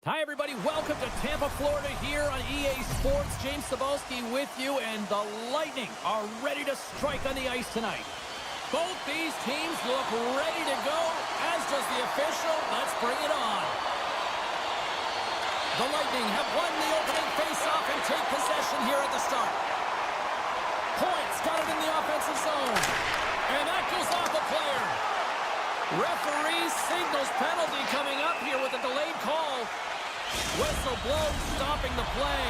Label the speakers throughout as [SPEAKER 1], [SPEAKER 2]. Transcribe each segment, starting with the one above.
[SPEAKER 1] Hi, everybody. Welcome to Tampa, Florida here on EA Sports. James Cebulski with you, and the Lightning are ready to strike on the ice tonight. Both these teams look ready to go, as does the official. Let's bring it on. The Lightning have won the opening faceoff and take possession here at the start. Points got it in the offensive zone, and that goes off a player. Referee signals penalty coming up here with a delayed call. Whistle blown, stopping the play.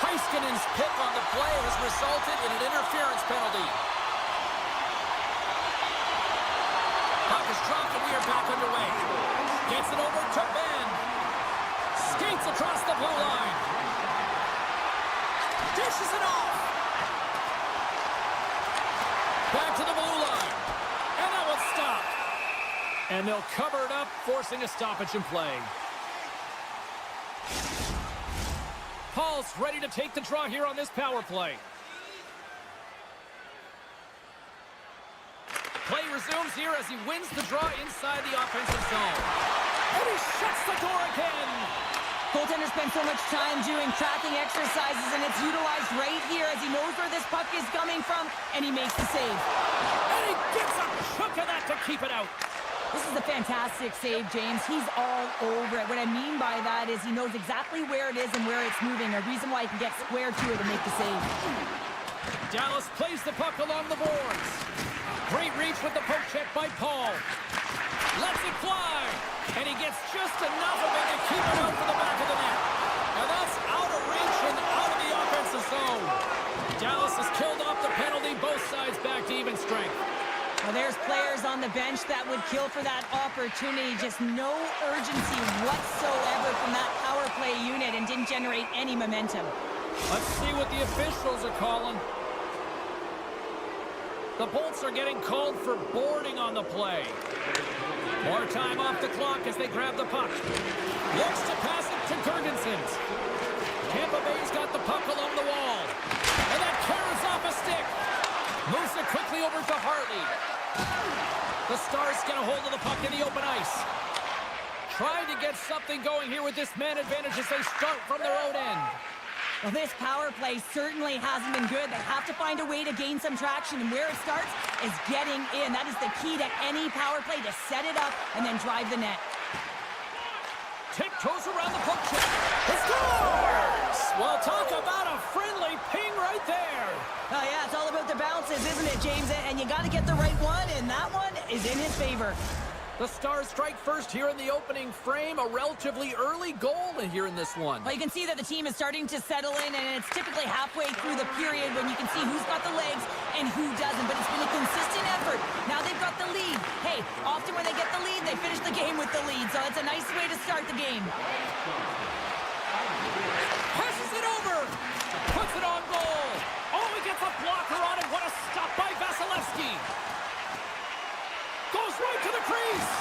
[SPEAKER 1] Heiskanen's pick on the play has resulted in an interference penalty. Puck is dropped and we are back underway. Gets it over to Ben. Skates across the blue line. Dishes it off. Back to the blue line. And that one's stopped. And they'll cover it up, forcing a stoppage in play. Paul's ready to take the draw here on this power play. Play resumes here as he wins the draw inside the offensive zone. And he shuts the door again.
[SPEAKER 2] Goaltender spends so much time doing tracking exercises, and it's utilized right here as he knows where this puck is coming from, and he makes the save.
[SPEAKER 1] And he gets a chunk of that to keep it out.
[SPEAKER 2] This is a fantastic save, James. He's all over it. What I mean by that is he knows exactly where it is and where it's moving, a reason why he can get square to it and make the save.
[SPEAKER 1] Dallas plays the puck along the boards. Great reach with the poke check by Paul. Lets it fly. And he gets just enough of it to keep it out for the back of the net. Now that's out of reach and out of the offensive zone. Dallas has killed off the penalty. Both sides back to even strength.
[SPEAKER 2] Well, there's players on the bench that would kill for that opportunity. Just no urgency whatsoever from that power play unit and didn't generate any momentum.
[SPEAKER 1] Let's see what the officials are calling. The Bolts are getting called for boarding on the play. More time off the clock as they grab the puck. Looks to pass it to Gergensons. Tampa Bay's got the puck along the wall. And that carries off a stick. Moves it quickly over to Hartley. The Stars get a hold of the puck in the open ice. Trying to get something going here with this man advantage as they start from their own end.
[SPEAKER 2] Well, this power play certainly hasn't been good. They have to find a way to gain some traction, and where it starts is getting in. That is the key to any power play, to set it up and then drive the net.
[SPEAKER 1] Tiptoes around the puck check. He scores! Well, talk about a friendly ping right there.
[SPEAKER 2] Oh, yeah, it's all about the bounces, isn't it, James? And you got to get the right one, and that one is in his favor.
[SPEAKER 1] The Stars strike first here in the opening frame. A relatively early goal here in this one.
[SPEAKER 2] Well, you can see that the team is starting to settle in, and it's typically halfway through the period when you can see who's got the legs and who doesn't. But it's been a consistent effort. Now they've got the lead. Hey, often when they get the lead, they finish the game with the lead. So it's a nice way to start the game.
[SPEAKER 1] Passes it over. Puts it on goal. Oh, he gets a blocker on it. What a stop by Vasilevsky. Goes right to the crease.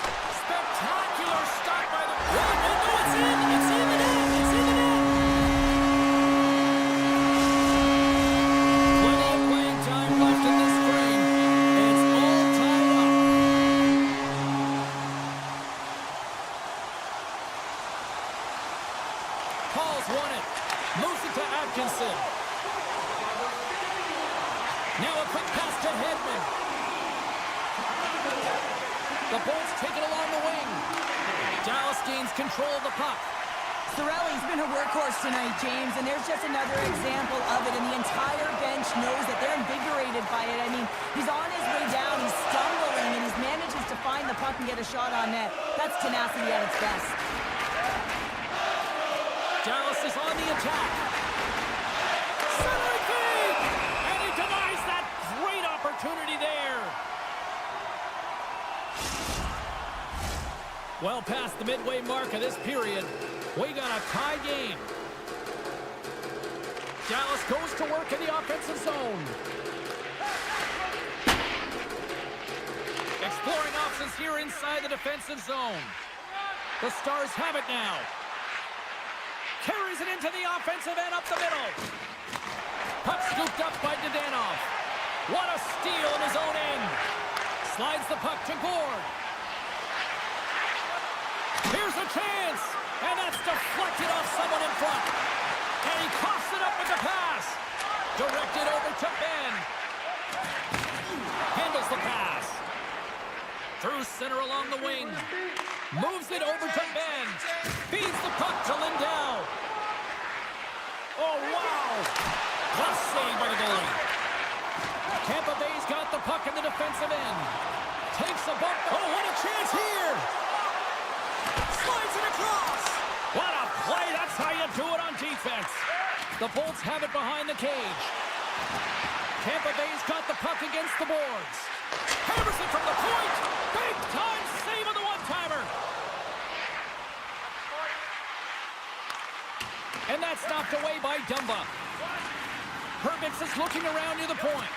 [SPEAKER 1] Spectacular stop by the... Oh, it's in. It's in the net. It's in the net. Plenty of playing time left in this frame. And it's all tied up. Paul's won it. Moves it to Atkinson. Now a quick pass to Hedman. The Bolts take it along the wing. Dallas gains control of the puck.
[SPEAKER 2] Cirelli's been a workhorse tonight, James, and there's just another example of it, and the entire bench knows that they're invigorated by it. I mean, he's on his way down, he's stumbling, and he manages to find the puck and get a shot on net. That's tenacity at its best.
[SPEAKER 1] Dallas is on the attack. Centering feed! And he denies that great opportunity there. Well past the midway mark of this period, we got a tie game. Dallas goes to work in the offensive zone. Exploring options here inside the defensive zone. The Stars have it now. Carries it into the offensive end up the middle. Puck scooped up by Dadonov. What a steal in his own end. Slides the puck to Gord. Here's a chance, and that's deflected off someone in front. And he coughs it up with the pass. Directed over to Ben. Handles the pass. Through center along the wing. Moves it over to Ben. Feeds the puck to Lindell. Oh, wow. Plus save by the goalie. Tampa Bay's got the puck in the defensive end. Takes a bump. Oh, what a chance here. Slides it across. What a play. That's how you do it on defense. The Bolts have it behind the cage. Tampa Bay's got the puck against the boards. Hammers it from the point. Big time save on the one-timer. And that's knocked away by Dumba. Herbix is looking around near the point.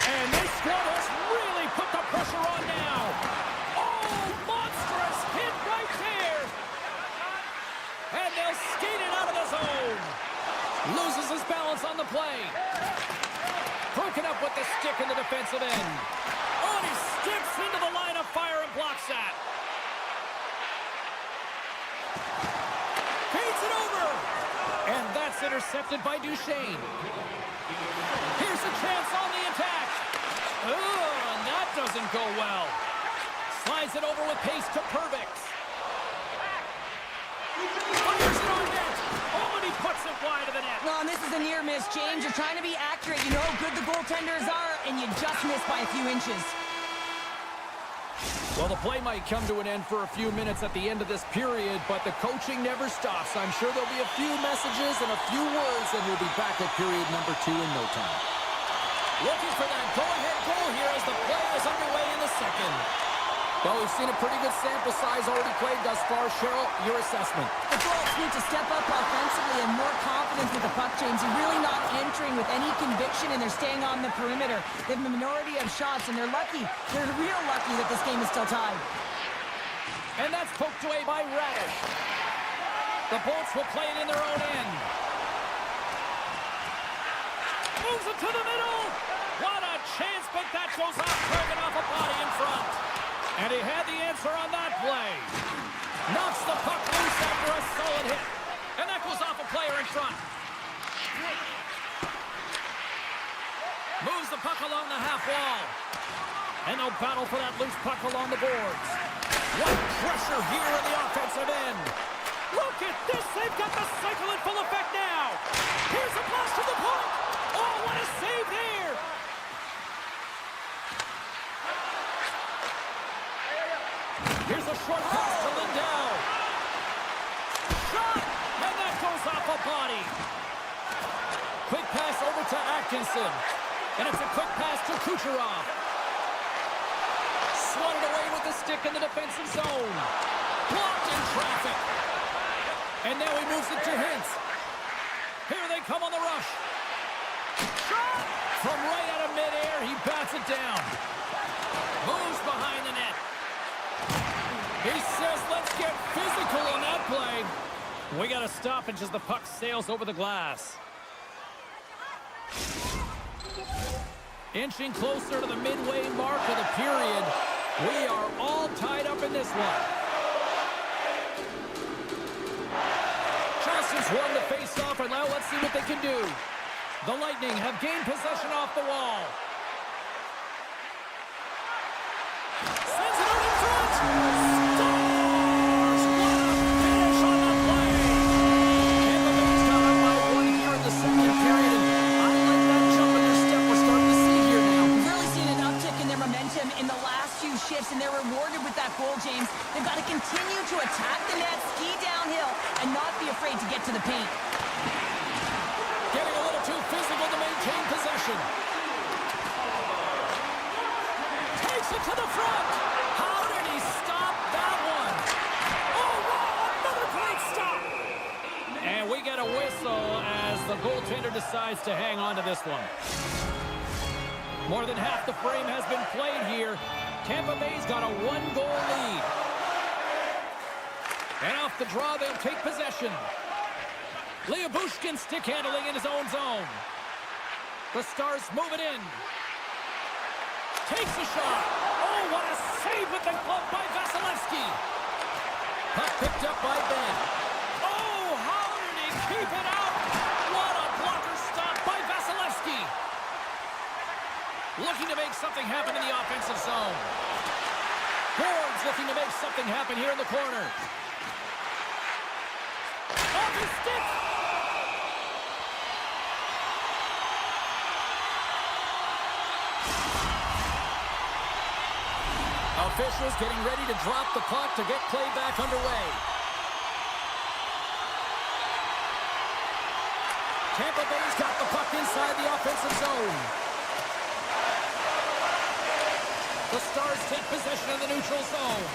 [SPEAKER 1] And this squad has really put the pressure on now. Oh, monstrous hit right there. And they'll skate it out of the zone. Loses his balance on the play. Broken up with the stick in the defensive end. Oh, and he steps into the line of fire and blocks that. Feeds it over. And that's intercepted by Duchesne. Here's a chance on the attack. Oh, and that doesn't go well. Slides it over with pace to Pervix. Fires it on net. Oh, and he puts it wide of the net.
[SPEAKER 2] Well, and this is a near miss, James. You're trying to be accurate. You know how good the goaltenders are, and you just miss by a few inches.
[SPEAKER 1] Well, the play might come to an end for a few minutes at the end of this period, but the coaching never stops. I'm sure there'll be a few messages and a few words, and we'll be back at period number 2 in no time. Looking for that go-ahead goal here as the play is underway in the second. Well, we've seen a pretty good sample size already played thus far. Cheryl, your assessment.
[SPEAKER 2] The Bolts need to step up offensively and more confidence with the puck, James. They're really not entering with any conviction, and they're staying on the perimeter. They have a minority of shots, and they're lucky. They're real lucky that this game is still tied.
[SPEAKER 1] And that's poked away by Radish. The Bolts will play it in their own end. Moves it to the middle. What a chance, but that goes off target off a body in front. And he had the answer on that play. Knocks the puck loose after a solid hit. And that goes off a player in front. Moves the puck along the half wall. And they'll battle for that loose puck along the boards. What pressure here in the offensive end. Look at this. They've got the cycle in full effect now. Here's a blast to the point. Oh, what a save there. Here's a short pass to Lindell. Shot! And that goes off a body. Quick pass over to Atkinson. And it's a quick pass to Kucherov. Swatted away with the stick in the defensive zone. Blocked in traffic. And now he moves it to Hintz. Here they come on the rush. Shot! From right out of midair, he bats it down. Moves behind the net. He says, let's get physical on that play. We got a stoppage as the puck sails over the glass. Inching closer to the midway mark of the period. We are all tied up in this one. Johnson's won the face-off, and now let's see what they can do. The Lightning have gained possession off the wall. Sends it out in front.
[SPEAKER 2] In the last few shifts, and they're rewarded with that goal, James. They've got to continue to attack the net, ski downhill, and not be afraid to get to the paint.
[SPEAKER 1] Getting a little too physical to maintain possession. Takes it to the front. How did he stop that one? Oh, wow, another great stop. And we get a whistle as the goaltender decides to hang on to this one. More than half the frame has been played here. Tampa Bay's got a 1-goal lead. And off the draw, they'll take possession. Liabushkin stick handling in his own zone. The Stars move it in. Takes a shot. Oh, what a save with the glove by Vasilevsky. Puck picked up by Ben. Oh, how did he keep it out? What a blocker stop by Vasilevsky. Looking to make something happen in the offensive zone. Boards looking to make something happen here in the corner. Off his stick. Officials getting ready to drop the puck to get play back underway. Tampa Bay's got the puck inside the offensive zone. The Stars take possession of the neutral zone.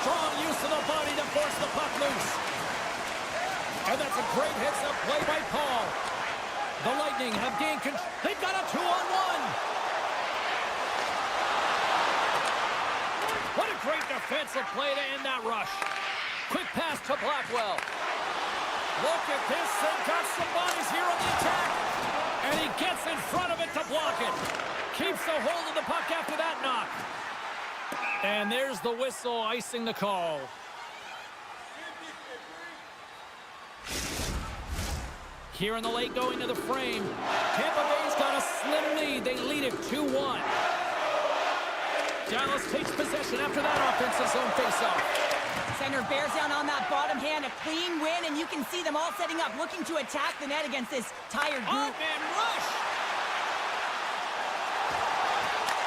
[SPEAKER 1] Strong use of the body to force the puck loose. And that's a great heads-up play by Paul. The Lightning have gained control. They've got a 2-on-1. What a great defensive play to end that rush. Quick pass to Blackwell. Look at this. They've got some bodies here on the attack. And he gets in front of it to block it. Keeps a hold of the puck after that knock. And there's the whistle icing the call. Here in the late going to the frame. Tampa Bay's got a slim lead. They lead it 2-1. Dallas takes possession after that offensive zone faceoff.
[SPEAKER 2] Center bears down on that bottom hand, a clean win, and you can see them all setting up, looking to attack the net against this tired group.
[SPEAKER 1] Man rush!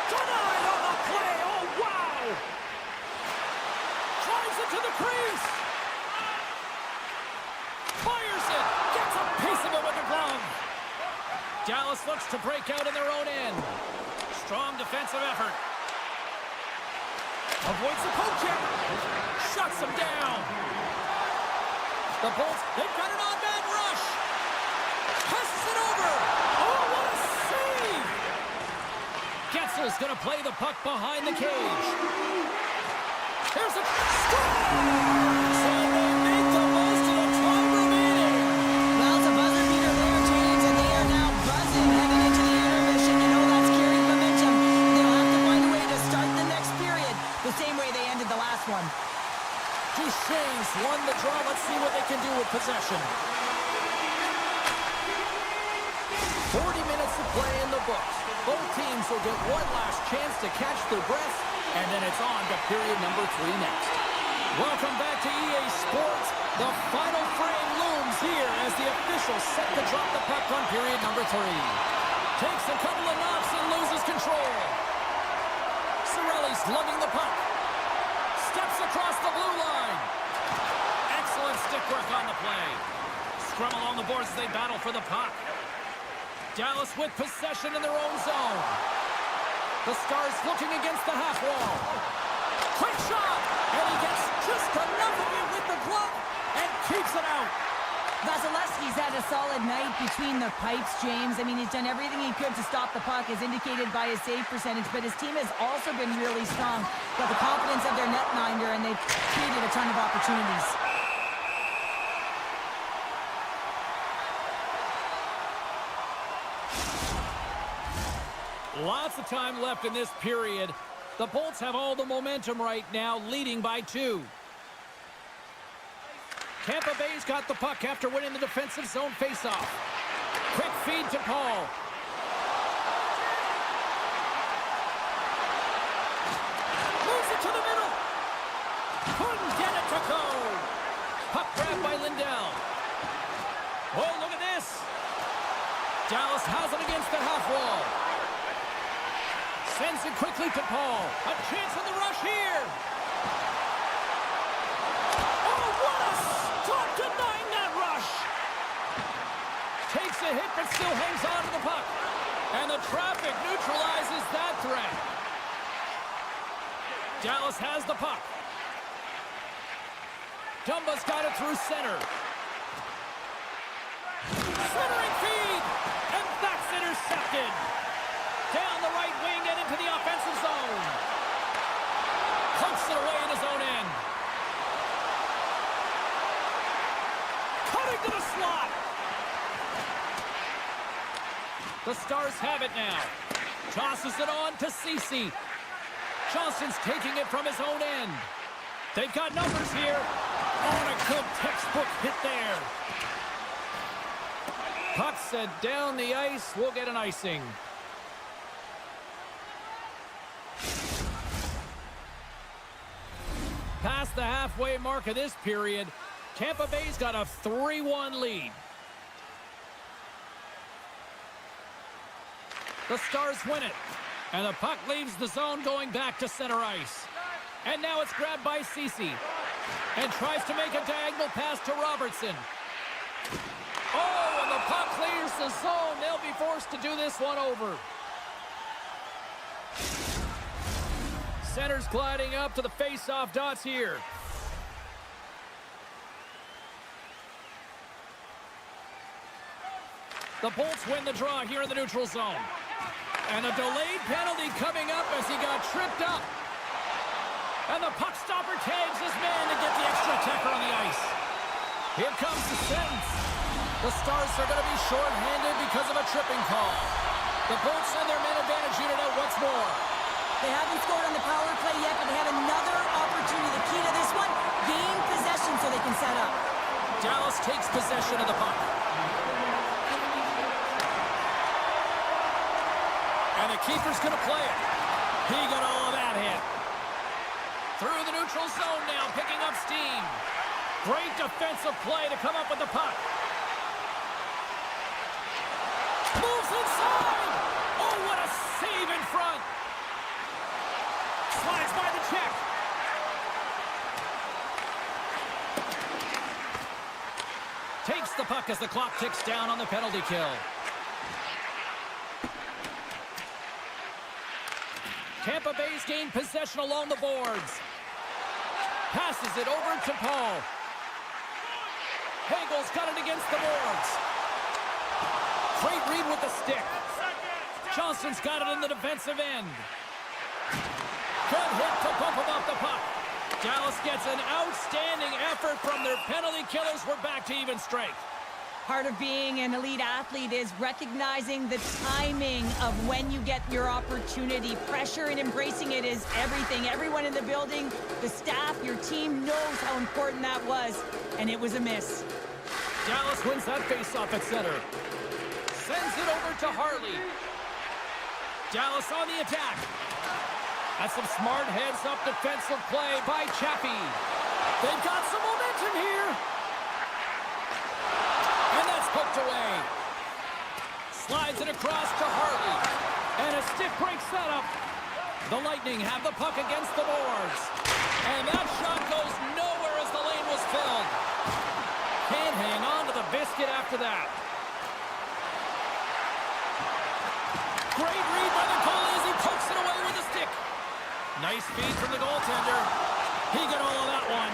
[SPEAKER 1] Denied on the play! Oh, wow! Drives it to the crease! Fires it! Gets a piece of it with the glove! Dallas looks to break out in their own end. Strong defensive effort. Avoids the poke check. Shuts him down. The Bolts, they've got an on-man rush. Passes it over. Oh, what a save. Getzer's going to play the puck behind the cage. There's a score. So they make the most of the time remaining.
[SPEAKER 2] Well, it's a buzzer beater there, James, and they are now buzzing heading into the intermission. You know that's carrying momentum. They'll have to find a way to start the next period the same way they ended the last one.
[SPEAKER 1] Duchesne's won the draw. Let's see what they can do with possession. 40 minutes to play in the books. Both teams will get one last chance to catch their breath, and then it's on to period number 3 next. Welcome back to EA Sports. The final frame looms here as the officials set to drop the puck on period number 3. Takes a couple of knocks and loses control. Cirelli's lugging the puck. Steps across the blue line. Excellent stick work on the play. Scrum along the boards as they battle for the puck. Dallas with possession in their own zone. The Stars looking against the half wall. Quick shot! And he gets just enough of it with the glove and keeps it out.
[SPEAKER 2] Vasilevsky's had a solid night between the pipes, James. I mean, he's done everything he could to stop the puck, as indicated by his save percentage, but his team has also been really strong. Got the confidence of their netminder, and they've created a ton of opportunities.
[SPEAKER 1] Lots of time left in this period. The Bolts have all the momentum right now, leading by 2. Tampa Bay's got the puck after winning the defensive zone faceoff. Quick feed to Paul. Moves it to the middle. Couldn't get it to go. Puck grabbed by Lindell. Oh, look at this. Dallas has it against the half wall. Sends it quickly to Paul. A chance in the rush here. Oh, what a stop denying that rush. Takes a hit but still hangs on to the puck. And the traffic neutralizes that threat. Dallas has the puck. Dumba's got it through center. Centering feed. And that's intercepted. Down the right wing and into the offensive zone. Pumps it away in his own end. Cutting to the slot. The Stars have it now. Tosses it on to Ceci. Johnson's taking it from his own end. They've got numbers here. Oh, and a good textbook hit there. Puck set down the ice. We'll get an icing. Past the halfway mark of this period, Tampa Bay's got a 3-1 lead. The Stars win it. And the puck leaves the zone going back to center ice. And now it's grabbed by Ceci. And tries to make a diagonal pass to Robertson. Oh, and the puck clears the zone. They'll be forced to do this one over. Center's gliding up to the face-off dots here. The Bolts win the draw here in the neutral zone. And a delayed penalty coming up as he got tripped up. And the puck stopper tags his man to get the extra attacker on the ice. Here comes the sentence. The Stars are going to be short-handed because of a tripping call. The Bolts send their man advantage unit out once more.
[SPEAKER 2] They haven't scored on the power play yet, but they have another opportunity. The key to this one, gain possession so they can set up.
[SPEAKER 1] Dallas takes possession of the puck. And the keeper's going to play it. He got all of that hit. Through the neutral zone now, picking up steam. Great defensive play to come up with the puck. Moves inside. Oh, what a save in front. Slides by the check. Takes the puck as the clock ticks down on the penalty kill. Tampa Bay's gained possession along the boards. Passes it over to Paul. Hagel's got it against the boards. Great read with the stick. Johnson's got it in the defensive end. Good hit to bump him off the puck. Dallas gets an outstanding effort from their penalty killers. We're back to even strength.
[SPEAKER 2] Part of being an elite athlete is recognizing the timing of when you get your opportunity. Pressure and embracing it is everything. Everyone in the building, the staff, your team knows how important that was, and it was a miss.
[SPEAKER 1] Dallas wins that faceoff at center. Sends it over to Harley. Dallas on the attack. That's some smart heads-up defensive play by Chappie. They've got some momentum here. And that's poked away. Slides it across to Harley. And a stick break setup. The Lightning have the puck against the boards. And that shot goes nowhere as the lane was filled. Can't hang on to the biscuit after that. Great read by the goalie as he pokes it away with a stick. Nice feed from the goaltender. He got all of that one.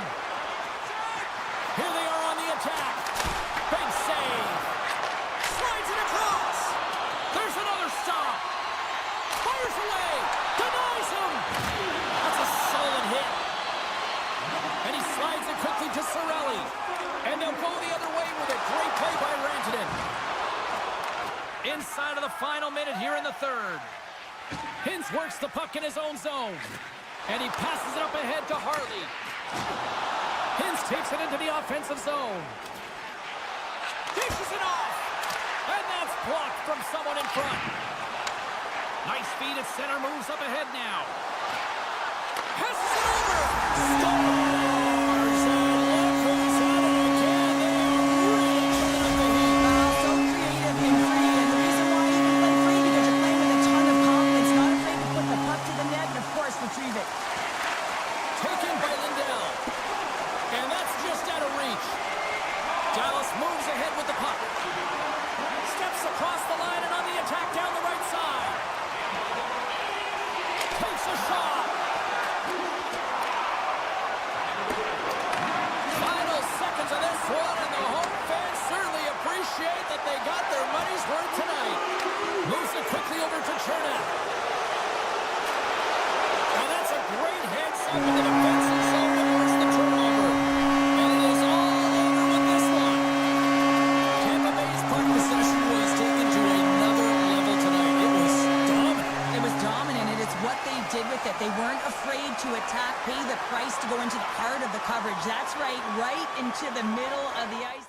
[SPEAKER 1] Here they are on the attack. Big save. Slides it across. There's another stop. Fires away. Denies him. That's a solid hit. And he slides it quickly to Cirelli. And they'll go the other way with a great play by Rantanen. Inside of the final minute here in the third. Hintz works the puck in his own zone. And he passes it up ahead to Harley. Hintz takes it into the offensive zone. Dishes it off. And that's blocked from someone in front. Nice feed at center, moves up ahead now. Passes it over. Stars! And look who's at it again. They are really
[SPEAKER 2] So creative and free. And the reason why you can play free because you're playing with a ton of confidence, not afraid to put the puck to the net and, of course, retrieve it.
[SPEAKER 1] taken by Lindell. And that's just out of reach. Dallas moves ahead with the puck. Steps across the line and on the attack down the right side. Takes a shot. Final seconds of this one, and the home fans certainly appreciate that they got their money's worth tonight. Moves it quickly over to Chernak. And that's a great heads-up in the defensive zone to force the turnover. And it is all over with this one. Tampa Bay's puck possession was taken to another level tonight. It was dominant.
[SPEAKER 2] It was dominant, and it's what they did with it. They weren't afraid to attack pay the price to go into the heart of the coverage. That's right into the middle of the ice.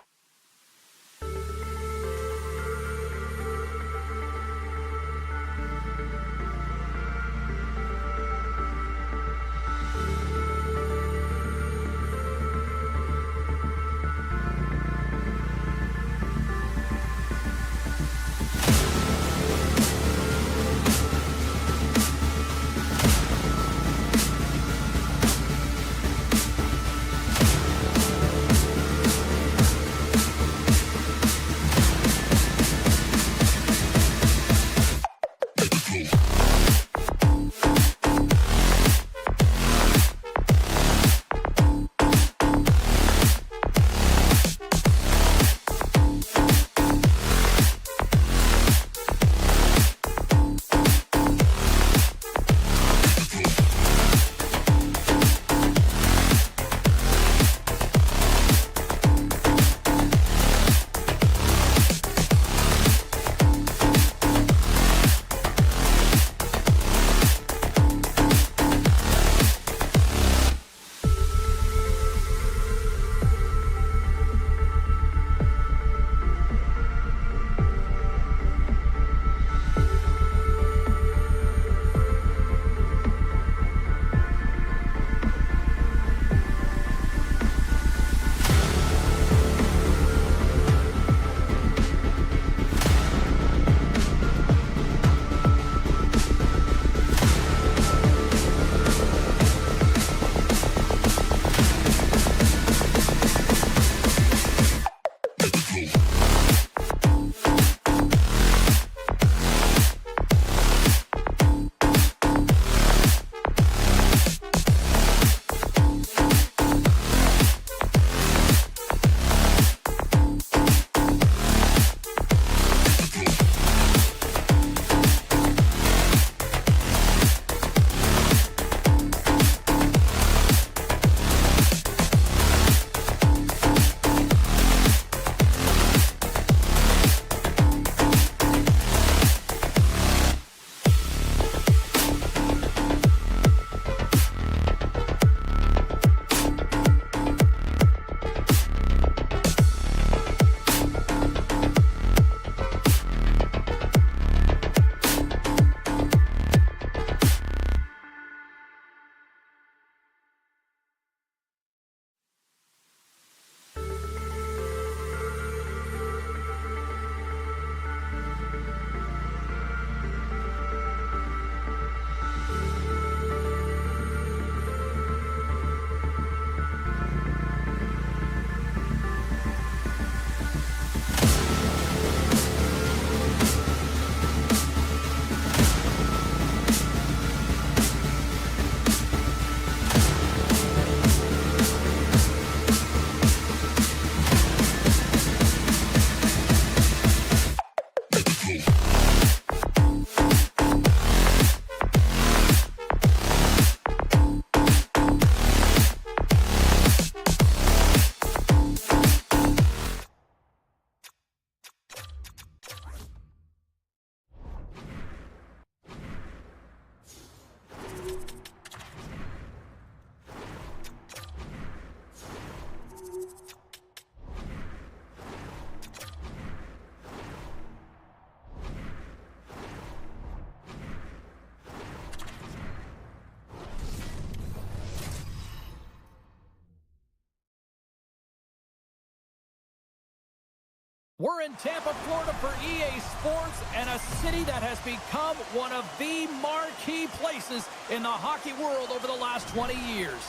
[SPEAKER 1] We're in Tampa, Florida for EA Sports, and a city that has become one of the marquee places in the hockey world over the last 20 years.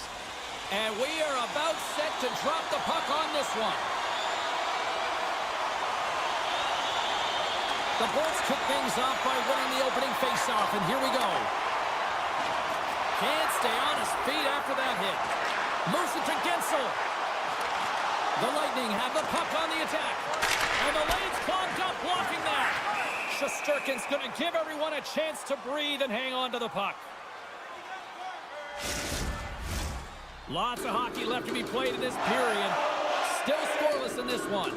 [SPEAKER 1] And we are about set to drop the puck on this one. The Bolts kick things off by winning the opening faceoff, and here we go. Can't stay on his feet after that hit. Moves it to Gensel. The Lightning have the puck on the attack. And the lane's clogged up, blocking that. Shesterkin's going to give everyone a chance to breathe and hang on to the puck. Lots of hockey left to be played in this period. Still scoreless in this one.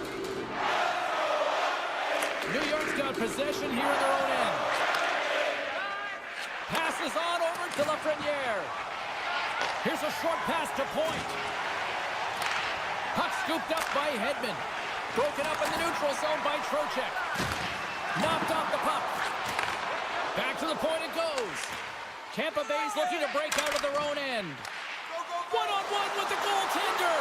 [SPEAKER 1] New York's got possession here in their own end. Passes on over to Lafreniere. Here's a short pass to point. Puck scooped up by Hedman. Broken up in the neutral zone by Trocheck. Knocked off the puck. Back to the point it goes. Tampa Bay's looking to break out of their own end. One-on-one with the goaltender.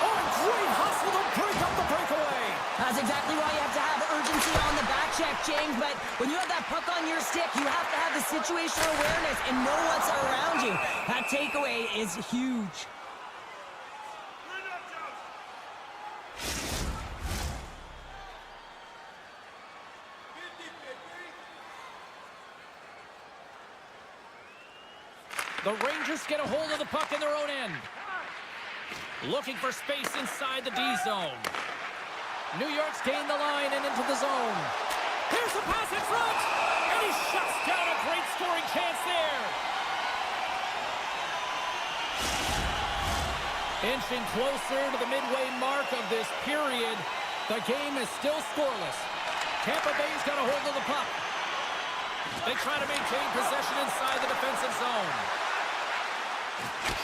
[SPEAKER 1] Oh, great hustle to break up the breakaway.
[SPEAKER 2] That's exactly why you have to have urgency on the back check, James. But when you have that puck on your stick, you have to have the situational awareness and know what's around you. That takeaway is huge.
[SPEAKER 1] The Rangers get a hold of the puck in their own end. Looking for space inside the D zone. New York's gained the line and into the zone. Here's a pass in front, and he shuts down a great scoring chance there. Inching closer to the midway mark of this period, the game is still scoreless. Tampa Bay's got a hold of the puck. They try to maintain possession inside the defensive zone.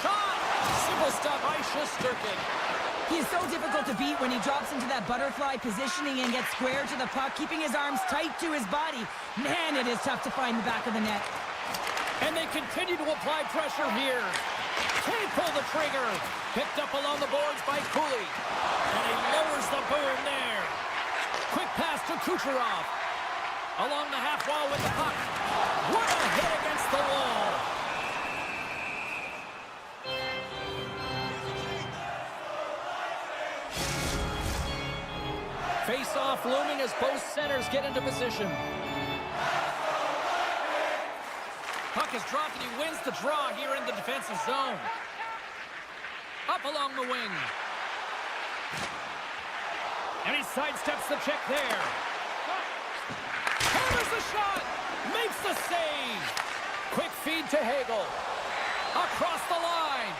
[SPEAKER 1] Shot! Simple stop by Shesterkin.
[SPEAKER 2] He is so difficult to beat when he drops into that butterfly positioning and gets square to the puck, keeping his arms tight to his body. Man, it is tough to find the back of the net.
[SPEAKER 1] And they continue to apply pressure here. Can't pull the trigger. Picked up along the boards by Cooley. And he lowers the boom there. Quick pass to Kucherov. Along the half wall with the puck. What a hit against the wall. Face-off looming as both centers get into position. Puck is dropped and he wins the draw here in the defensive zone. Up along the wing. And he sidesteps the check there. Hammers the shot. Makes the save. Quick feed to Hagel. Across the line.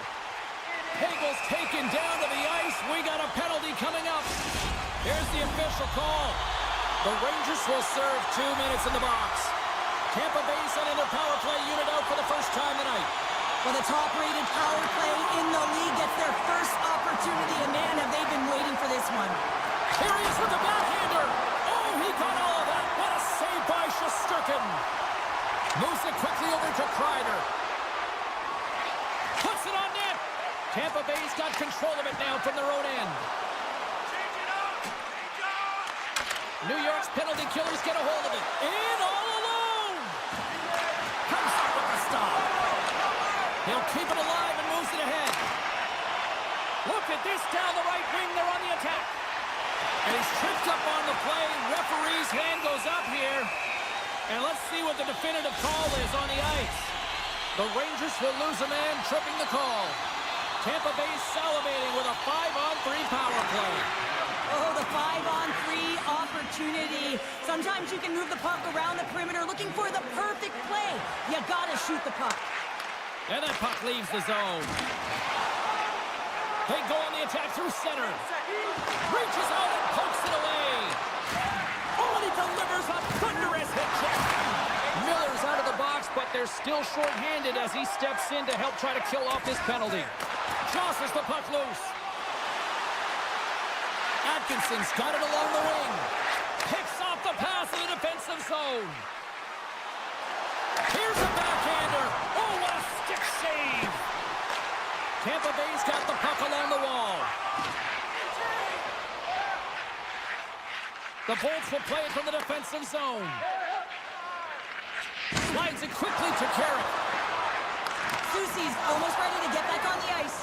[SPEAKER 1] Hagel's taken down to the ice. We got a penalty coming up. Here's the official call. The Rangers will serve 2 minutes in the box. Tampa Bay sending their power play unit out for the first time tonight.
[SPEAKER 2] Well, the top-rated power play in the league gets their first opportunity, and man, have they been waiting for this one.
[SPEAKER 1] Here he is with the backhander. Oh, he got all of that. What a save by Shesterkin. Moves it quickly over to Kreider. Puts it on net. Tampa Bay's got control of it now from their own end. New York's penalty killers get a hold of it. In all alone. Comes up with the stop. He'll keep it alive and moves it ahead. Look at this down the right wing. They're on the attack. And he's tripped up on the play. Referee's hand goes up here. And let's see what the definitive call is on the ice. The Rangers will lose a man, tripping the call. Tampa Bay salivating with a 5-on-3 power play.
[SPEAKER 2] Oh, the 5-on-3 opportunity. Sometimes you can move the puck around the perimeter looking for the perfect play. You gotta shoot the puck.
[SPEAKER 1] And that puck leaves the zone. They go on the attack through center. Reaches out and pokes it away. Oh, and he delivers a thunderous hit check. Miller's out of the box, but they're still short-handed as he steps in to help try to kill off this penalty. Josses the puck loose. Atkinson's got it along the wing. Picks off the pass in the defensive zone. Here's a backhander. Oh, what a stick save. Tampa Bay's got the puck along the wall. The Bolts will play it from the defensive zone. Slides it quickly to Carrick.
[SPEAKER 2] Soucy's almost ready to get back on the ice.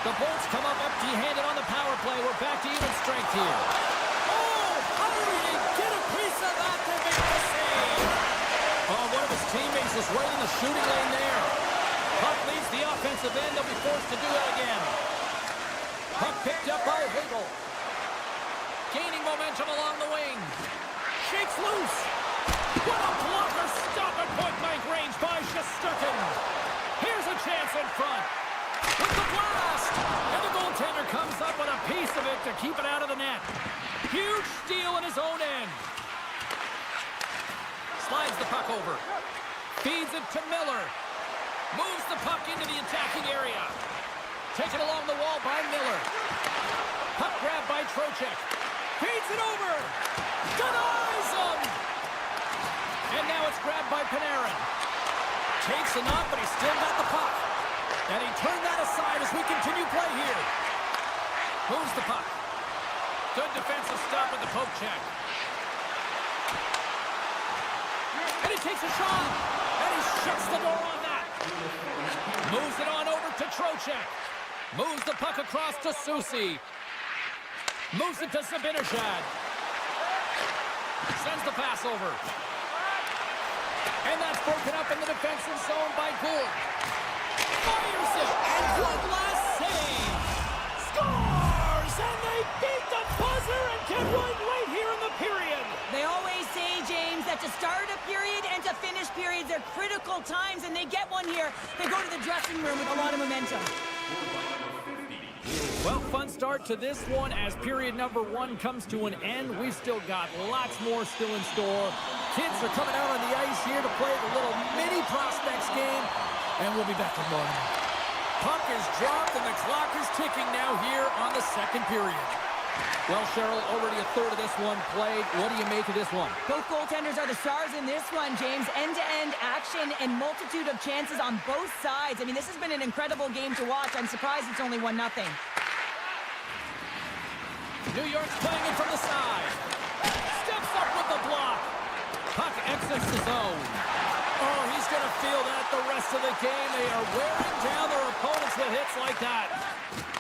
[SPEAKER 1] The Bolts come up empty-handed on the power play. We're back to even strength here. Oh, how did he get a piece of that to make the save? Oh, one of his teammates is right in the shooting lane there. Puck leaves the offensive end. They'll be forced to do it again. Puck picked up by Hagel. Gaining momentum along the wing. Shakes loose. What a blocker stop at point-blank range by Shesterkin. Here's a chance in front. With the blast! And the goaltender comes up with a piece of it to keep it out of the net. Huge steal in his own end. Slides the puck over. Feeds it to Miller. Moves the puck into the attacking area. Taken along the wall by Miller. Puck grabbed by Trocheck. Feeds it over. Denies him. And now it's grabbed by Panarin. Takes a knock, but he's still got the puck. And he turned that aside as we continue play here. Moves the puck. Good defensive stop with the poke check. And he takes a shot. And he shuts the door on that. Moves it on over to Trocheck. Moves the puck across to Soucy. Moves it to Zibanejad. Sends the pass over. And that's broken up in the defensive zone by Gould. Fires it. And one last save. Scores! And they beat the buzzer and get one right here in the period.
[SPEAKER 2] They always say, James, that to start a period and to finish periods are critical times, and they get one here. They go to the dressing room with a lot of momentum.
[SPEAKER 1] Well, fun start to this one as period number 1 comes to an end. We've still got lots more still in store. Kids are coming out on the ice here to play the little mini prospects game, and we'll be back tomorrow. Puck is dropped and the clock is ticking now here on the second period. Well, Cheryl, already a third of this one played. What do you make of this one?
[SPEAKER 2] Both goaltenders are the stars in this one, James. End-to-end action and multitude of chances on both sides. I mean, this has been an incredible game to watch. I'm surprised it's only 1-0.
[SPEAKER 1] New York's playing it from the side. Steps up with the block. Puck exits the zone. Oh, he's going to feel that the rest of the game. They are wearing down their opponents with hits like that.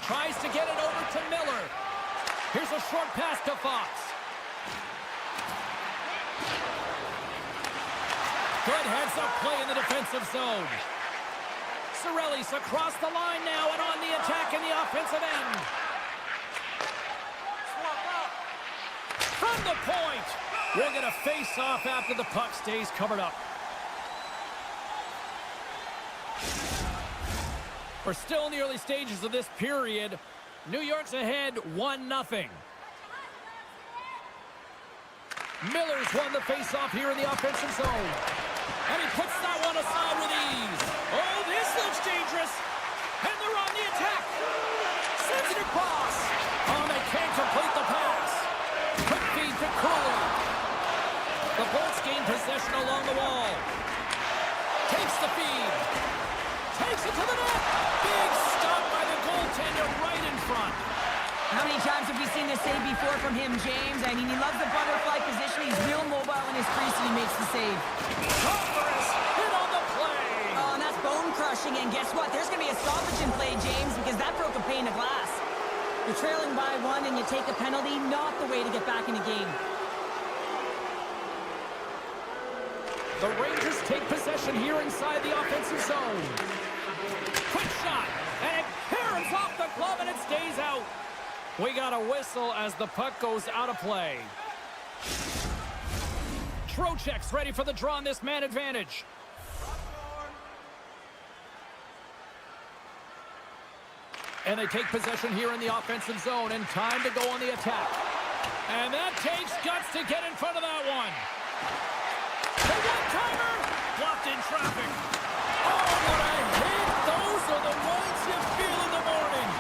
[SPEAKER 1] Tries to get it over to Miller. Here's a short pass to Fox. Good heads-up play in the defensive zone. Cirelli's across the line now and on the attack in the offensive end. From the point, we're going to face off after the puck stays covered up. We're still in the early stages of this period. New York's ahead 1-0. Miller's won the face-off here in the offensive zone. And he puts that one aside with ease. Oh, this looks dangerous. And they're on the attack. Sends it across. Oh, they can't complete the pass. Quick feed to Cooley. The Bolts gain possession along the wall. Takes the feed. Takes it to the net. Big stop by the goaltender right in front.
[SPEAKER 2] How many times have we seen this save before from him, James? I mean, he loves the butterfly position. He's real mobile in his crease, and he makes the save.
[SPEAKER 1] Converse hit on the play.
[SPEAKER 2] Oh, and that's bone-crushing. And guess what? There's going to be a stoppage in play, James, because that broke a pane of glass. You're trailing by 1 and you take a penalty. Not the way to get back in the game.
[SPEAKER 1] The Rangers take possession here inside the offensive zone. Quick shot, and it parents off the glove, and it stays out. We got a whistle as the puck goes out of play. Trocheck's ready for the draw on this man advantage. And they take possession here in the offensive zone, and time to go on the attack. And that takes guts to get in front of that one. The one-timer, blocked in traffic. Oh, what a hit. Those are the ones you feel in the morning.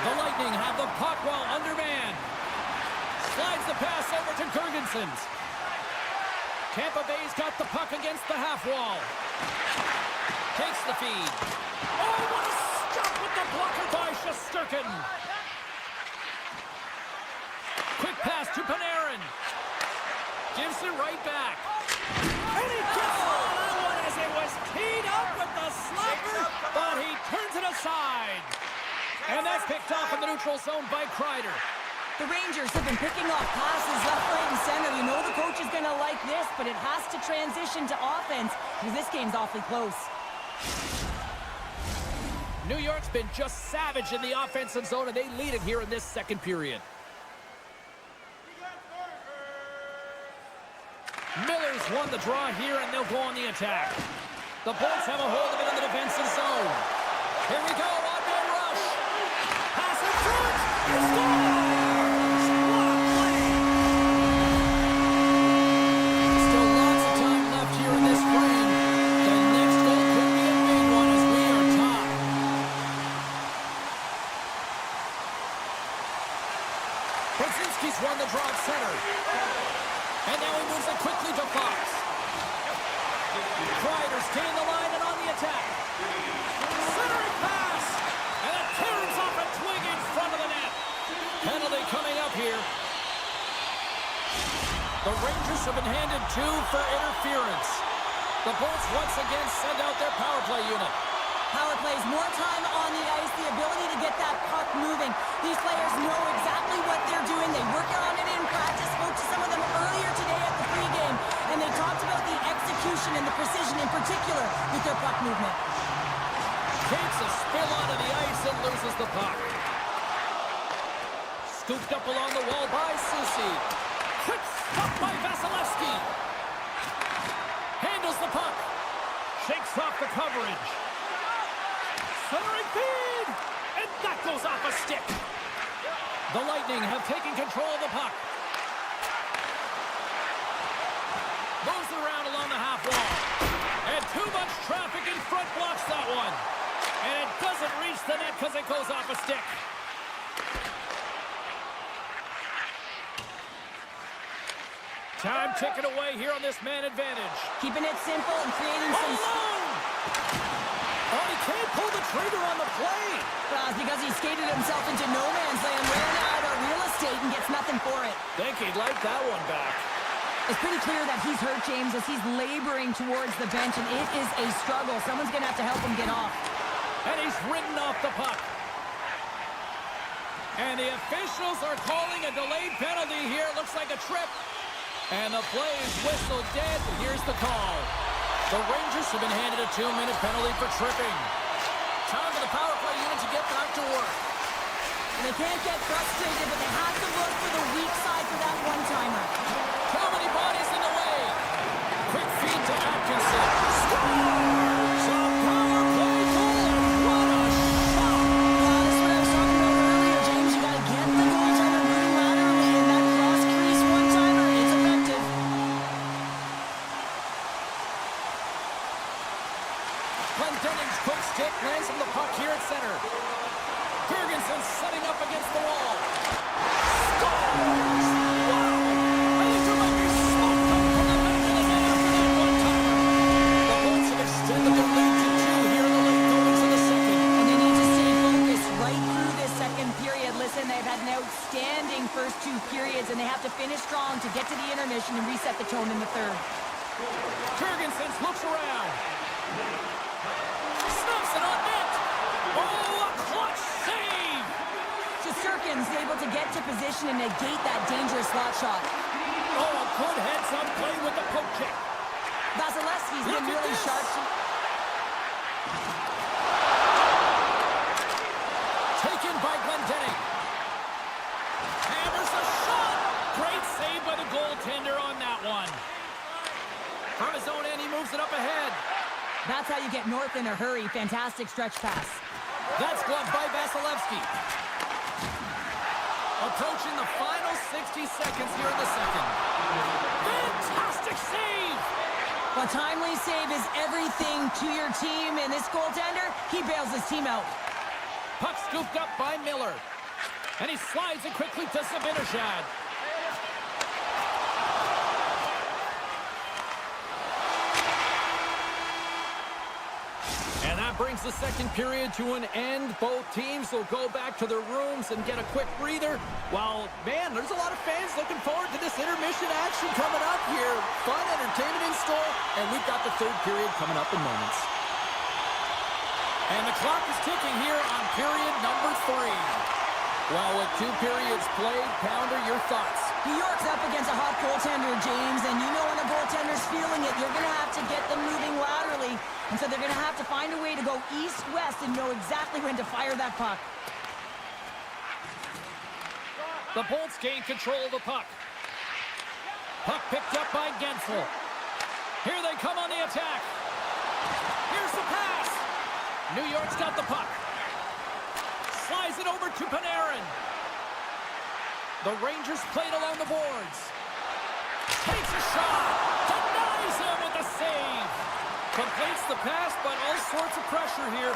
[SPEAKER 1] The Lightning have the puck while undermanned. Slides the pass over to Girgensons. Tampa Bay's got the puck against the half wall. Takes the feed. Oh, what a stop with the blocker by Shesterkin. Quick pass to Panarin. Gives it right back. And he gets on that one as it was teed up with the slapper, but he turns it aside. And that's picked off in the neutral zone by Kreider.
[SPEAKER 2] The Rangers have been picking off passes left, right, and center. You know the coach is going to like this, but it has to transition to offense because this game's awfully close.
[SPEAKER 1] New York's been just savage in the offensive zone, and they lead it here in this second period. Miller's won the draw here, and they'll go on the attack. The Bolts have a hold of it in the defensive zone. Here we go, on-man rush. Pass in front. Scores! What a play! Still lots of time left here in this frame. The next goal Werenski's won the draw at center. And now he moves it quickly to Fox. Kreider's gained the line and on the attack. Centering pass. And it tears off a twig in front of the net. Penalty coming up here. The Rangers have been handed 2 for interference. The Bolts once again send out their power play unit.
[SPEAKER 2] Power plays, more time on the ice, the ability to get that puck moving. These players know exactly what they're doing. They work on it in practice. Spoke to some of them earlier today at the pregame, and they talked about the execution and the precision in particular with their puck movement.
[SPEAKER 1] Takes a spill onto the ice and loses the puck. Scooped up along the wall by Soucy. Quick stop by Vasilevsky. Handles the puck. Shakes off the coverage. Centering feed! And that goes off a stick. The Lightning have taken control of the puck. Moves it around along the half wall. And too much traffic in front blocks that one. And it doesn't reach the net because it goes off a stick. Time ticking away here on this man advantage.
[SPEAKER 2] Keeping it simple and creating some...
[SPEAKER 1] Oh, he can't pull the trigger on the play.
[SPEAKER 2] Well, it's because he skated himself into no man's land, ran out of real estate, and gets nothing for it.
[SPEAKER 1] Think he'd like that one back.
[SPEAKER 2] It's pretty clear that he's hurt, James, as he's laboring towards the bench, and it is a struggle. Someone's going to have to help him get off.
[SPEAKER 1] And he's ridden off the puck. And the officials are calling a delayed penalty here. Looks like a trip. And the play is whistled dead. Here's the call. The Rangers have been handed a 2-minute penalty for tripping. Time for the power play unit to get back to work.
[SPEAKER 2] They can't get frustrated, but they have to look for the weak side for that one-timer.
[SPEAKER 1] Too many bodies in the way. Quick feed to Atkinson. Scores! So power play goal. What a shot!
[SPEAKER 2] Well, that's what I was talking about earlier, James. You got to get the goaltender moving laterally, and that cross-crease one-timer is effective.
[SPEAKER 1] Glendening's quick stick lands on the puck here at center. Ferguson setting up against the wall. Scores! Wow! I think there might be smoke coming from the back of the net after that one-timer. The Bolts have extended their lead to 2 here in the late goings of the second.
[SPEAKER 2] And they need to stay focused right through this second period. Listen, they've had an outstanding first 2 periods, and they have to finish strong to get to the intermission and reset the tone in the third.
[SPEAKER 1] Ferguson looks around. Snaps it on net. Oh, a clutch save!
[SPEAKER 2] Shesterkin's able to get to position and negate that dangerous slot shot.
[SPEAKER 1] Oh, a good heads-up play with the poke check.
[SPEAKER 2] Vasilevsky's
[SPEAKER 1] Look
[SPEAKER 2] been
[SPEAKER 1] at
[SPEAKER 2] really
[SPEAKER 1] this.
[SPEAKER 2] sharp.
[SPEAKER 1] Taken by Glendening. Hammers a shot. Great save by the goaltender on that one. From his own end, he moves it up ahead.
[SPEAKER 2] That's how you get north in a hurry. Fantastic stretch pass.
[SPEAKER 1] That's gloved by Vasilevsky. Approaching the final 60 seconds here in the second. Fantastic save!
[SPEAKER 2] A timely save is everything to your team, and this goaltender, he bails his team out.
[SPEAKER 1] Puck scooped up by Miller. And he slides it quickly to Zibanejad. And that brings the second period to an end. Both teams will go back to their rooms and get a quick breather. While, man, there's a lot of fans looking forward to this intermission action coming up here. Fun entertainment in store, and we've got the third period coming up in moments. And the clock is ticking here on period number 3. Well, with 2 periods played, Pounder, your thoughts?
[SPEAKER 2] New York's up against a hot goaltender, James, and you know when a goaltender's feeling it, you're going to have to get them moving laterally. And so they're going to have to find a way to go east-west and know exactly when to fire that puck.
[SPEAKER 1] The Bolts gain control of the puck. Puck picked up by Gensel. Here they come on the attack. Here's the pass. New York's got the puck. Slides it over to Panarin. The Rangers played along the boards. Takes a shot. Denies him with the save. Completes the pass, but all sorts of pressure here.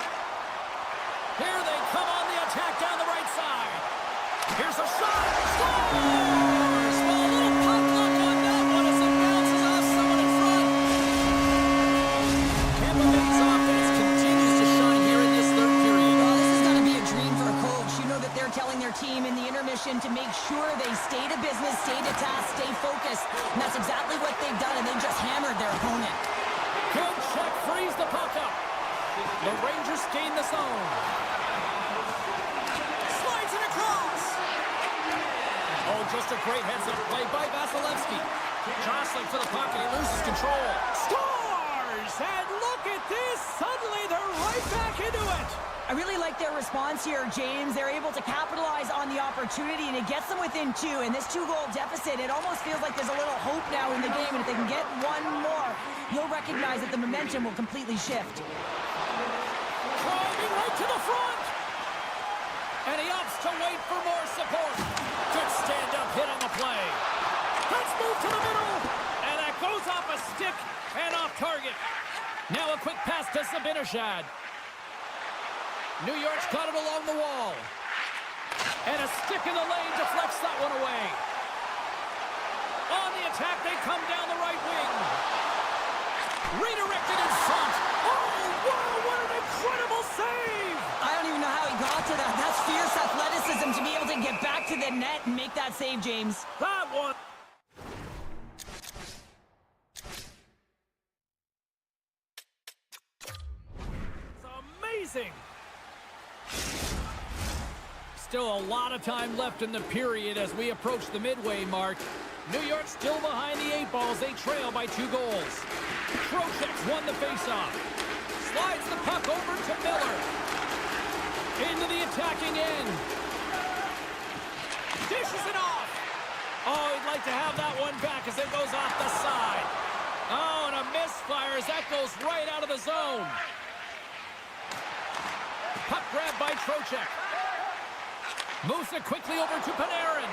[SPEAKER 1] Here they come on the attack down the right side. Here's a shot. Scores! Well, a little puck luck on that one as it bounces off someone in front. Tampa Bay's offense continues to shine here in this third period.
[SPEAKER 2] Well, this is going to be a dream for a coach. You know that they're telling their team in the intermission to make sure they stay to business, stay to task, stay focused. And that's exactly what they've done, and they've just hammered their opponent.
[SPEAKER 1] Good check, frees the puck up. The Rangers gain the zone. Slides it across. Oh, just a great heads-up play by Vasilevsky. Jostling for the puck, and he loses control. Scores! And look at this. Suddenly, they're right back into it.
[SPEAKER 2] I really like their response here, James. They're able to capitalize on the opportunity, and it gets them within two. And this two-goal deficit, it almost feels like there's a little hope now in the game. And if they can get one more, you'll recognize that the momentum will completely shift.
[SPEAKER 1] Driving right to the front. And he opts to wait for more support. Good stand-up hit on the play. Let's move to the middle. And that goes off a stick and off target. Now a quick pass to Zibanejad. New York's got it along the wall. And a stick in the lane deflects that one away. On the attack, they come down the right wing. Redirected in front. Oh, wow, what an incredible save!
[SPEAKER 2] I don't even know how he got to that. That's fierce athleticism to be able to get back to the net and make that save, James.
[SPEAKER 1] That one. It's amazing. Still a lot of time left in the period as we approach the midway mark. New York still behind the 8 balls. They trail by 2 goals. Trocheck's won the faceoff. Slides the puck over to Miller. Into the attacking end. Dishes it off. Oh, he'd like to have that one back as it goes off the side. Oh, and a misfire as that goes right out of the zone. Puck grab by Trocheck. Moves it quickly over to Panarin.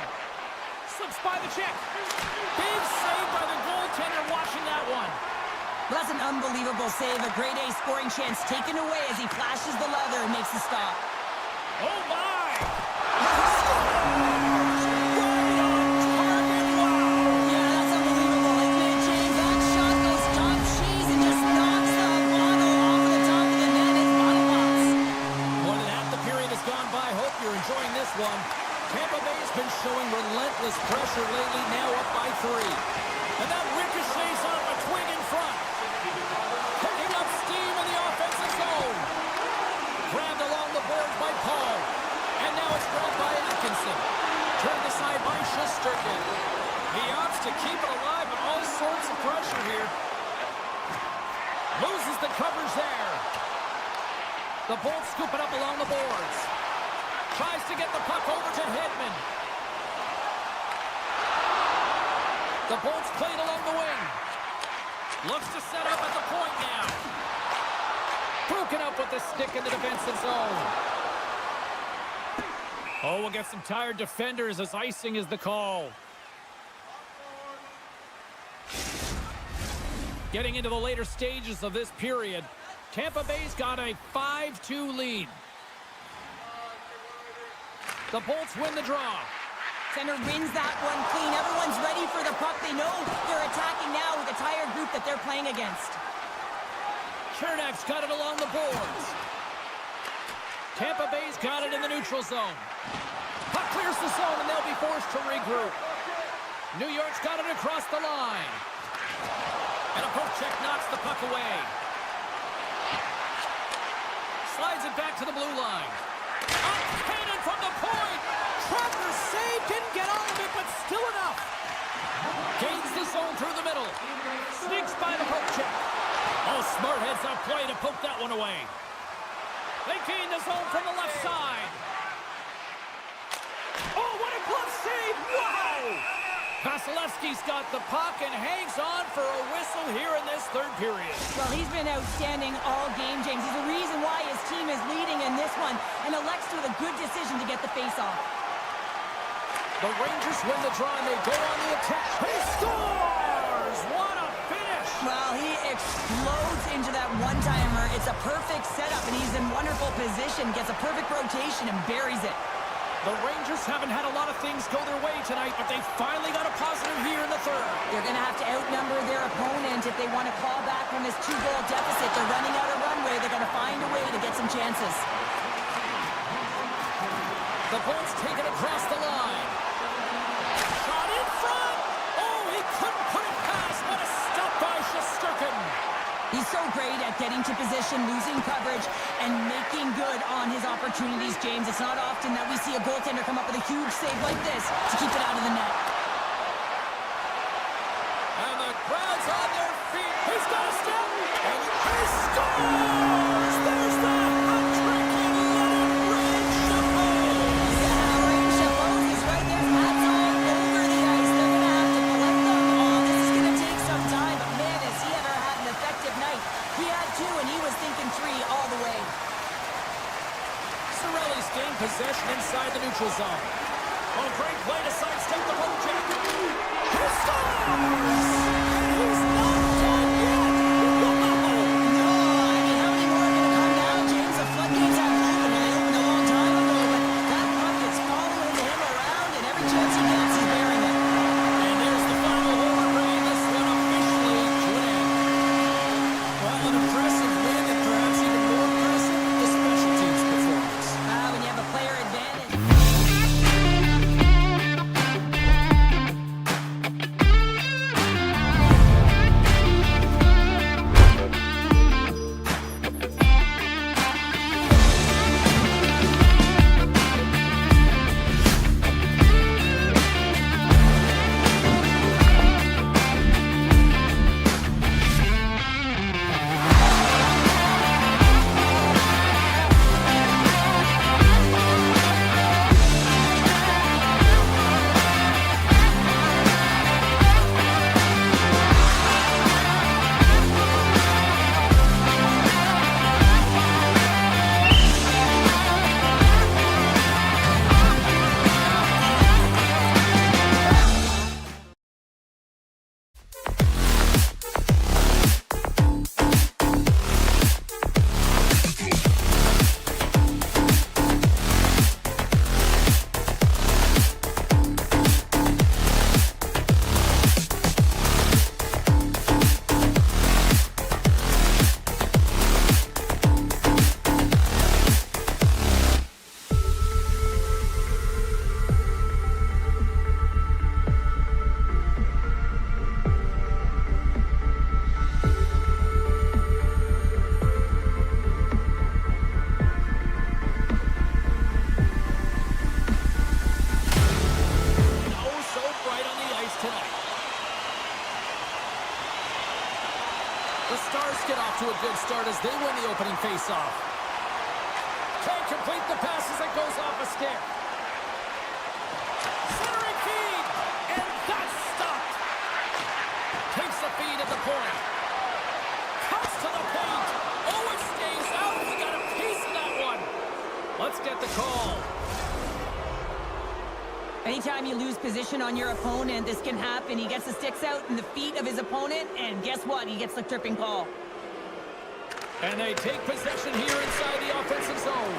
[SPEAKER 1] Slips by the check. Big save by the goaltender watching that one.
[SPEAKER 2] Well, that's an unbelievable save. A grade A scoring chance taken away as he flashes the leather and makes the stop.
[SPEAKER 1] Oh, my! One. Tampa Bay has been showing relentless pressure lately, now up by 3. And that ricochets off a twig in front. Picking up steam in the offensive zone. Grabbed along the boards by Paul. And now it's grabbed by Atkinson. Turned aside by Shesterkin. He opts to keep it alive, but all sorts of pressure here. Loses the coverage there. The Bolts scoop it up along the boards. Tries to get the puck over to Hedman. The Bolts played along the wing. Looks to set up at the point now. Broken up with the stick in the defensive zone. Oh, we'll get some tired defenders as icing is the call. Getting into the later stages of this period, Tampa Bay's got a 5-2 lead. The Bolts win the draw.
[SPEAKER 2] Center wins that one clean. Everyone's ready for the puck. They know they're attacking now with the tired group that they're playing against.
[SPEAKER 1] Chernak's got it along the boards. Tampa Bay's got it in the neutral zone. Puck clears the zone and they'll be forced to regroup. New York's got it across the line. And a poke check knocks the puck away. Slides it back to the blue line. Up cannon from the point. Trapper's save, didn't get all of it, but still enough. Gains the zone through the middle. Sneaks by the poke check. Oh, smart heads-up play to poke that one away. They gain the zone from the left side. Oh, what a glove save! Wow! Vasilevsky's got the puck and hangs on for a whistle here in this third period.
[SPEAKER 2] Well, he's been outstanding all game, James. He's the reason why his team is leading in this one and elects to with a good decision to get the face-off.
[SPEAKER 1] The Rangers win the draw and they go on the attack. He scores! What a finish!
[SPEAKER 2] Well, he explodes into that one-timer. It's a perfect setup, and he's in wonderful position. Gets a perfect rotation and buries it.
[SPEAKER 1] The Rangers haven't had a lot of things go their way tonight, but they finally got a positive here in the third.
[SPEAKER 2] They're going to have to outnumber their opponent if they want to claw back from this 2-goal deficit. They're running out of runway. They're going to find a way to get some chances.
[SPEAKER 1] The boat's taken across the line. Shot in front. Oh, he couldn't put it past. What a stop by Shesterkin.
[SPEAKER 2] He's so great at getting to position, losing coverage, and making good on his opportunities, James. It's not often that we see a goaltender come up with a huge save like this to keep it out of the net.
[SPEAKER 1] And the crowd's on their feet. He's got a step. And he scores! There's the hat-trick. You let it rain, Chapeau.
[SPEAKER 2] Yeah, Rain Chapeau, he's right there. Hats all over the ice. They're going to have to collect them all. This is going to take some time, but man, has he ever had an effective night. He had 2, and he was thinking 3 all the way.
[SPEAKER 1] Cirelli's gained possession inside the neutral zone. Oh, great play to sidestep the poke check. He scores! And he's not done yet. Wow!
[SPEAKER 2] No, I mean, how many more are going to come now, James? The floodgates have opened, and they opened a long time ago, but that puck is following him around, and every chance he gets, he's bearing it.
[SPEAKER 1] And there's the final horn, bringing this one officially to an end. Well, an impressive win, and perhaps even more impressive, the special teams performance.
[SPEAKER 2] When you have a player advantage.
[SPEAKER 1] The Stars get off to a good start as they win the opening faceoff. Can't complete the pass as it goes off a stick. Centering feed, and that's stopped. Takes the feed at the point. Cuts to the paint. Oh, it stays out. We got a piece of that one. Let's get the call.
[SPEAKER 2] Anytime you lose position on your opponent, this can happen. He gets the sticks out in the feet of his opponent, and guess what? He gets the tripping call.
[SPEAKER 1] And they take possession here inside the offensive zone.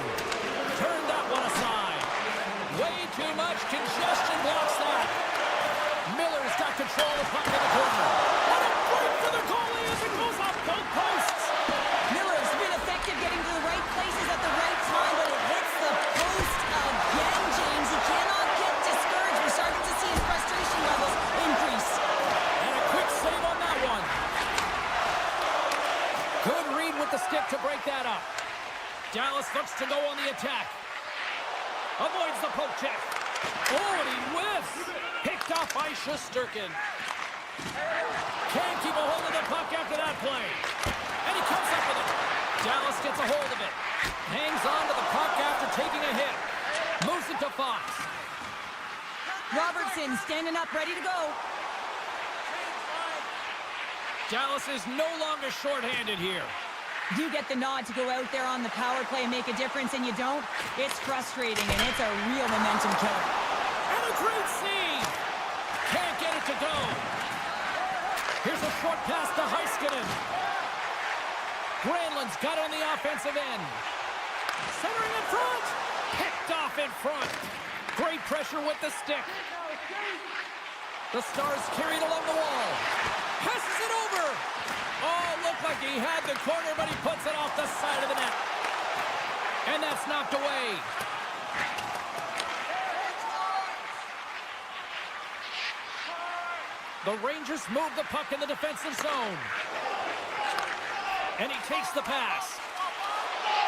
[SPEAKER 1] Turn that one aside. Way too much congestion blocks that. Miller's got control of the puck in the corner. What a break for the goalie as it goes off both posts.
[SPEAKER 2] Miller's been effective getting to the right places at the right time, but it hits the post again, James. He cannot get discouraged. We're starting to see his frustration levels increase.
[SPEAKER 1] And a quick save on that one. Good read with the stick to break that up. Dallas looks to go on the attack. Avoids the poke check. Oh, and he whiffs. Picked off by Shesterkin. Can't keep a hold of the puck after that play. And he comes up with it. Dallas gets a hold of it. Hangs on to the puck after taking a hit. Moves it to Fox.
[SPEAKER 2] Robertson standing up, ready to go.
[SPEAKER 1] Dallas is no longer shorthanded here.
[SPEAKER 2] You get the nod to go out there on the power play and make a difference, and you don't. It's frustrating, and it's a real momentum killer.
[SPEAKER 1] And a great save. Can't get it to go. Here's a short pass to Heiskanen. Granlund's got on the offensive end. Centering in front. Picked off in front. Great pressure with the stick. The Stars carried along the wall. Passes it over. Oh, looked like he had the corner, but he puts it off the side of the net. And that's knocked away. The Rangers move the puck in the defensive zone. And he takes the pass.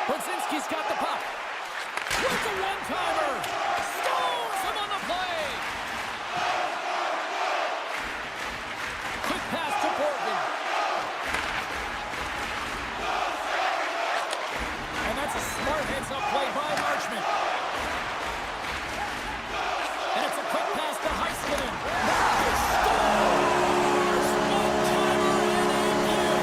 [SPEAKER 1] Brzezinski's got the puck. With a one-timer. Scores him on the play. Quick pass to Borgen. And that's a smart heads-up play by Marchment. And it's a quick pass to Heiskanen. He scores! One-timer and a hit.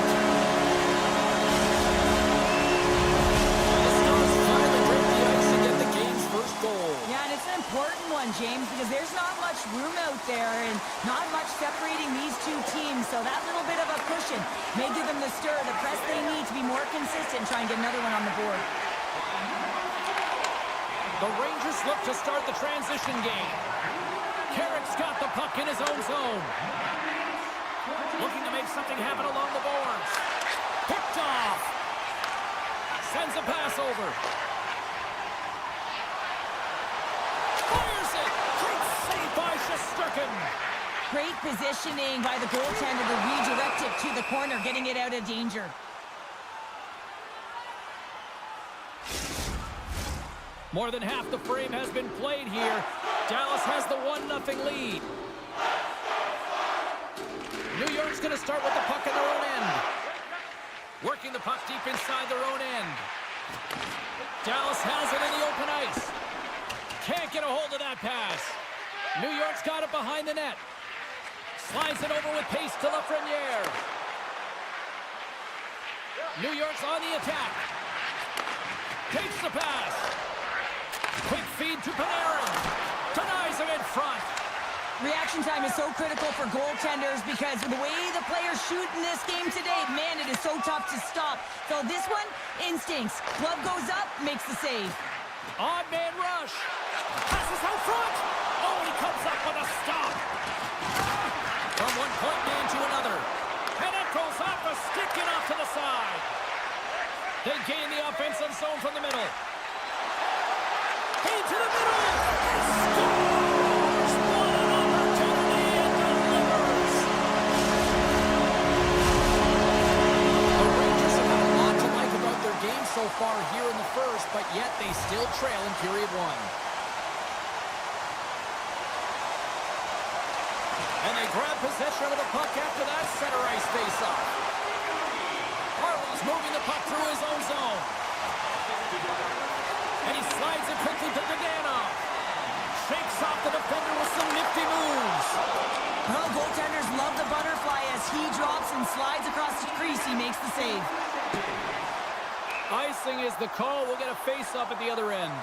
[SPEAKER 1] The Stars finally break the ice and get the game's first goal.
[SPEAKER 2] Yeah, and it's an important one, James, because there's not much room out there and not much separating these two teams. So that little bit of a cushion may give them the stir, the press they need to be more consistent and try and get another one on the board.
[SPEAKER 1] The Rangers look to start the transition game. Carrick's got the puck in his own zone. Looking to make something happen along the boards. Picked off. Sends a pass over. Fires it. Great save by Shesterkin.
[SPEAKER 2] Great positioning by the goaltender to redirect it to the corner, getting it out of danger.
[SPEAKER 1] More than half the frame has been played here. Dallas has the 1-0 lead. New York's going to start with the puck in their own end. Working the puck deep inside their own end. Dallas has it in the open ice. Can't get a hold of that pass. New York's got it behind the net. Slides it over with pace to Lafreniere. New York's on the attack. Takes the pass. Quick feed to Panarin. Denies him in front.
[SPEAKER 2] Reaction time is so critical for goaltenders because the way the players shoot in this game today, man, it is so tough to stop. So this one, instincts. Glove goes up, makes the save.
[SPEAKER 1] Odd man rush. Passes out front. Oh, he comes up with a stop. From one point man to another. And it goes off a stick and off to the side. They gain the offensive zone from the middle. Into the middle. Scores! What an opportunity and delivers. The Rangers have had a lot to like about their game so far here in the first, but yet they still trail in period one. And they grab possession of the puck after that center ice face-off. Harley's moving the puck through his own zone. And he slides it quickly to Dadonov. Shakes off the defender with some nifty moves.
[SPEAKER 2] Well, goaltenders love the butterfly as he drops and slides across the crease. He makes the save.
[SPEAKER 1] Icing is the call. We'll get a face-off at the other end.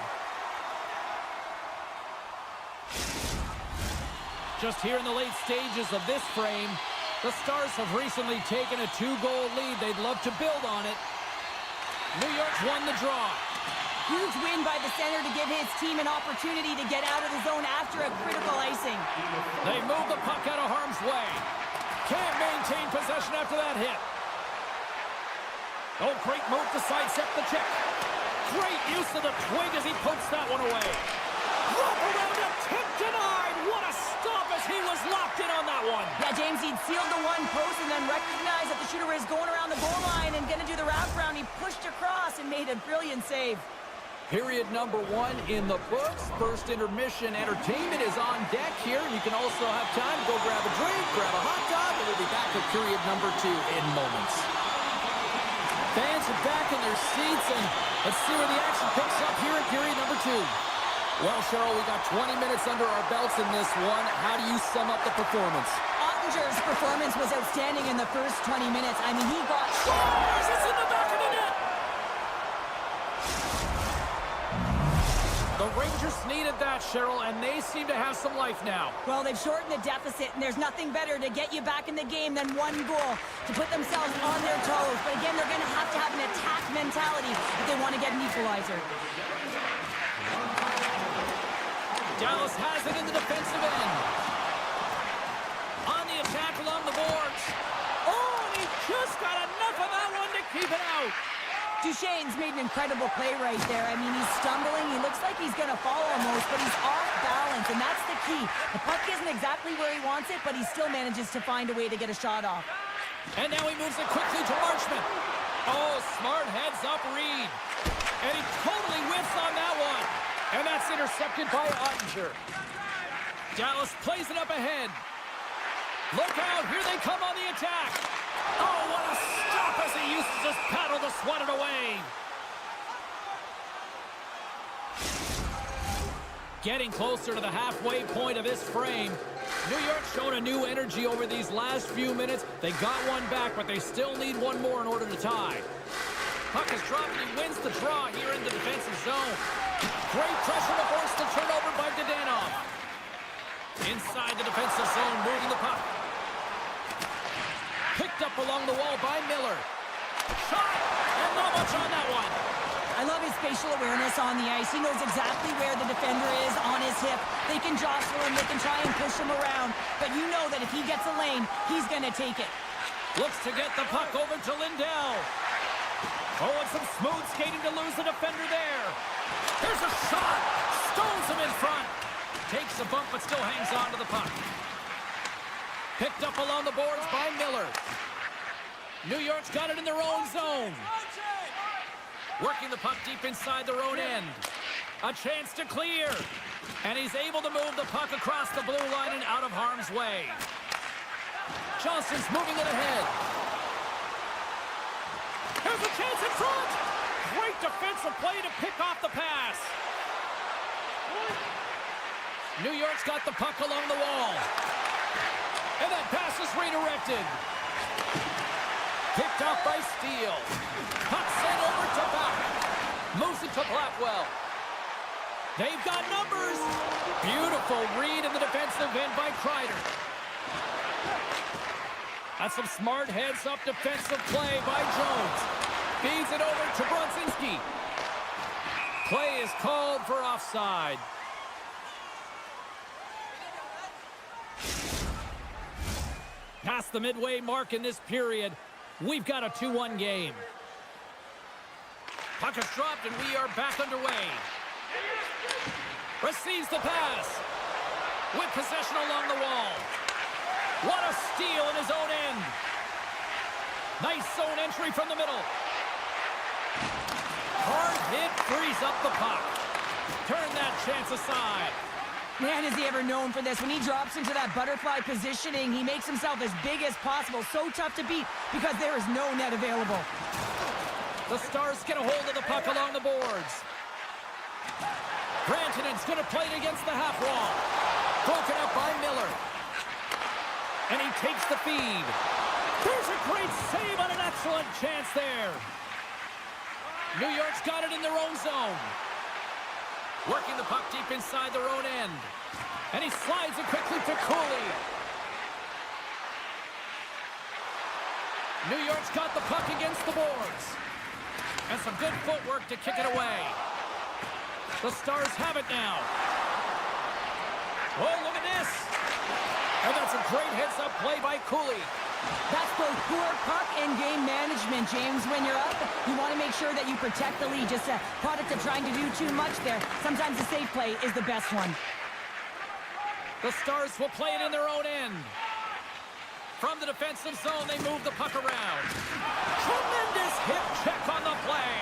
[SPEAKER 1] Just here in the late stages of this frame, the Stars have recently taken a 2-goal lead. They'd love to build on it. New York's won the draw.
[SPEAKER 2] Huge win by the center to give his team an opportunity to get out of the zone after a critical icing.
[SPEAKER 1] They move the puck out of harm's way. Can't maintain possession after that hit. Oh, great move to sidestep the check. Great use of the twig as he pokes that one away. Wrap around a tip denied. What a stop as he was locked in on that one.
[SPEAKER 2] Yeah, James, he'd sealed the one post and then recognized that the shooter was going around the goal line and going to do the wraparound. He pushed across and made a brilliant save.
[SPEAKER 1] Period number one in the books. First intermission entertainment is on deck here. You can also have time to go grab a drink, grab a hot dog, and we'll be back with period number 2 in moments. Fans are back in their seats, and let's see where the action picks up here in period number 2. Well, Cheryl, we got 20 minutes under our belts in this one. How do you sum up the performance?
[SPEAKER 2] Ottinger's performance was outstanding in the first 20 minutes. I mean, he got...
[SPEAKER 1] Scores! It's in the back of the net! The Rangers needed that, Cheryl, and they seem to have some life now.
[SPEAKER 2] Well, they've shortened the deficit, and there's nothing better to get you back in the game than one goal to put themselves on their toes. But again, they're going to have an attack mentality if they want to get an equalizer.
[SPEAKER 1] Dallas has it in the defensive end. On the attack along the boards. Oh, and he just got enough of that one to keep it out.
[SPEAKER 2] Duchesne's made an incredible play right there. I mean, he's stumbling. He looks like he's going to fall almost, but he's off balance, and that's the key. The puck isn't exactly where he wants it, but he still manages to find a way to get a shot off.
[SPEAKER 1] And now he moves it quickly to Marchment. Oh, smart heads-up read. And he totally whiffs on that one. And that's intercepted by Ottinger. Dallas plays it up ahead. Look out, here they come on the attack. Oh, what a stop as he uses his paddle to swat it away. Getting closer to the halfway point of this frame. New York showing a new energy over these last few minutes. They got one back, but they still need one more in order to tie. Puck is dropped and he wins the draw here in the defensive zone. Great pressure to force the turnover by Dadonov. Inside the defensive zone, moving the puck. Picked up along the wall by Miller. Shot! And not much on that one.
[SPEAKER 2] I love his spatial awareness on the ice. He knows exactly where the defender is on his hip. They can jostle him, they can try and push him around. But you know that if he gets a lane, he's going to take it.
[SPEAKER 1] Looks to get the puck over to Lindell. Oh, and some smooth skating to lose the defender there. Here's a shot. Stones him in front. Takes a bump, but still hangs on to the puck. Picked up along the boards by Miller. New York's got it in their own zone. Working the puck deep inside their own end. A chance to clear. And he's able to move the puck across the blue line and out of harm's way. Johnson's moving it ahead. Here's a chance in front. Great defensive play to pick off the pass. New York's got the puck along the wall. And that pass is redirected. Picked off by Steele. Puck sent over to Bach. Moves it to Blackwell. They've got numbers. Beautiful read in the defensive end by Kreider. That's some smart heads-up defensive play by Jones. Feeds it over to Bronzinski. Play is called for offside. Past the midway mark in this period, we've got a 2-1 game. Puck is dropped and we are back underway. Receives the pass. With possession along the wall. What a steal in his own end. Nice zone entry from the middle. Hard hit frees up the puck. Turn that chance aside.
[SPEAKER 2] Man, is he ever known for this. When he drops into that butterfly positioning, he makes himself as big as possible. So tough to beat because there is no net available.
[SPEAKER 1] The Stars get a hold of the puck along the boards. Rantanen's going to play it against the half wall. Broken up by Miller. And he takes the feed. There's a great save on an excellent chance there. New York's got it in their own zone. Working the puck deep inside their own end. And he slides it quickly to Cooley. New York's got the puck against the boards. And some good footwork to kick it away. The Stars have it now. Oh, look at this. And that's a great heads-up play by Cooley.
[SPEAKER 2] That's both poor puck and game management, James. When you're up, you want to make sure that you protect the lead. Just a product of trying to do too much there. Sometimes the safe play is the best one.
[SPEAKER 1] The Stars will play it in their own end. From the defensive zone, they move the puck around. Tremendous hip check on the play.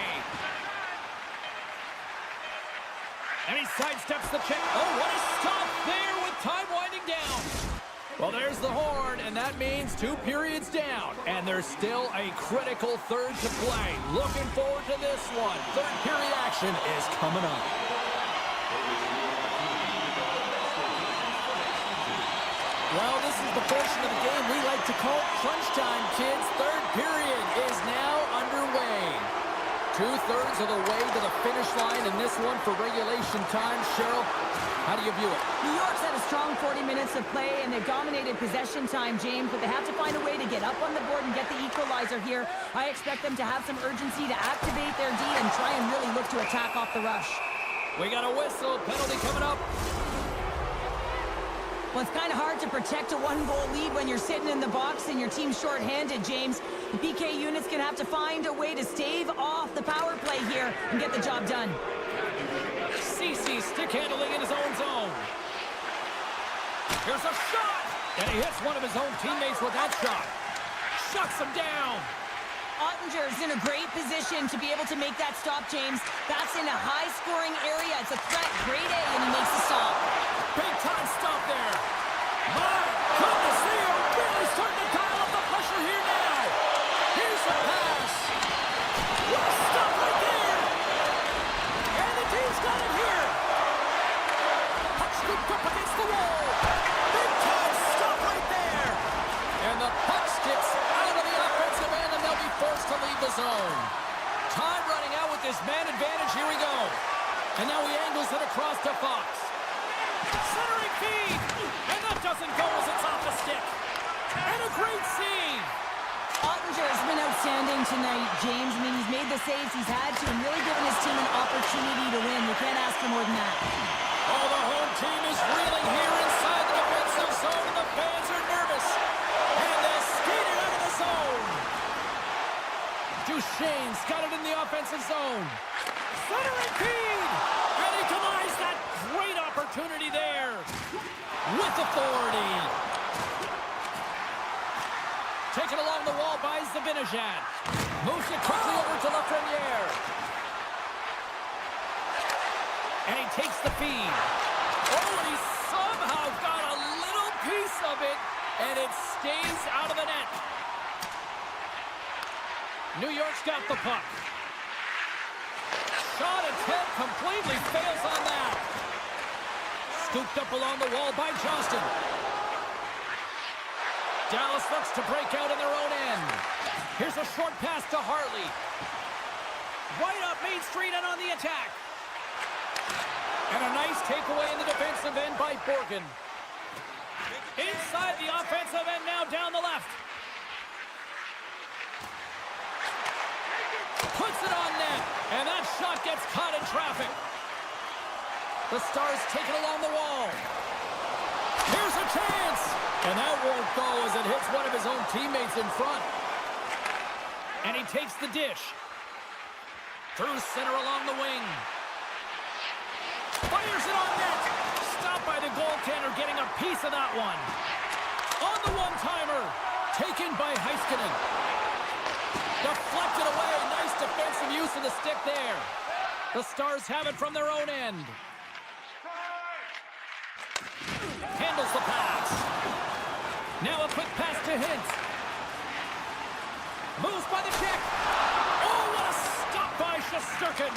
[SPEAKER 1] And he sidesteps the check. Oh, what a stop there with time winding down. Well, there's the horn, and that means 2 periods down. And there's still a critical third to play. Looking forward to this one. Third period action is coming up. Well, this is the portion of the game we like to call crunch time, kids. Third period is now underway. 2/3 of the way to the finish line in this one for regulation time. Cheryl, how do you view it?
[SPEAKER 2] New York's had a strong 40 minutes of play, and they've dominated possession time, James, but they have to find a way to get up on the board and get the equalizer here. I expect them to have some urgency to activate their D and try and really look to attack off the rush.
[SPEAKER 1] We got a whistle. Penalty coming up.
[SPEAKER 2] Well, it's kind of hard to protect a one-goal lead when you're sitting in the box and your team's shorthanded, James. The PK unit's going to have to find a way to stave off the power play here and get the job done.
[SPEAKER 1] CC stick handling in his own zone. Here's a shot! And he hits one of his own teammates with that shot. Shuts him down.
[SPEAKER 2] Ottinger's in a great position to be able to make that stop, James. That's in a high-scoring area. It's a threat, grade A, and he makes the stop.
[SPEAKER 1] Big-time stop there. My goodness, they are really starting to dial up the pressure here now. Here's the pass. What a stop right there. And the team's got it here. Puck scooped up against the wall. Big-time stop right there. And the puck skips out of the offensive end, and they'll be forced to leave the zone. Time running out with this man advantage. Here we go. And now he angles it across to Fox. Centering feed. And that doesn't go as it's off the stick. And a great save.
[SPEAKER 2] Ottinger has been outstanding tonight, James. I mean, he's made the saves he's had to and really given his team an opportunity to win. You can't ask for more than that.
[SPEAKER 1] Oh, the home team is reeling here inside the defensive zone, and the fans are nervous. And they're skating out of the zone. Duchesne's got it in the offensive zone. Centering feed. And he denies that great opportunity there with authority. Taken along the wall by Zibanejad. Moves it quickly over to Lafreniere. And he takes the feed. Oh, and he somehow got a little piece of it, and it stays out of the net. New York's got the puck. Shot attempt completely fails on that. Scooped up along the wall by Johnston. Dallas looks to break out in their own end. Here's a short pass to Hartley. Right up Main Street and on the attack. And a nice takeaway in the defensive end by Borgen. Inside the offensive end now down the left. Puts it on net. And that shot gets caught in traffic. The Stars take it along the wall. Here's a chance. And that won't go as it hits one of his own teammates in front. And he takes the dish. Through center along the wing. Fires it on net. Stopped by the goaltender, getting a piece of that one. On the one-timer. Taken by Heiskanen. Deflected away. Nice defensive use of the stick there. The Stars have it from their own end. Handles the pass. Now a quick pass to Hintz. Moves by the check. Oh, what a stop by Shesterkin.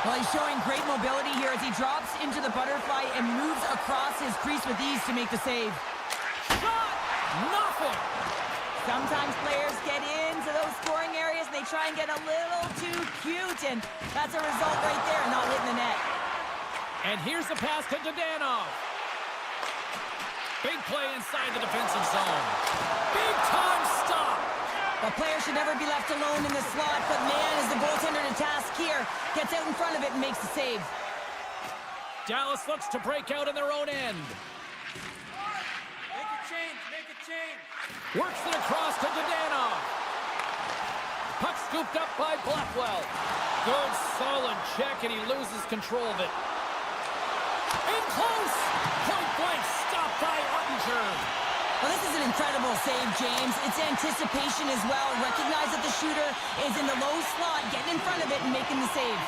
[SPEAKER 2] Well, he's showing great mobility here as he drops into the butterfly and moves across his crease with ease to make the save.
[SPEAKER 1] Shot! Nothing!
[SPEAKER 2] Sometimes players get into those scoring areas and they try and get a little too cute, and that's a result right there, not hitting the net.
[SPEAKER 1] And here's the pass to Dadonov. Big play inside the defensive zone. Big time stop.
[SPEAKER 2] The player should never be left alone in the slot, but man, is the goaltender to task here. Gets out in front of it and makes the save.
[SPEAKER 1] Dallas looks to break out in their own end.
[SPEAKER 3] Make a change, make a change.
[SPEAKER 1] Works it across to Dadonov. Puck scooped up by Blackwell. Good, solid check, and he loses control of it. In close! Point blank stop by Ottinger.
[SPEAKER 2] Well, this is an incredible save, James. It's anticipation as well. Recognize that the shooter is in the low slot, getting in front of it and making the save.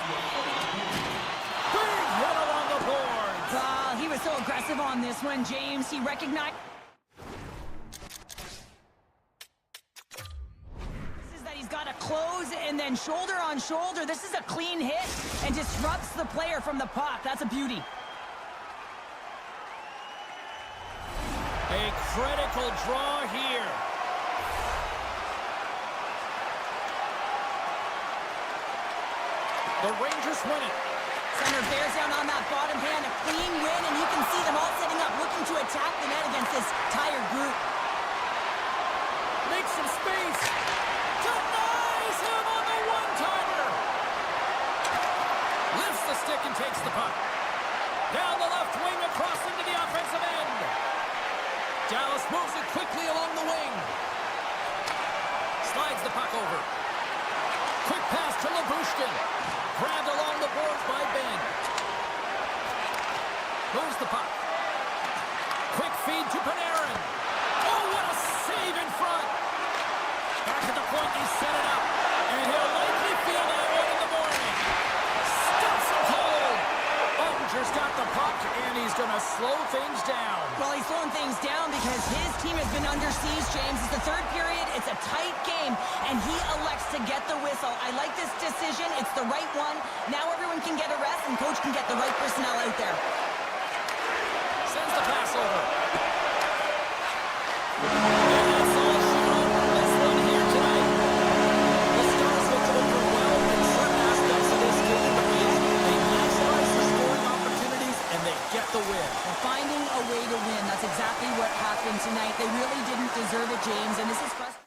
[SPEAKER 1] Big hit along the boards.
[SPEAKER 2] He was so aggressive on this one, James. He recognized... This is that he's got to close and then shoulder on shoulder. This is a clean hit and disrupts the player from the puck. That's a beauty.
[SPEAKER 1] A critical draw here. The Rangers win it.
[SPEAKER 2] Center bears down on that bottom hand, a clean win, and you can see them all setting up, looking to attack the net against this tired group.
[SPEAKER 1] Makes some space. Denies him on the one-timer. Lifts the stick and takes the puck. Down the left wing across into the offensive end. Dallas moves it quickly along the wing. Slides the puck over. Quick pass to Labushkin. Grabbed along the boards by Ben. Moves the puck. Quick feed to Panarin. Oh, what a save in front. Back at the point, he set it up. And he'll likely feel that one in the morning. Stuffs him cold. Ottinger's got the puck, and he's going to slow things down.
[SPEAKER 2] Well, he's slowing things down because his team has been under siege, James. It's the third period. It's a tight game, and he elects to get the whistle. I like this decision. It's the right one. Now everyone can get a rest, and coach can get the right personnel out there.
[SPEAKER 1] Sends the pass over. And that's all she wrote for this one here tonight. The Stars look overwhelmed in certain aspects of this game, but they maximize their scoring opportunities, and they get the win.
[SPEAKER 2] They're finding a way to win. That's exactly what happened tonight. They really didn't deserve it, James, and this is frustrating.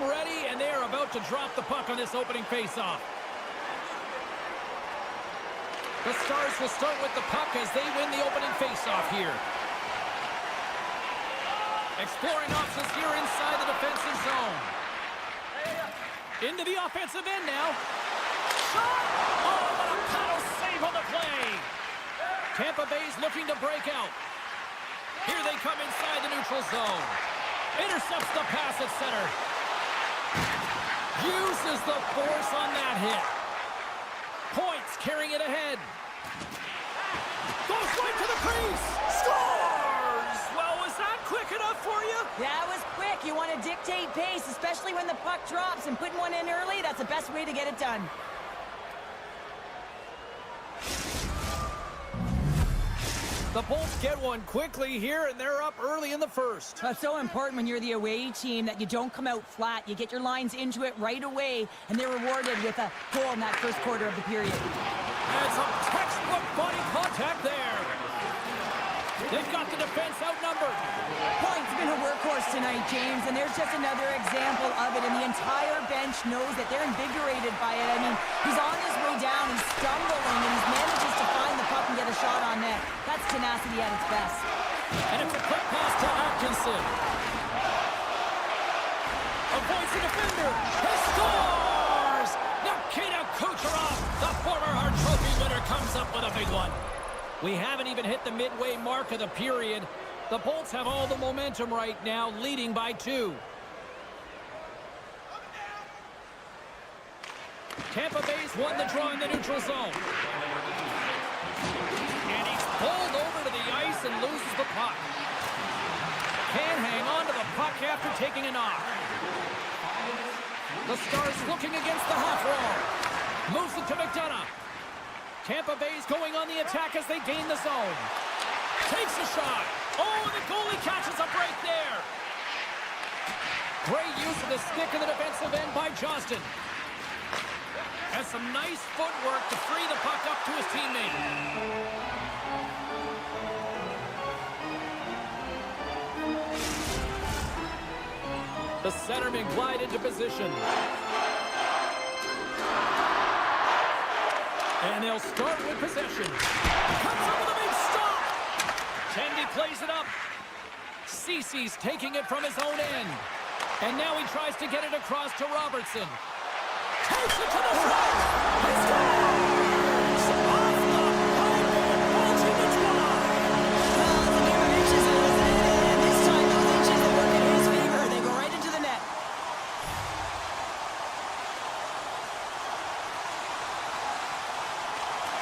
[SPEAKER 1] ready, and they are about to drop the puck on this opening faceoff. The Stars will start with the puck as they win the opening faceoff here. Exploring options here inside the defensive zone. Into the offensive end now. Shot! Oh, what a paddle save on the play. Tampa Bay's looking to break out. Here they come inside the neutral zone. Intercepts the pass at center. Uses the force on that hit. Points carrying it ahead. Goes right to the crease. Scores! Well, was that quick enough for you?
[SPEAKER 2] That was quick. You want to dictate pace, especially when the puck drops, and putting one in early, that's the best way to get it done.
[SPEAKER 1] The Bolts get one quickly here, and they're up early in the first.
[SPEAKER 2] That's so important when you're the away team that you don't come out flat. You get your lines into it right away, and they're rewarded with a goal in that first quarter of the period.
[SPEAKER 1] And some textbook body contact there. They've got the defense outnumbered.
[SPEAKER 2] Point's been a workhorse tonight, James, and there's just another example of it, and the entire bench knows that they're invigorated by it. I mean, he's on his way down, he's stumbling, and he manages to find the puck and get a shot on net. That's tenacity at its best.
[SPEAKER 1] And it's a quick pass to Atkinson. Avoids the defender. He scores! Nikita Kucherov, the former Hart Trophy winner, comes up with a big one. We haven't even hit the midway mark of the period. The Bolts have all the momentum right now, leading by 2. Tampa Bay's won the draw in the neutral zone. And he's pulled over to the ice and loses the puck. Can't hang on to the puck after taking a knock. The Stars looking against the half wall. Moves it to McDonough. Tampa Bay's going on the attack as they gain the zone. Takes a shot. Oh, the goalie catches a break there. Great use of the stick in the defensive end by Johnston. Has some nice footwork to free the puck up to his teammate. The centerman glide into position. And they'll start with possession. Comes up with a big stop. Tendy plays it up. Cece's taking it from his own end. And now he tries to get it across to Robertson. Takes it to the front. He scores! Off the pipe and pulls in the try.
[SPEAKER 2] Well, it's a game of inches, and this time those inches that work in his favor. They go right into the net.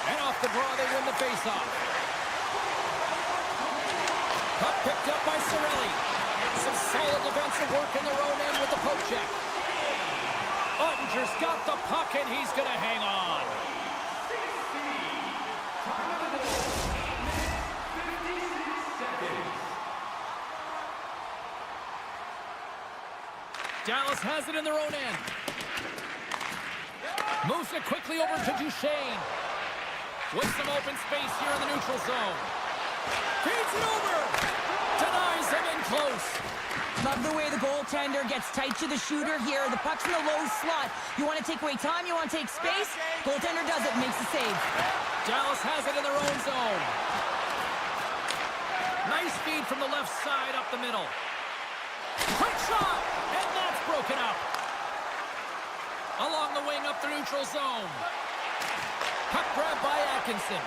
[SPEAKER 1] And off the draw, they win the faceoff. Puck picked up by Cirelli. Some solid defensive work in their own end with the poke check. Ottinger's got the puck, and he's going to hang on. Dallas has it in their own end. Moves it quickly over to Duchesne. With some open space here in the neutral zone. Feeds it over. Denies him in close.
[SPEAKER 2] Love the way the goaltender gets tight to the shooter here. The puck's in the low slot. You want to take away time, you want to take space. Goaltender does it and makes the save.
[SPEAKER 1] Dallas has it in their own zone. Nice feed from the left side up the middle. Quick shot! And that's broken up. Along the wing up the neutral zone. Puck grab by Atkinson.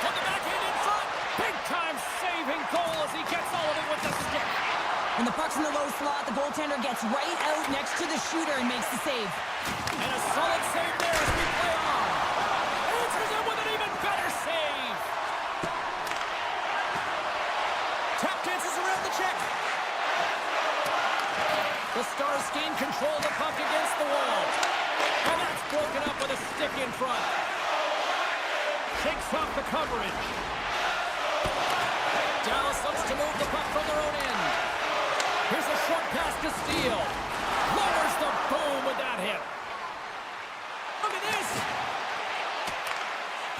[SPEAKER 1] On the backhand in front. Big time saving goal as he gets all of it with the stick.
[SPEAKER 2] When the puck's in the low slot, the goaltender gets right out next to the shooter and makes the save.
[SPEAKER 1] And a solid save there as we play on. Answers it with an even better save. Tap dances around the check. The Stars gain control of the puck against the wall. And that's broken up with a stick in front. Shakes off the coverage. Dallas looks to move the puck from their own end. Here's a short pass to Steele. Lowers the boom with that hit. Look at this.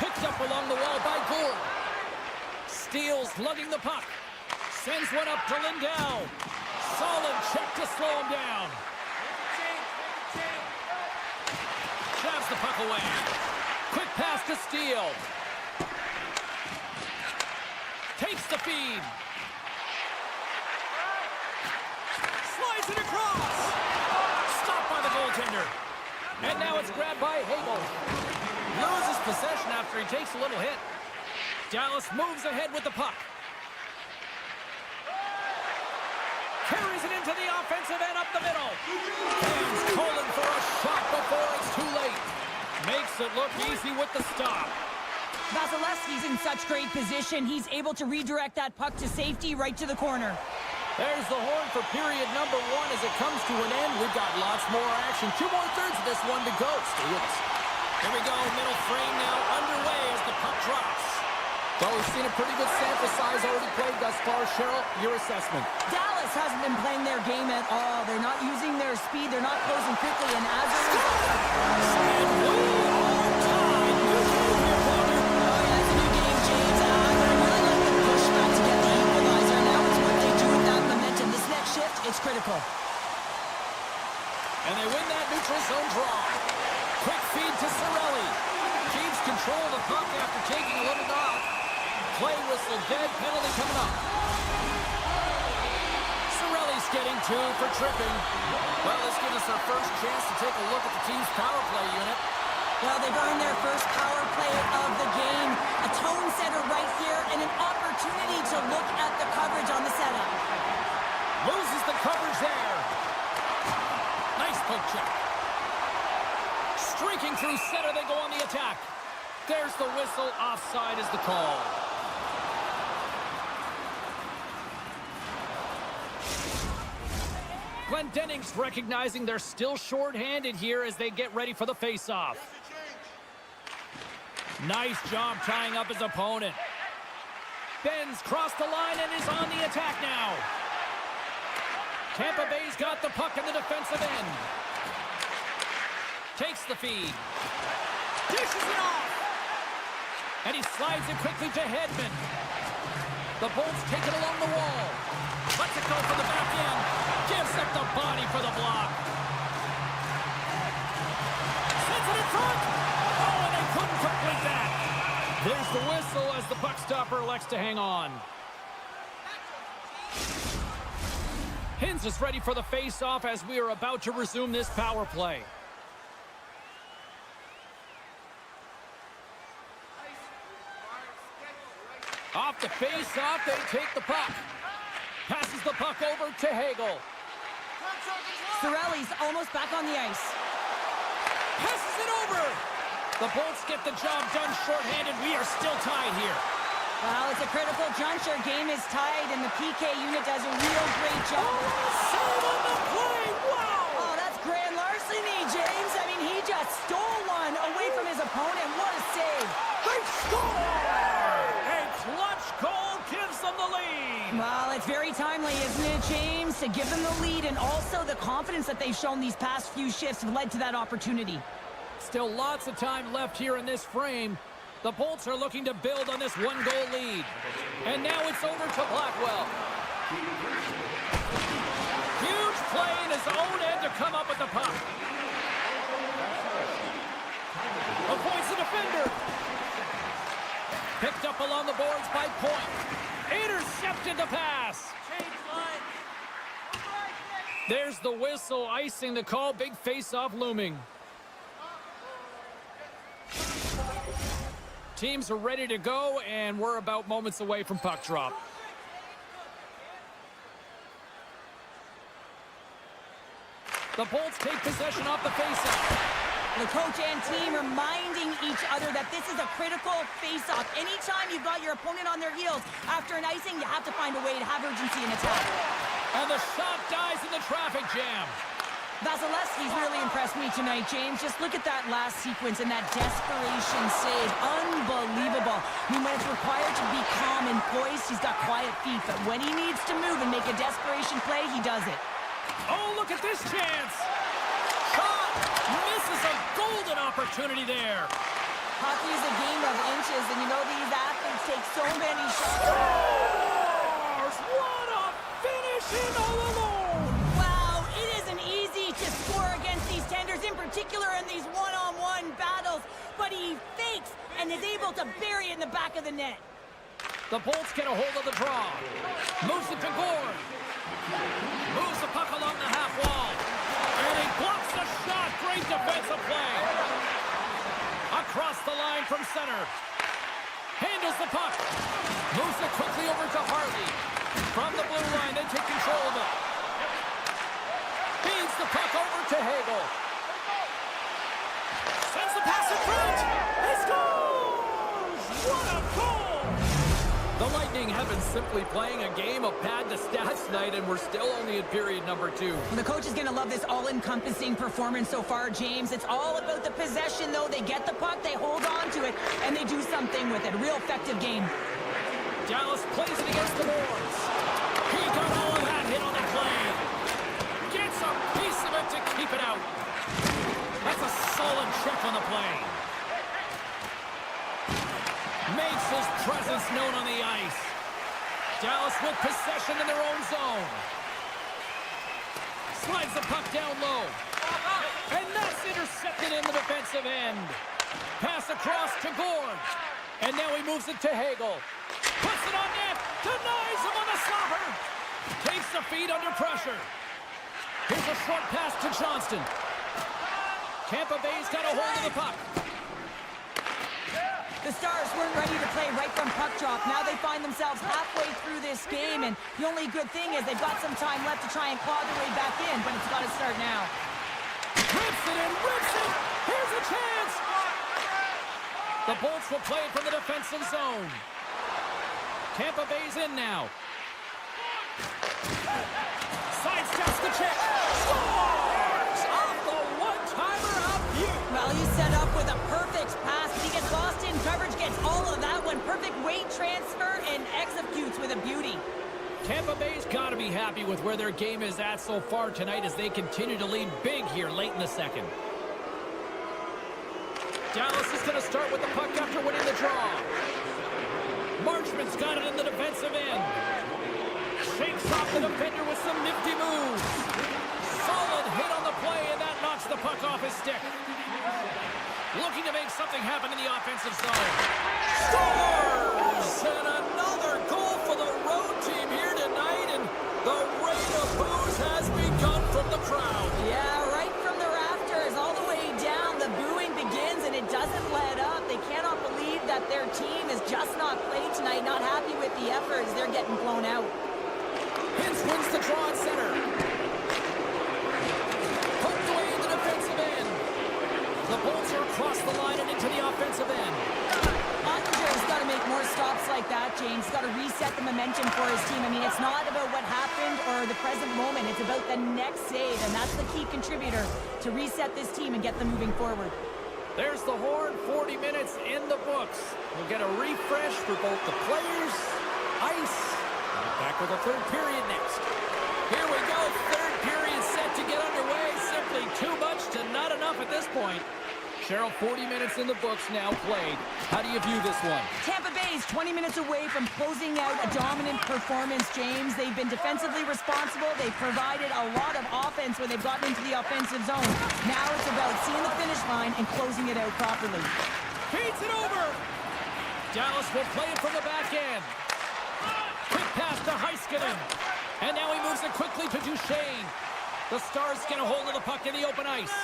[SPEAKER 1] Picked up along the wall by Gould. Steele's lugging the puck. Sends one up to Lindell. Solid check to slow him down. Shoves the puck away. Quick pass to Steele. Takes the feed. Slides it across. Stopped by the goaltender. And now it's grabbed by Hagel. Loses possession after he takes a little hit. Dallas moves ahead with the puck. Carries it into the offensive end up the middle. Fans calling for a shot before it's too late. Makes it look easy with the stop.
[SPEAKER 2] Vasilevsky's in such great position. He's able to redirect that puck to safety right to the corner.
[SPEAKER 1] There's the horn for period number 1 as it comes to an end. We've got lots more action. 2 more thirds of this one to go. Stay with us. Here we go. Middle frame now underway as the puck drops. Well, we've seen a pretty good sample size already played thus far. Cheryl, your assessment.
[SPEAKER 2] Dallas hasn't been playing their game at all. They're not using their speed. They're not closing quickly. And as a result...
[SPEAKER 1] And we are tied. New game here, Walter.
[SPEAKER 2] Oh, yeah, it's a new game, James. I really like the push back to get the equalizer. Now it's what they do with that momentum. This next shift, it's critical.
[SPEAKER 1] And they win that neutral zone draw. Quick feed to Cirelli. Keeps control of the puck after taking a little knock. Play whistle dead, penalty coming up. Cirelli's getting 2 for tripping. Well, this gives us our first chance to take a look at the team's power play unit.
[SPEAKER 2] Well, they've earned their first power play of the game. A tone setter right here and an opportunity to look at the coverage on the setup.
[SPEAKER 1] Loses the coverage there. Nice poke check. Streaking through center, they go on the attack. There's the whistle. Offside is the call. Glendenning's recognizing they're still short-handed here as they get ready for the face-off. Nice job tying up his opponent. Ben's crossed the line and is on the attack now. Tampa Bay's got the puck in the defensive end. Takes the feed. Dishes it off. And he slides it quickly to Hedman. The Bolts take it along the wall. Lets it go for the back end. Gives up the body for the block. Sends it in front. Oh, and they couldn't complete that. There's the whistle as the puck stopper elects to hang on. Hins is ready for the face-off as we are about to resume this power play. Off the face-off, they take the puck. Passes the puck over to Hagel.
[SPEAKER 2] Cirelli's almost back on the ice.
[SPEAKER 1] Passes it over. The Bolts get the job done shorthanded. We are still tied here.
[SPEAKER 2] Well, it's a critical juncture. Game is tied, and the PK unit does a real great job.
[SPEAKER 1] Save on the play. Wow.
[SPEAKER 2] Oh, that's grand larceny, James. I mean, he just stole one away from his opponent. What a save.
[SPEAKER 1] They score! A clutch goal gives them the lead.
[SPEAKER 2] Well, it's very timely, isn't it, James, to give them the lead, and also the confidence that they've shown these past few shifts have led to that opportunity.
[SPEAKER 1] Still lots of time left here in this frame. The Bolts are looking to build on this one-goal lead. And now it's over to Blackwell. Huge play in his own end to come up with the puck. Avoids the defender. Picked up along the boards by Point. Intercepted the pass. There's the whistle, icing the call. Big face-off looming. Teams are ready to go, and we're about moments away from puck drop. The Bolts take possession off the faceoff.
[SPEAKER 2] The coach and team reminding each other that this is a critical face-off. Anytime you've got your opponent on their heels after an icing, you have to find a way to have urgency in attack.
[SPEAKER 1] And the shot dies in the traffic jam.
[SPEAKER 2] Vasilevsky's really impressed me tonight, James. Just look at that last sequence and that desperation save. Unbelievable. I mean, when it's required to be calm and poised, he's got quiet feet. But when he needs to move and make a desperation play, he does it.
[SPEAKER 1] Oh, look at this chance. Shot. Misses a golden opportunity there.
[SPEAKER 2] Hockey is a game of inches, and you know these athletes take so many shots.
[SPEAKER 1] Scores! What a finish in all alone!
[SPEAKER 2] able to bury it in the back of the net.
[SPEAKER 1] The Bolts get a hold of the draw. Moves it to Gord. Moves the puck along the half wall. And he blocks the shot. Great defensive play. Across the line from center. Handles the puck. Moves it quickly over to Harley. From the blue line, they take control of it. Feeds the puck over to Hagel. Sends the pass in front. He scores! What a goal! The Lightning have been simply playing a game of pad to stats tonight, and we're still only in period number 2.
[SPEAKER 2] The coach is going to love this all-encompassing performance so far, James. It's all about the possession, though. They get the puck, they hold on to it, and they do something with it. A real effective game.
[SPEAKER 1] Dallas plays it against the boards. He got all of that hit on the play. Gets a piece of it to keep it out. That's a solid check on the play. Makes his presence known on the ice. Dallas with possession in their own zone. Slides the puck down low. And that's intercepted in the defensive end. Pass across to Gord. And now he moves it to Hagel. Puts it on net. Denies him on the slapper. Takes the feed under pressure. Here's a short pass to Johnston. Tampa Bay's got a hold of the puck.
[SPEAKER 2] The Stars weren't ready to play right from puck drop. Now they find themselves halfway through this game, and the only good thing is they've got some time left to try and claw their way back in, but it's got to start now.
[SPEAKER 1] Rips it in, rips it! Here's a chance! The Bolts will play it from the defensive zone. Tampa Bay's in now. Sidesteps the check. Scores! Off the one-timer up here.
[SPEAKER 2] Well, he's set up with a perfect pass, but he gets lost in coverage, gets all of that one. Perfect weight transfer and executes with a beauty.
[SPEAKER 1] Tampa Bay's got to be happy with where their game is at so far tonight as they continue to lead big here late in the second. Dallas is going to start with the puck after winning the draw. Marchman's got it in the defensive end. Shakes off the defender with some nifty moves. Solid hit on the play, and that knocks the puck off his stick. Looking to make something happen in the offensive zone. Scores! And another goal for the road team here tonight, and the rain of boos has begun from the crowd.
[SPEAKER 2] Yeah, right from the rafters all the way down. The booing begins, and it doesn't let up. They cannot believe that their team has just not played tonight, not happy with the effort as they're getting blown out.
[SPEAKER 1] Hintz wins the draw at center. Poked away in the defensive end. The Bolts are across the line and into the offensive end.
[SPEAKER 2] Ottinger's got to make more stops like that, James. Got to reset the momentum for his team. I mean, it's not about what happened or the present moment. It's about the next save, and that's the key contributor to reset this team and get them moving forward.
[SPEAKER 1] There's the horn. 40 minutes in the books. We'll get a refresh for both the players, ice, and back with the third period next. Here we go. Third period set to get underway. Simply too much to not enough at this point. Cheryl, 40 minutes in the books now played. How do you view this one?
[SPEAKER 2] Tampa Bay's 20 minutes away from closing out a dominant performance, James. They've been defensively responsible. They've provided a lot of offense when they've gotten into the offensive zone. Now it's about seeing the finish line and closing it out properly.
[SPEAKER 1] Feeds it over. Dallas will play it from the back end. Quick pass to Heiskanen. And now he moves it quickly to Duchesne. The Stars get a hold of the puck in the open ice.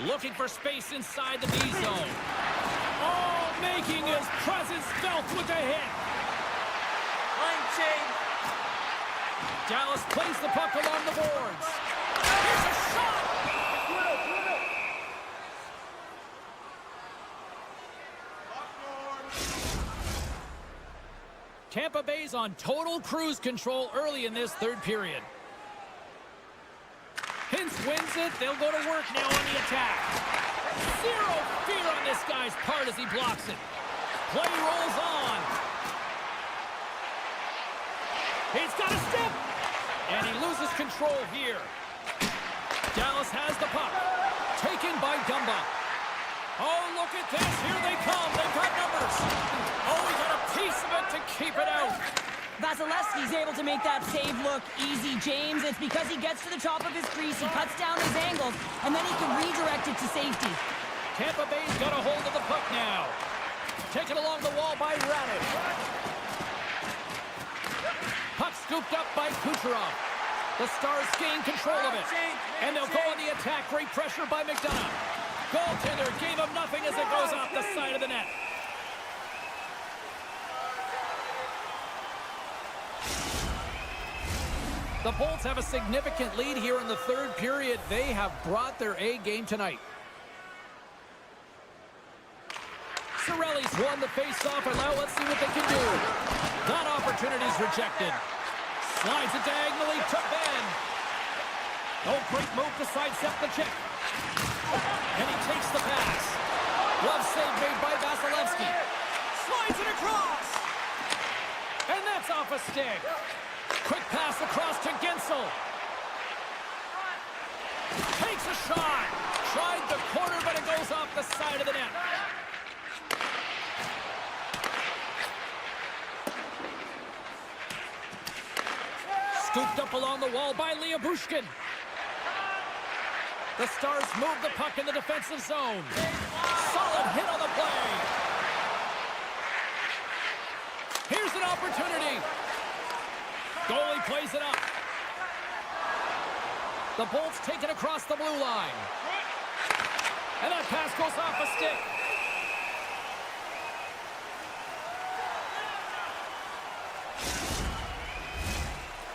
[SPEAKER 1] Looking for space inside the D zone. Oh, making his presence felt with the hit.
[SPEAKER 3] Line change.
[SPEAKER 1] Dallas plays the puck along the boards. Here's a shot! Tampa Bay's on total cruise control early in this third period. Hintz wins it. They'll go to work now on the attack. Zero fear on this guy's part as he blocks it. Play rolls on. He's got a step. And he loses control here. Dallas has the puck. Taken by Dumba. Oh, look at this. Here they come. They've got numbers. Oh, he got a piece of it to keep it out.
[SPEAKER 2] Vasilevsky's able to make that save look easy, James. It's because he gets to the top of his crease, he cuts down his angles, and then he can redirect it to safety.
[SPEAKER 1] Tampa Bay's got a hold of the puck now. Taken along the wall by Radich. Puck scooped up by Kucherov. The Stars gain control of it. And they'll go on the attack. Great pressure by McDonough. Goaltender gave him nothing as it goes off the side of the net. The Bolts have a significant lead here in the third period. They have brought their A game tonight. Cirelli's won the face-off, and now let's see what they can do. That opportunity's rejected. Slides it diagonally to Ben. Oh, great move to sidestep the check. And he takes the pass. Glove save made by Vasilevsky. Slides it across. And that's off a stick. Quick pass across to Gensel. Takes a shot. Tried the corner, but it goes off the side of the net. Scooped up along the wall by Bushkin. The Stars move the puck in the defensive zone. Solid hit on the play. Here's an opportunity. Goalie plays it up. The Bolts take it across the blue line. And that pass goes off a stick.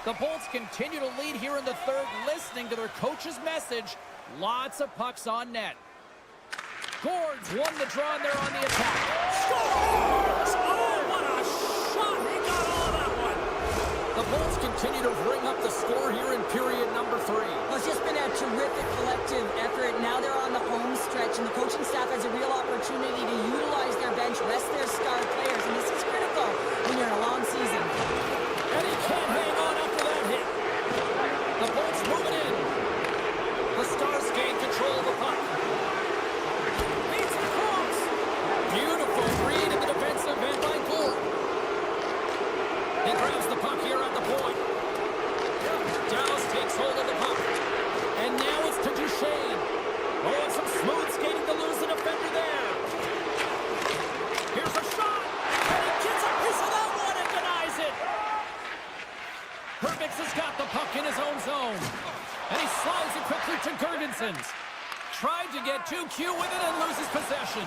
[SPEAKER 1] The Bolts continue to lead here in the third, listening to their coach's message. Lots of pucks on net. Gord's won the draw, and they're on the attack. Scores! Oh, what a shot! He got all of that one. The Bolts continue to bring up the score here in period number 3.
[SPEAKER 2] Well, it's just been a terrific collective effort. Now they're on the home stretch, and the coaching staff has a real opportunity to utilize their bench, rest their star players, and this is critical when you're in a long season.
[SPEAKER 1] And he can't hang on after that hit. The Bolts move it in. The Stars gain control of the puck. Beats it across. Beautiful read in the defensive end by Gould. He grabs the puck here at the point. Dallas takes hold of the puck. And now it's to Duchesne. Oh, and some smooth skating to lose the defender there. Here's a shot. And he gets a piece of that one and denies it. Herbix has got the puck in his own zone. And he slides it quickly to Girgensons. Tried to get too cute with it and loses possession.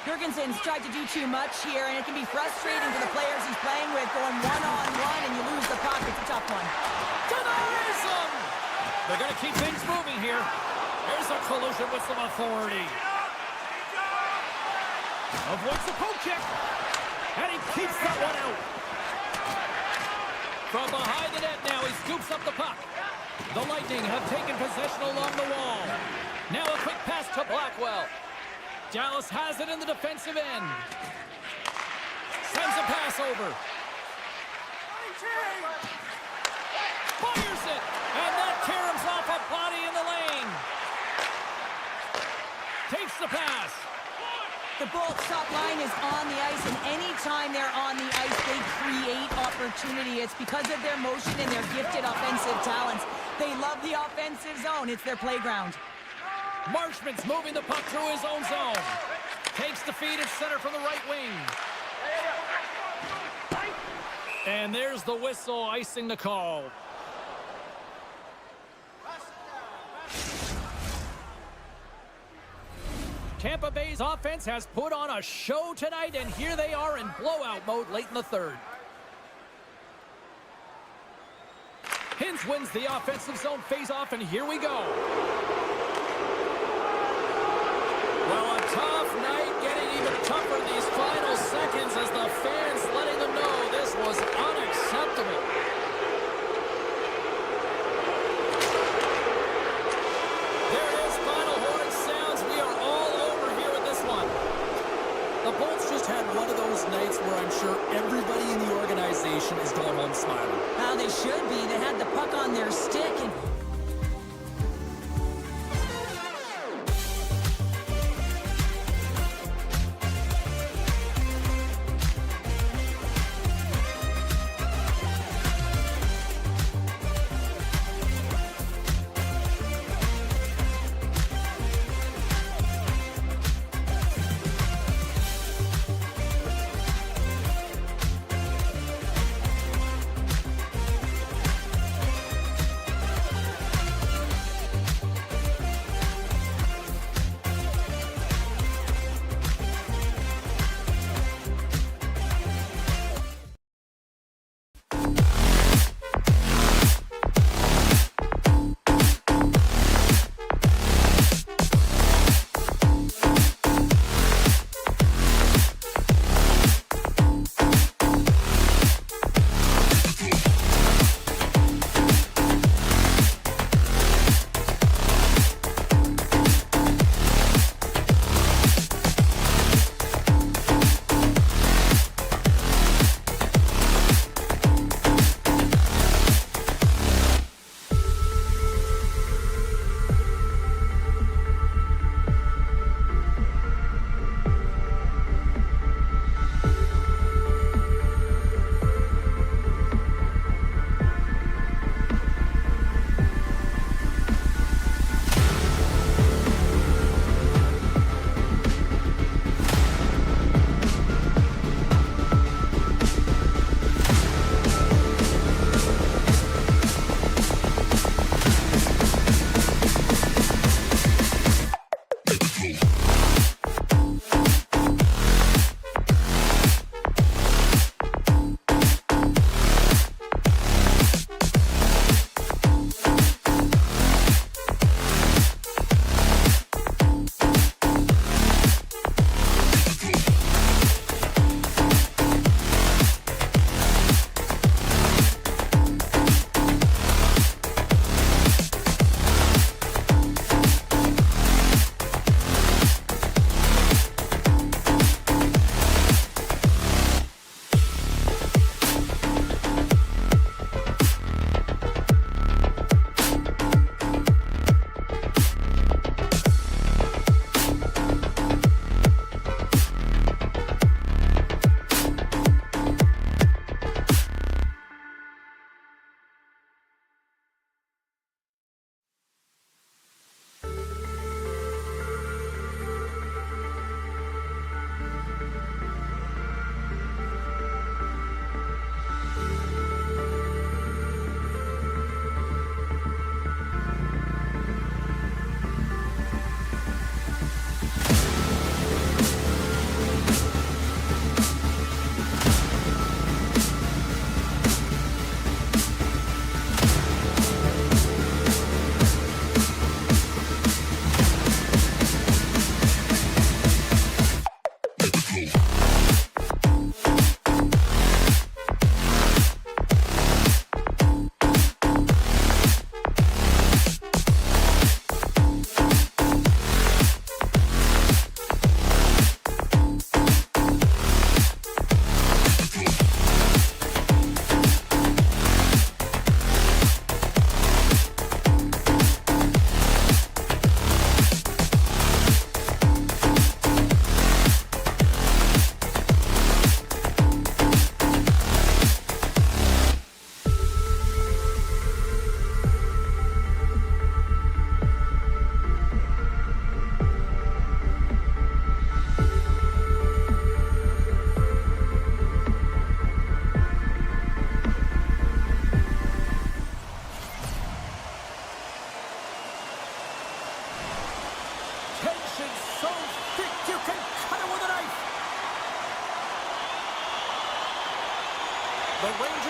[SPEAKER 2] Girgensons tried to do too much here, and it can be frustrating for the players he's playing with, going one-on-one, and you lose the puck. It's a tough one.
[SPEAKER 1] Denies him! They're going to keep things moving here. There's a collision with some authority. Avoids the poke check. And he keeps that one out. From behind the net now, he scoops up the puck. The Lightning have taken possession along the wall. Now a quick pass to Blackwell. Dallas has it in the defensive end. Sends a pass over. Fires it! And that caroms off a body in the lane. Takes the pass.
[SPEAKER 2] The Bolts top line is on the ice, and anytime they're on the ice, they create opportunity. It's because of their motion and their gifted offensive talents. They love the offensive zone. It's their playground.
[SPEAKER 1] Marchman's moving the puck through his own zone. Takes the feed at center from the right wing. And there's the whistle icing the call. Tampa Bay's offense has put on a show tonight, and here they are in blowout mode late in the third. Hintz wins the offensive zone face-off, and here we go. Well, a tough night, getting even tougher in these final seconds as the fans letting them know this was unacceptable. There it is, final horn sounds. We are all over here with this one. The Bolts just had one of those nights where I'm sure everybody in the organization is going home smiling.
[SPEAKER 2] How they should be. They had the puck on their stick, and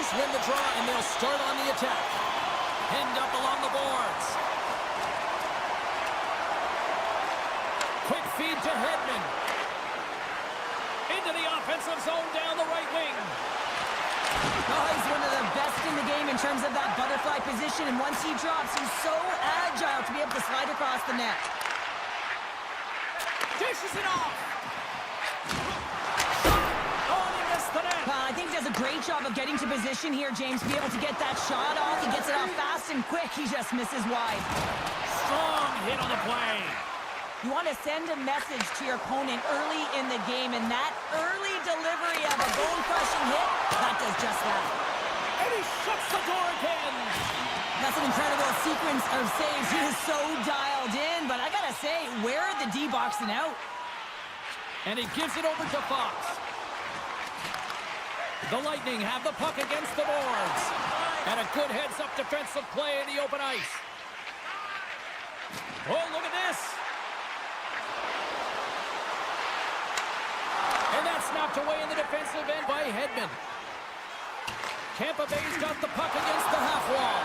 [SPEAKER 1] Rangers win the draw, and they'll start on the attack. Pinned up along the boards. Quick feed to Hedman. Into the offensive zone down the right wing.
[SPEAKER 2] Oh, he's one of the best in the game in terms of that butterfly position, and once he drops, he's so agile to be able to slide across the net.
[SPEAKER 1] Dishes it off. Oh, and he missed the net.
[SPEAKER 2] I think he does a great job of getting to position here, James, to be able to get that shot off. He gets it off fast and quick. He just misses wide.
[SPEAKER 1] Strong hit on the play.
[SPEAKER 2] You want to send a message to your opponent early in the game, and that early delivery of a bone-crushing hit, that does just that.
[SPEAKER 1] And he shuts the door again.
[SPEAKER 2] That's an incredible sequence of saves. He is so dialed in, but I gotta say, where are the D-boxing out?
[SPEAKER 1] And he gives it over to Fox. The Lightning have the puck against the boards. And a good heads-up defensive play in the open ice. Oh, look at this. And that's knocked away in the defensive end by Hedman. Tampa Bay's got the puck against the half wall.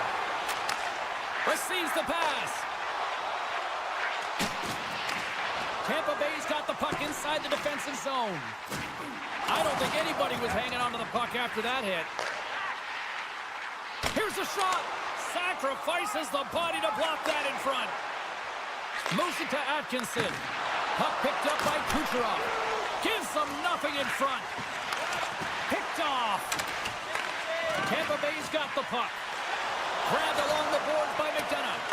[SPEAKER 1] Receives the pass. Tampa Bay's got the puck inside the defensive zone. I don't think anybody was hanging onto the puck after that hit. Here's a shot. Sacrifices the body to block that in front. Moves it to Atkinson. Puck picked up by Kucherov. Gives them nothing in front. Picked off. Tampa Bay's got the puck. Grabbed along the boards by McDonough.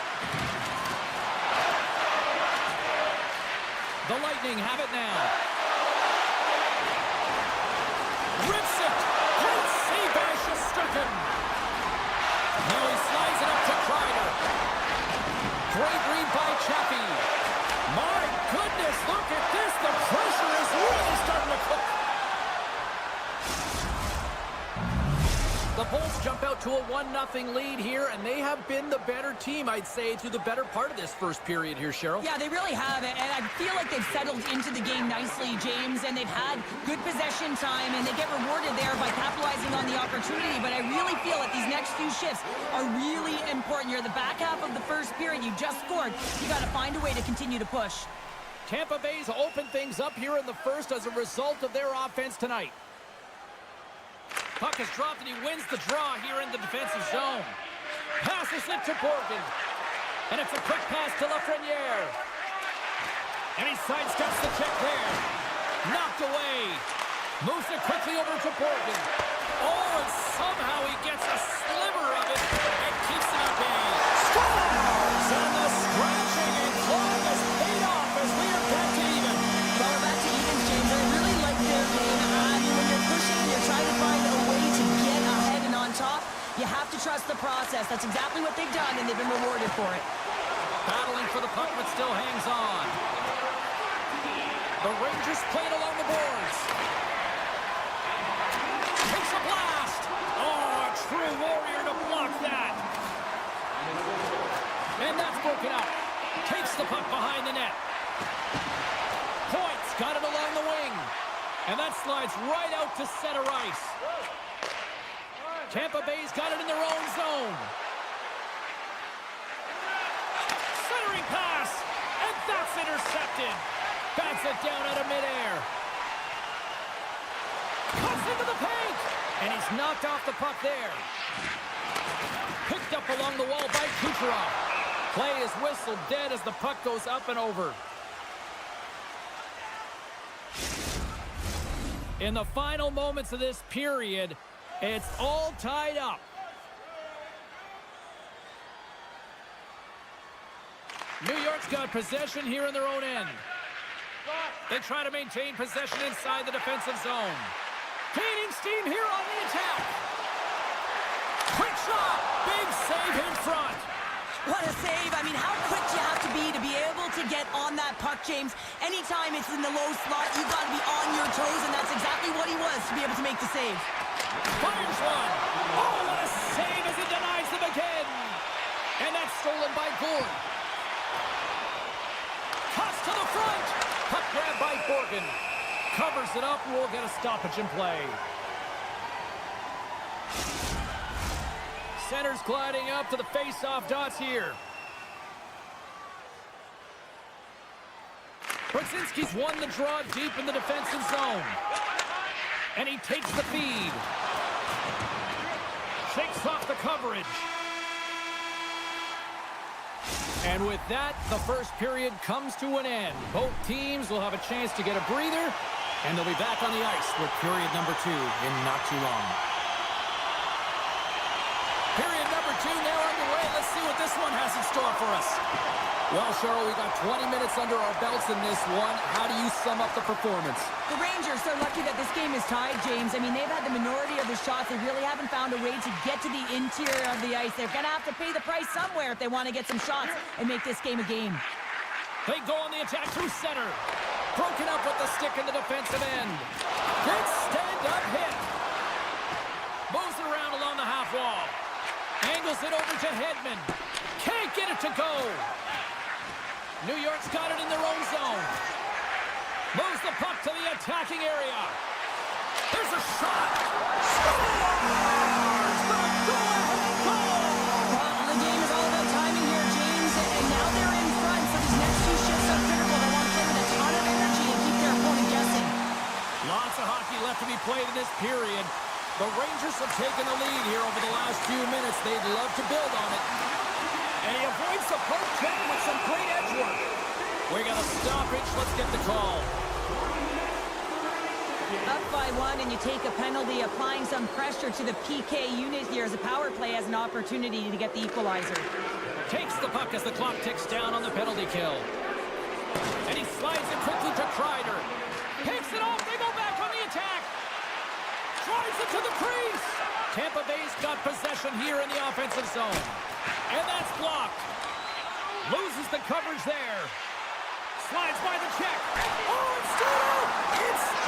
[SPEAKER 1] The Lightning have it now. Rips it. Great save by Shesterkin. Now he slides it up to Kreider. Great read by Chaffee. My goodness, look at this. The pressure is really starting to cook. The Bulls jump out to a 1-0 lead here, and they have been the better team, I'd say, through the better part of this first period here, Cheryl.
[SPEAKER 2] Yeah, they really have it, and I feel like they've settled into the game nicely, James, and they've had good possession time, and they get rewarded there by capitalizing on the opportunity, but I really feel that these next few shifts are really important. You're the back half of the first period. You just scored. You got to find a way to continue to push.
[SPEAKER 1] Tampa Bay's opened things up here in the first as a result of their offense tonight. Puck is dropped and he wins the draw here in the defensive zone. Passes it to Borgen. And it's a quick pass to Lafreniere. And he sidesteps the check there. Knocked away. Moves it quickly over to Borgen. Oh, and somehow he gets a sliver of it and keeps it up in. Scores! And the scratching and clawing is paid off as we are back to even.
[SPEAKER 2] Well, we're back to even, James. I really like their game. I mean, when you're pushing and you're trying to find a way to get ahead and on top, you have to trust the process. That's exactly what they've done, and they've been rewarded for it.
[SPEAKER 1] Battling for the puck, but still hangs on. The Rangers played along the boards. Takes a blast. Oh, a true warrior to block that. And that's broken up. Takes the puck behind the net. Points got it along the wing. And that slides right out to center ice. Tampa Bay's got it in their own zone. Centering pass. And that's intercepted. Bats it down out of midair. Cuts into the paint. And he's knocked off the puck there. Picked up along the wall by Kucherov. Play is whistled dead as the puck goes up and over. In the final moments of this period, it's all tied up. New York's got possession here in their own end. They try to maintain possession inside the defensive zone. Gaining steam here on the attack. Quick shot. Big save in front.
[SPEAKER 2] What a save. I mean, how quick do you have to be able to get on that puck, James? Anytime it's in the low slot, you've got to be on your toes, and that's exactly what he was to be able to make the save.
[SPEAKER 1] Fires one. Oh, what a save as he denies them again. And that's stolen by Gould. Toss to the front. Puck grab by Borgen. Covers it up, and we'll get a stoppage in play. Center's gliding up to the face-off dots here. Brzezinski's won the draw deep in the defensive zone. And he takes the feed. Shakes off the coverage. And with that, the first period comes to an end. Both teams will have a chance to get a breather, and they'll be back on the ice with period number 2 in not too long. Period number 2 now underway. Let's see what this one has in store for us. Well, Cheryl, we got 20 minutes under our belts in this one. How do you sum up the performance?
[SPEAKER 2] The Rangers are lucky that this game is tied, James. I mean, they've had the minority of the shots. They really haven't found a way to get to the interior of the ice. They're going to have to pay the price somewhere if they want to get some shots and make this game a game.
[SPEAKER 1] They go on the attack through center. Broken up with the stick in the defensive end. Good stand-up hit. Moves it around along the half wall. Angles it over to Hedman. Can't get it to go. New York's got it in their own zone. Moves the puck to the attacking area. There's a shot. Scores! The go-ahead goal!
[SPEAKER 2] Well, the game is all about timing here, James, and now they're in front, so these next two shifts are critical. They want to play with a ton of energy and keep their opponent guessing.
[SPEAKER 1] Lots of hockey left to be played in this period. The Rangers have taken the lead here over the last few minutes. They'd love to build on it. And he avoids the poke check with some great edge work. We got a stoppage. Let's get the call.
[SPEAKER 2] Up by 1, and you take a penalty, applying some pressure to the PK unit here as the power play has an opportunity to get the equalizer.
[SPEAKER 1] Takes the puck as the clock ticks down on the penalty kill. And he slides it quickly to Kreider. Picks it off. They go back on the attack. Drives it to the crease. Tampa Bay's got possession here in the offensive zone. And that's blocked. Loses the coverage there. Slides by the check. Oh, it's still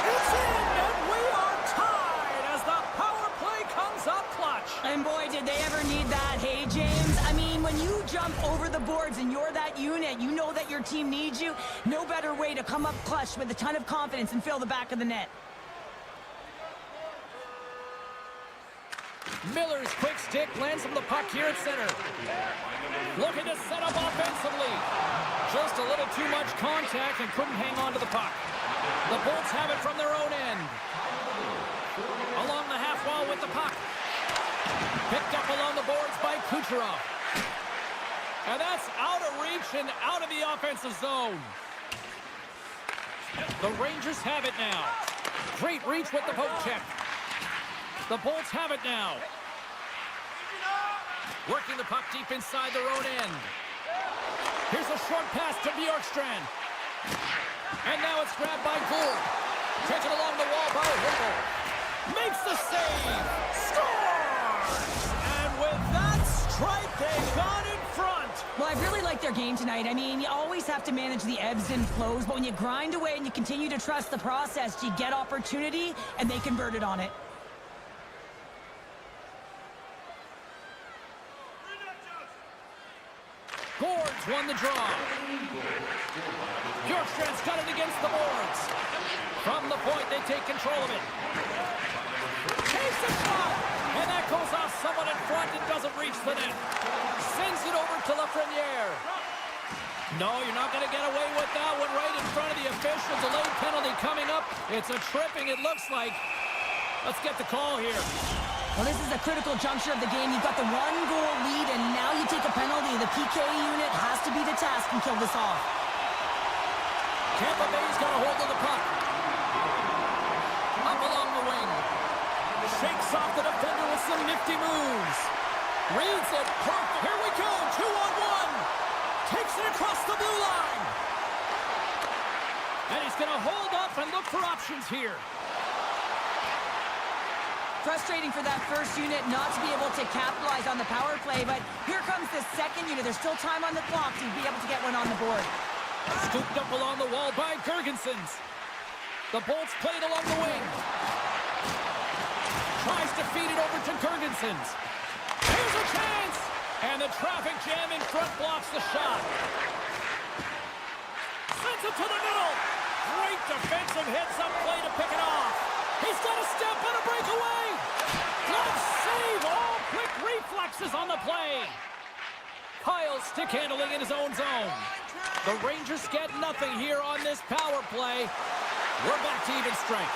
[SPEAKER 1] it's in, and we are tied as the power play comes up clutch.
[SPEAKER 2] And boy, did they ever need that, hey, James? I mean, when you jump over the boards and you're that unit, you know that your team needs you. No better way to come up clutch with a ton of confidence and fill the back of the net.
[SPEAKER 1] Miller's quick stick lands him the puck here at center. Looking to set up offensively. Just a little too much contact and couldn't hang on to the puck. The Bolts have it from their own end. Along the half wall with the puck. Picked up along the boards by Kucherov. And that's out of reach and out of the offensive zone. The Rangers have it now. Great reach with the poke check. The Bolts have it now. Working the puck deep inside their own end. Here's a short pass to Bjorkstrand. And now it's grabbed by Gould. Taken along the wall by Hagel. Makes the save. Scores! And with that strike, they got in front.
[SPEAKER 2] Well, I really like their game tonight. I mean, you always have to manage the ebbs and flows, but when you grind away and you continue to trust the process, you get opportunity, and they converted on it.
[SPEAKER 1] Boards won the draw. Bjorkstrand's got it against the boards. From the point, they take control of it. Takes a shot, and that goes off someone in front and doesn't reach the net. Sends it over to Lafreniere. No, you're not going to get away with that one right in front of the official. Delayed penalty coming up. It's a tripping, it looks like. Let's get the call here.
[SPEAKER 2] Well, this is a critical juncture of the game. You've got the 1-goal lead, and now you take a penalty. The PK unit has to be the task and kill this off.
[SPEAKER 1] Tampa Bay's got a hold of the puck. Up along the wing. Shakes off the defender with some nifty moves. Reads it perfect. Here we go. 2-on-1. Takes it across the blue line. And he's going to hold up and look for options here.
[SPEAKER 2] Frustrating for that first unit not to be able to capitalize on the power play, but here comes the second unit. There's still time on the clock to be able to get one on the board.
[SPEAKER 1] Scooped up along the wall by Gergensons. The Bolts played along the wing. Tries to feed it over to Gergensons. Here's a chance! And the traffic jam in front blocks the shot. Sends it to the middle. Great defensive hits up play to pick it off. He's got a step and a breakaway. Glove save! All quick reflexes on the play. Kyle stick handling in his own zone. The Rangers get nothing here on this power play. We're back to even strength.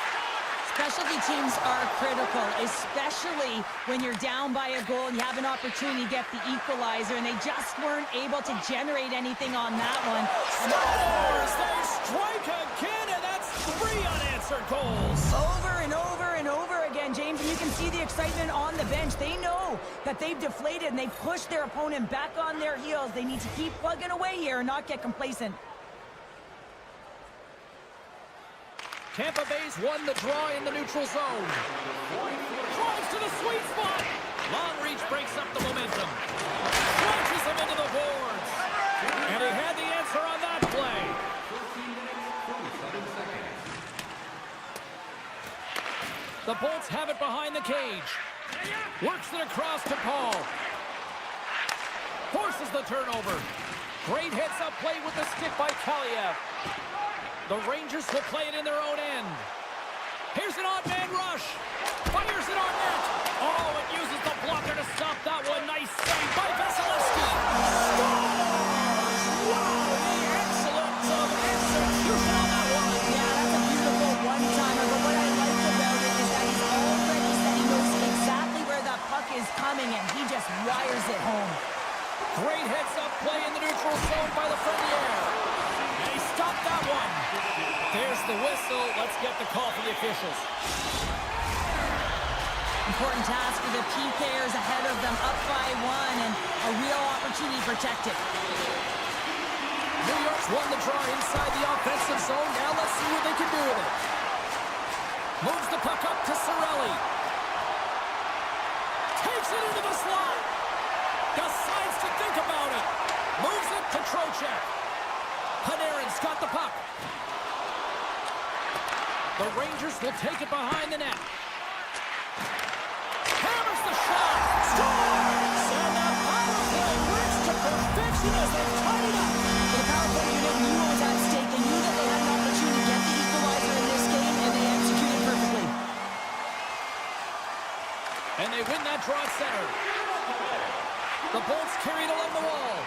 [SPEAKER 2] Specialty teams are critical, especially when you're down by a goal and you have an opportunity to get the equalizer, and they just weren't able to generate anything on that one.
[SPEAKER 1] Scores! They strike again, and that's 3 unanswered goals.
[SPEAKER 2] Over and over and over again, James, and you can see the excitement on the bench. They know that they've deflated, and they push their opponent back on their heels. They need to keep plugging away here and not get complacent.
[SPEAKER 1] Tampa Bay's won the draw in the neutral zone. Drives to the sweet spot. Long reach breaks up the momentum. Launches him into the boards. And he had the answer on that play. The Bolts have it behind the cage. Works it across to Paul. Forces the turnover. Great heads-up play with the stick by CLA-HR. The Rangers will play it in their own end. Here's an odd man rush. Fires it on net. Oh, it uses the blocker to stop that one. Nice save by Vasilevsky. Wow, the excellence of execution on that one.
[SPEAKER 2] Yeah, that's a beautiful one-timer, but what I like about it is that he's already said he knows exactly where that puck is coming, and he just wires it home.
[SPEAKER 1] Great heads-up play in the neutral zone by the Lafreniere. They stopped that one. There's the whistle. Let's get the call from the officials.
[SPEAKER 2] Important task for the PKers ahead of them, up by 1, and a real opportunity protected.
[SPEAKER 1] New York's won the draw inside the offensive zone. Now let's see what they can do with it. Moves the puck up to Cirelli. Takes it into the slot. Decides to think about it. Moves it to Trocheck. Panarin's got the puck. The Rangers will take it behind the net. Hammers the shot. Scores! And the power play works to perfection as they tie it up.
[SPEAKER 2] The power play unit knew what was at stake. They knew that they had an opportunity to get the equalizer in this game, and they executed perfectly.
[SPEAKER 1] And they win that draw at center. The Bolts carry it along the wall.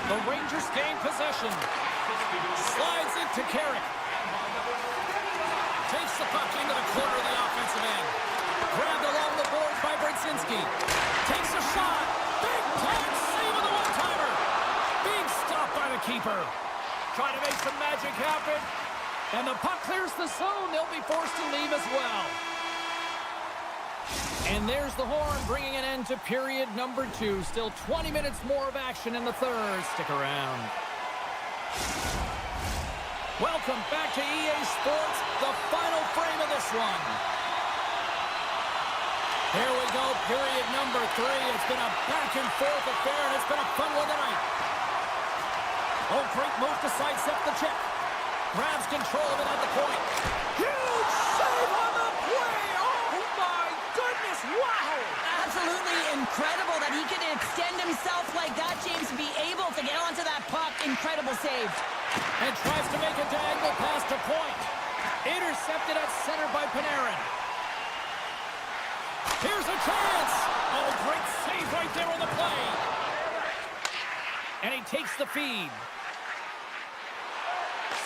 [SPEAKER 1] The Rangers gain possession. Slides it to Carrick. Takes the puck into the corner of the offensive end. Grabbed along the boards by Brzezinski. Takes a shot. Big time save of the one-timer. Being stopped by the keeper. Trying to make some magic happen. And the puck clears the zone. They'll be forced to leave as well. And there's the horn, bringing an end to period number 2. Still 20 minutes more of action in the third. Stick around. Welcome back to EA Sports, the final frame of this one. Here we go, period number 3. It's been a back-and-forth affair, and it's been a fun one tonight. Oh, great move to sidestep the check. Grabs control of it at the point. Huge save on the play! Oh, my goodness, wow!
[SPEAKER 2] Absolutely incredible that he could extend himself like that, James, to be able to get onto that puck. Incredible save.
[SPEAKER 1] And tries to make a diagonal pass to point. Intercepted at center by Panarin. Here's a chance. Oh, great save right there on the play. And he takes the feed.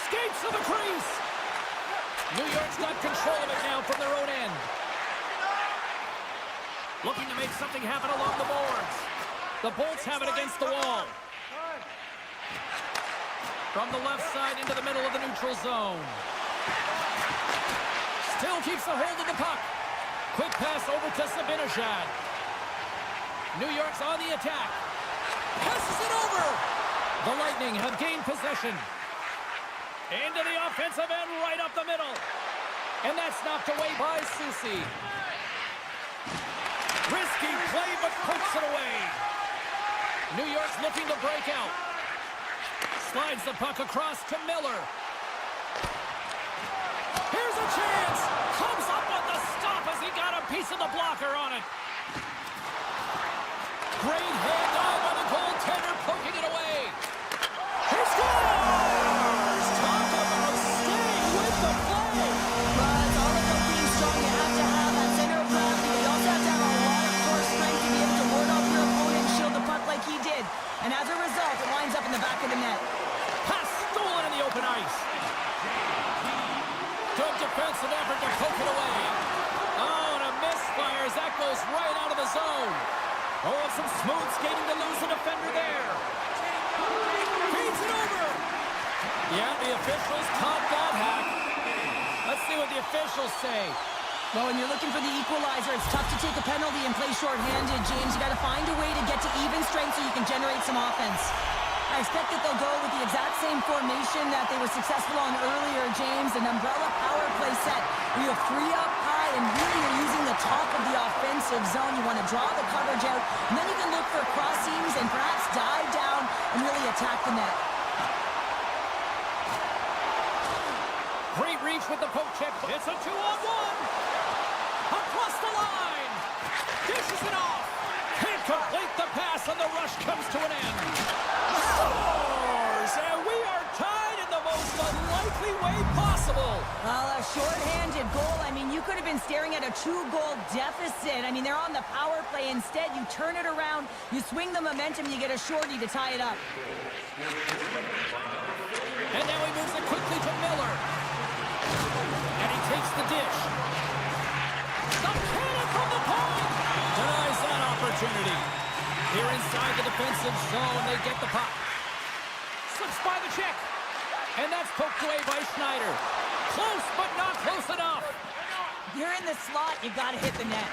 [SPEAKER 1] Skates to the crease. New York's got control of it now from their own end. Looking to make something happen along the boards. The Bolts have it against the wall. From the left side into the middle of the neutral zone. Still keeps a hold of the puck. Quick pass over to Zibanejad. New York's on the attack. Passes it over. The Lightning have gained possession. Into the offensive end, right up the middle. And that's knocked away by Soucy. Risky play, but pokes it away. New York's looking to break out. Slides the puck across to Miller. Here's a chance. Comes up with the stop as he got a piece of the blocker on it. Great hand on by the goaltender, poking it away. He scores! Talk about staying with the play.
[SPEAKER 2] But it's all about being strong. You have to have back of the net.
[SPEAKER 1] Pass stolen in the open ice. Good defensive effort to poke it away. Oh, and a misfire as that goes right out of the zone. Oh, and some smooth skating to lose a defender there. Feeds it over. Yeah, the officials caught that hack. Let's see what the officials say.
[SPEAKER 2] Well, when you're looking for the equalizer, it's tough to take a penalty and play shorthanded, James. You got to find a way to get to even strength so you can generate some offense. I expect that they'll go with the exact same formation that they were successful on earlier, James. An umbrella power play set where you have three up high and really you're using the top of the offensive zone. You want to draw the coverage out, and then you can look for cross seams and perhaps dive down and really attack the net.
[SPEAKER 1] Great reach with the poke check. It's a 2-on-1. Across the line. Dishes it off. Can't complete the pass, and the rush comes to an end. Scores! And we are tied in the most unlikely way possible.
[SPEAKER 2] Well, a shorthanded goal. I mean, you could have been staring at a 2-goal deficit. I mean, they're on the power play. Instead, you turn it around, you swing the momentum, you get a shorty to tie it up.
[SPEAKER 1] And now he moves it quickly to Miller. And he takes the dish. The cannon from the point! Denies that opportunity. Here inside the defensive zone, they get the puck. Slips by the check. And that's poked away by Schneider. Close, but not close enough.
[SPEAKER 2] You're in the slot, you got to hit the net.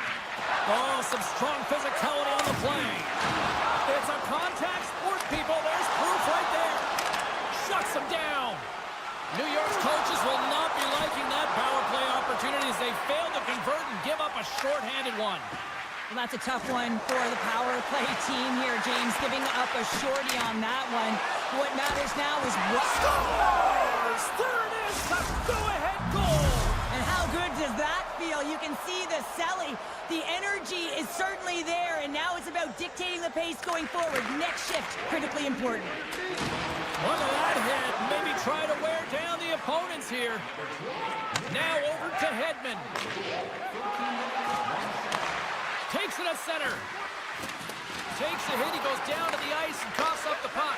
[SPEAKER 1] Oh, some strong physicality on the play. It's a contact sport, people. There's proof right there. Shuts him down. New York's coaches will not be liking that power play opportunity as they fail to convert and give up a shorthanded one.
[SPEAKER 2] Well, that's a tough one for the power play team here, James, giving up a shorty on that one. What matters now is what
[SPEAKER 1] scores! There it is, the go-ahead goal!
[SPEAKER 2] And how good does that feel? You can see the Selly. The energy is certainly there, and now it's about dictating the pace going forward. Next shift, critically important.
[SPEAKER 1] Look at that hit. Maybe try to wear down the opponents here. Now over to Hedman. Takes it at center. Takes a hit. He goes down to the ice and coughs up the puck.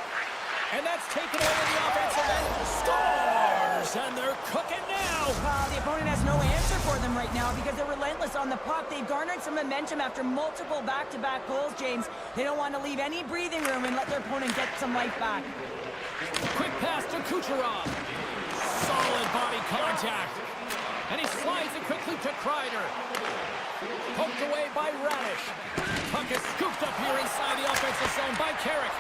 [SPEAKER 1] And that's taken away to the offensive end. Scores! And they're cooking now.
[SPEAKER 2] The opponent has no answer for them right now because they're relentless on the puck. They've garnered some momentum after multiple back-to-back goals, James. They don't want to leave any breathing room and let their opponent get some life back.
[SPEAKER 1] Quick pass to Kucherov. Solid body contact. And he slides it quickly to Kreider. Poked away by Radish. Puck is scooped up here inside the offensive zone by Carrick.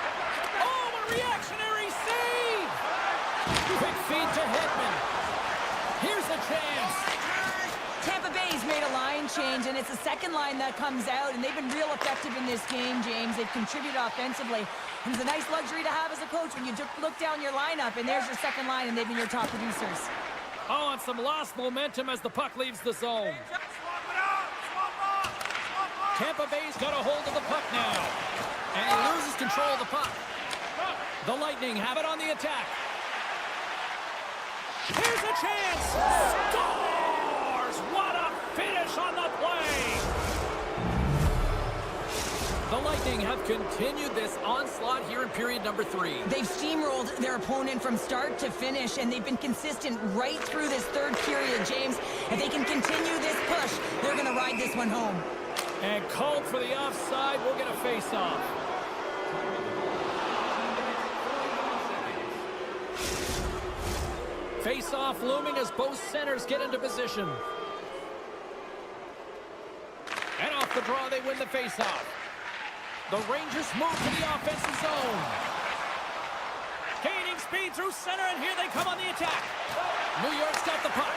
[SPEAKER 1] Oh, a reactionary save! Quick feed to Hedman. Here's a chance.
[SPEAKER 2] Tampa Bay's made a line change, and it's the second line that comes out, and they've been real effective in this game, James. They've contributed offensively. And it's a nice luxury to have as a coach when you look down your lineup, and there's your second line, and they've been your top producers.
[SPEAKER 1] Oh, and some lost momentum as the puck leaves the zone. Tampa Bay's got a hold of the puck now. And he loses control of the puck. The Lightning have it on the attack. Here's a chance! Scores! What a finish on the play! The Lightning have continued this onslaught here in period number 3.
[SPEAKER 2] They've steamrolled their opponent from start to finish, and they've been consistent right through this third period, James. If they can continue this push, they're going to ride this one home.
[SPEAKER 1] And called for the offside. We'll get a face-off. Face-off looming as both centers get into position. And off the draw, they win the face-off. The Rangers move to the offensive zone. Gaining speed through center, and here they come on the attack. New York's got the puck.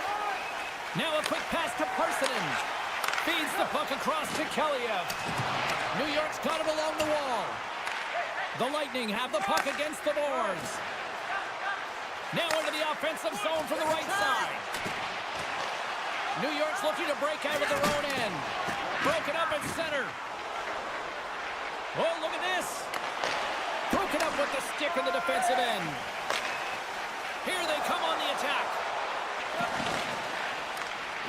[SPEAKER 1] Now a quick pass to Parsonen. Feeds the puck across to Keliev. New York's got it along the wall. The Lightning have the puck against the boards. Now into the offensive zone from the right side. New York's looking to break out of their own end. Broken up at center. Oh, look at this. Broken up with the stick in the defensive end. Here they come on the attack.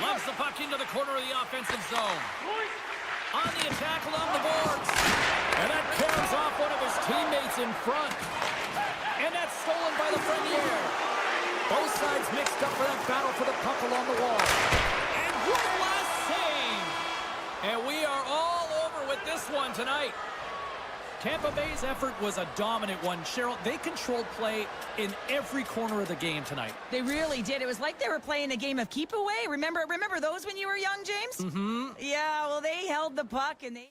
[SPEAKER 1] Loves the puck into the corner of the offensive zone. On the attack along the boards. And that carries off one of his teammates in front. And that Both sides mixed up for that battle for the puck along the wall. And what a last save! And we are all over with this one tonight. Tampa Bay's effort was a dominant one. Cheryl, they controlled play in every corner of the game tonight.
[SPEAKER 2] They really did. It was like they were playing a game of keep away. Remember those when you were young, James?
[SPEAKER 1] Mm-hmm.
[SPEAKER 2] Yeah, well, they held the puck and they...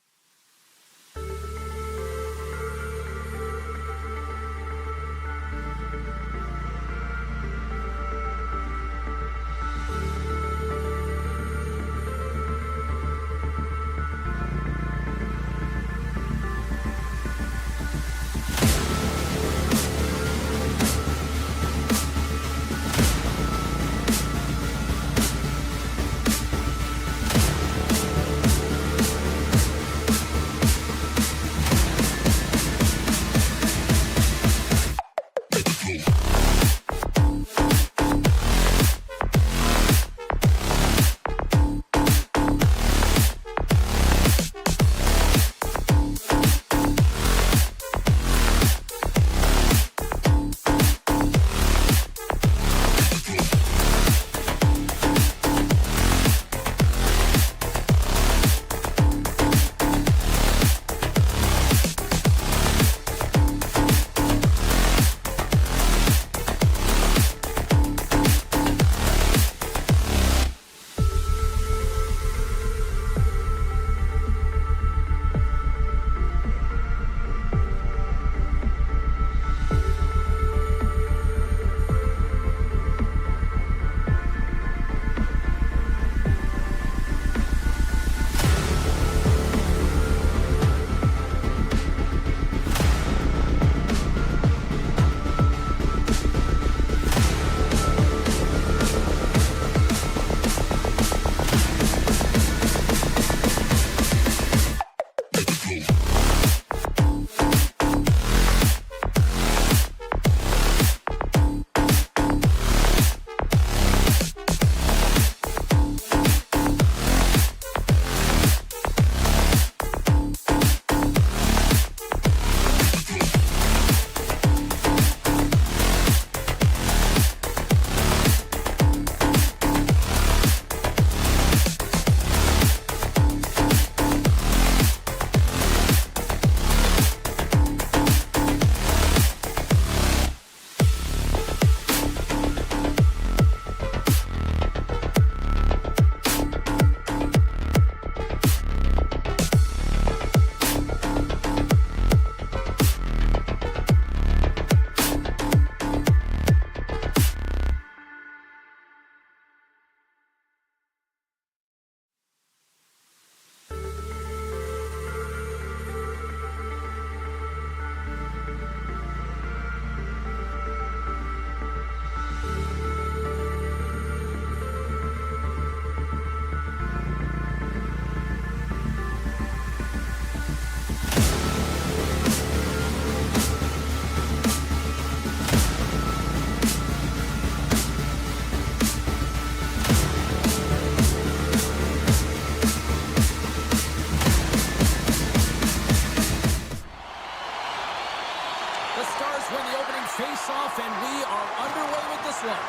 [SPEAKER 1] face-off, and we are underway with this one.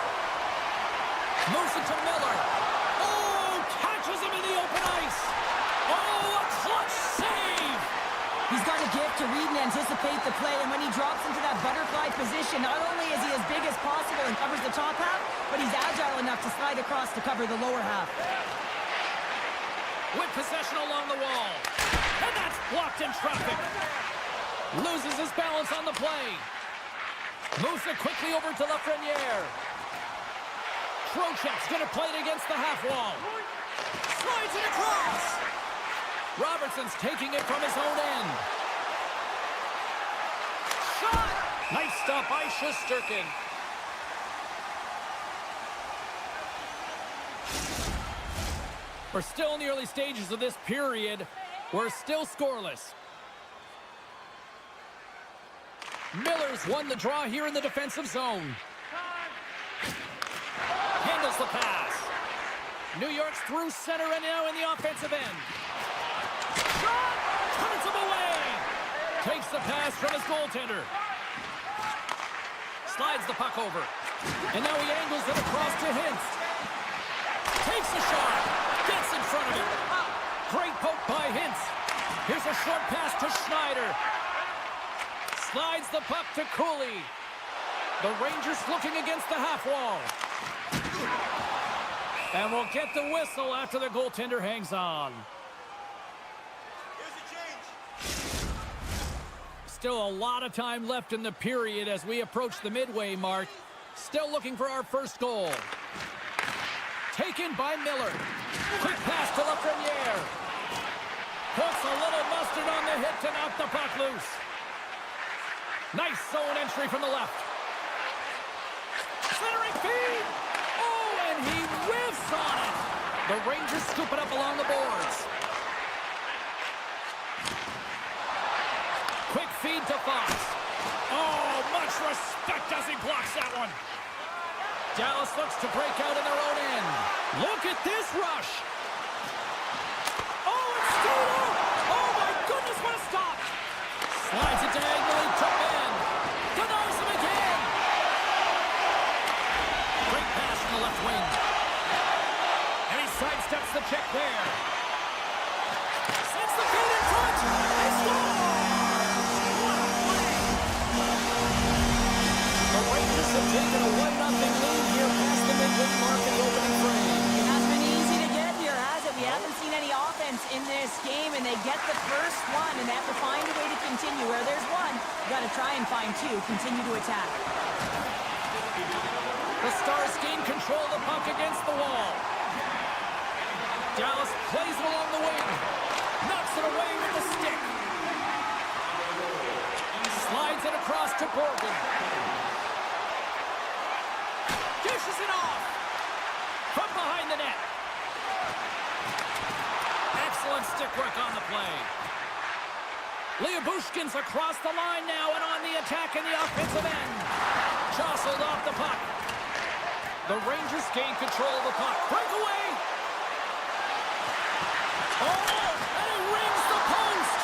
[SPEAKER 1] Moves it to Miller. Oh, catches him in the open ice. Oh, a clutch save.
[SPEAKER 2] He's got a gift to read and anticipate the play, and when he drops into that butterfly position, not only is he as big as possible and covers the top half, but he's agile enough to slide across to cover the lower half.
[SPEAKER 1] With possession along the wall. And that's blocked in traffic. Loses his balance on the play. Moves it quickly over to Lafreniere. Trocheck's going to play it against the half wall. Slides it across. Robertson's taking it from his own end. Shot! Nice stop by Shesterkin. We're still in the early stages of this period. We're still scoreless. Miller's won the draw here in the defensive zone. Handles the pass. New York's through center and now in the offensive end. Shot! Turns him away. Takes the pass from his goaltender. Slides the puck over. And now he angles it across to Hintz. Takes a shot. Gets in front of it. Great poke by Hintz. Here's a short pass to Schneider. Slides the puck to Cooley. The Rangers looking against the half wall. And we'll get the whistle after the goaltender hangs on. Still a lot of time left in the period as we approach the midway mark. Still looking for our first goal. Taken by Miller. Quick pass to Lafreniere. Puts a little mustard on the hit to knock the puck loose. Nice zone entry from the left. Centering feed. Oh, and he whiffs on it. The Rangers scoop it up along the boards. Quick feed to Fox. Oh, much respect as he blocks that one. Dallas looks to break out in their own end. Look at this rush. Oh, it's still up. Oh, my goodness, what a stop. Slides it diagonally to Ben. Denies him again. Great pass from the left wing. And he sidesteps the check there. Sends the feed in front. They score. The Rangers have taken a 1-0 lead here past the midway mark in the opening frame.
[SPEAKER 2] It hasn't been easy to get here, has it? We haven't seen any offense in this game, and they get the first one, and they have to find a way to continue. Where there's one, you got to try and find two. Continue to attack.
[SPEAKER 1] The Stars gain control of the puck against the wall. Dallas plays it along the wing. Knocks it away with the stick. Slides it across to Borgen. Dishes it off. From behind the net. Excellent stick work on the play. Lyubushkin's across the line now and on the attack in the offensive end. Jostled off the puck. The Rangers gain control of the puck. Breakaway. Oh, and it rings the post.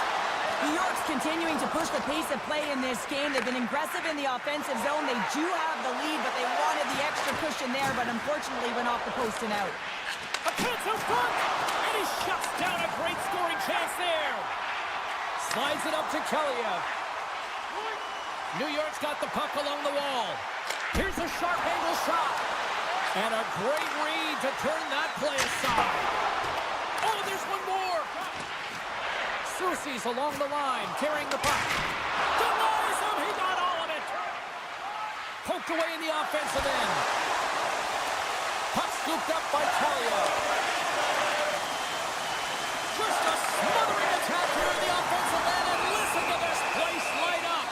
[SPEAKER 2] New York's continuing to push the pace of play in this game. They've been aggressive in the offensive zone. They do have the lead, but they wanted the extra cushion there, but unfortunately went off the post and out.
[SPEAKER 1] A chance out front, and he shuts down a great scoring chance there. Slides it up to Kelleyev. New York's got the puck along the wall. Here's a sharp angle shot. And a great read to turn that play aside. Oh, there's one more. Soucy's along the line, carrying the puck. Denies him, he got all of it. Poked away in the offensive end. Puck scooped up by Kelleyev. Just a smothering attack here in the offensive end, and listen to this place light up.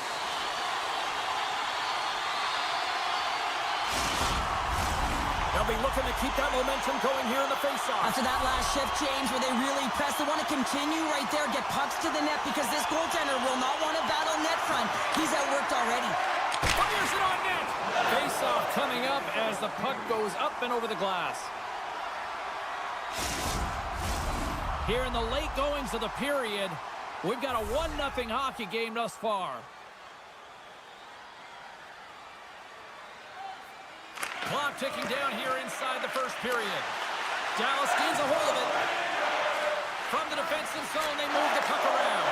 [SPEAKER 1] They'll be looking to keep that momentum going here in the faceoff.
[SPEAKER 2] After that last shift change where they really press, they want to continue right there, get pucks to the net, because this goaltender will not want to battle net front. He's outworked already.
[SPEAKER 1] Fires it on net. Faceoff coming up as the puck goes up and over the glass. Here in the late goings of the period, we've got a 1-0 hockey game thus far. Clock ticking down here inside the first period. Dallas gains a hold of it. From the defensive zone, they move the puck around.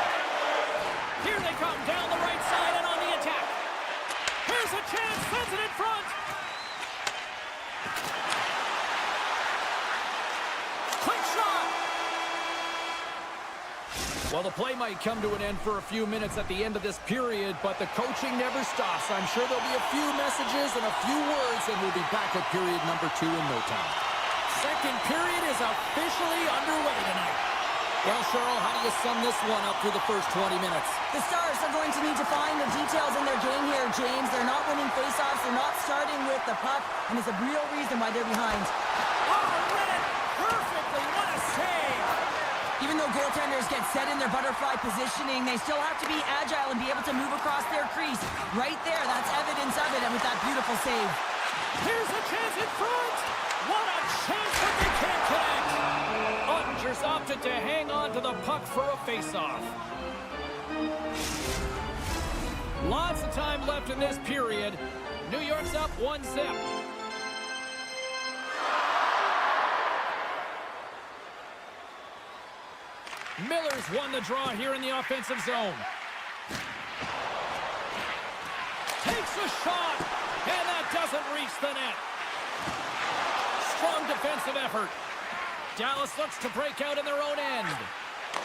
[SPEAKER 1] Here they come down the right side and on the attack. Here's a chance, sends it in front. Quick shot. Well, the play might come to an end for a few minutes at the end of this period, but the coaching never stops. I'm sure there'll be a few messages and a few words, and we'll be back at period number 2 in no time. Second period is officially underway tonight. Well, Cheryl, how do you sum this one up through the first 20 minutes?
[SPEAKER 2] The Stars are going to need to find the details in their game here, James. They're not winning faceoffs. They're not starting with the puck, and it's a real reason why they're behind.
[SPEAKER 1] Oh, read it perfectly. What a save.
[SPEAKER 2] Even though goaltenders get set in their butterfly positioning, they still have to be agile and be able to move across their crease. Right there, that's evidence of it, and with that beautiful save.
[SPEAKER 1] Here's a chance in front. What a chance, but they can't connect. Ottinger's opted to hang on to the puck for a faceoff. Lots of time left in this period. New York's up 1-0. Miller's won the draw here in the offensive zone. Takes a shot, and that doesn't reach the net. Strong defensive effort. Dallas looks to break out in their own end.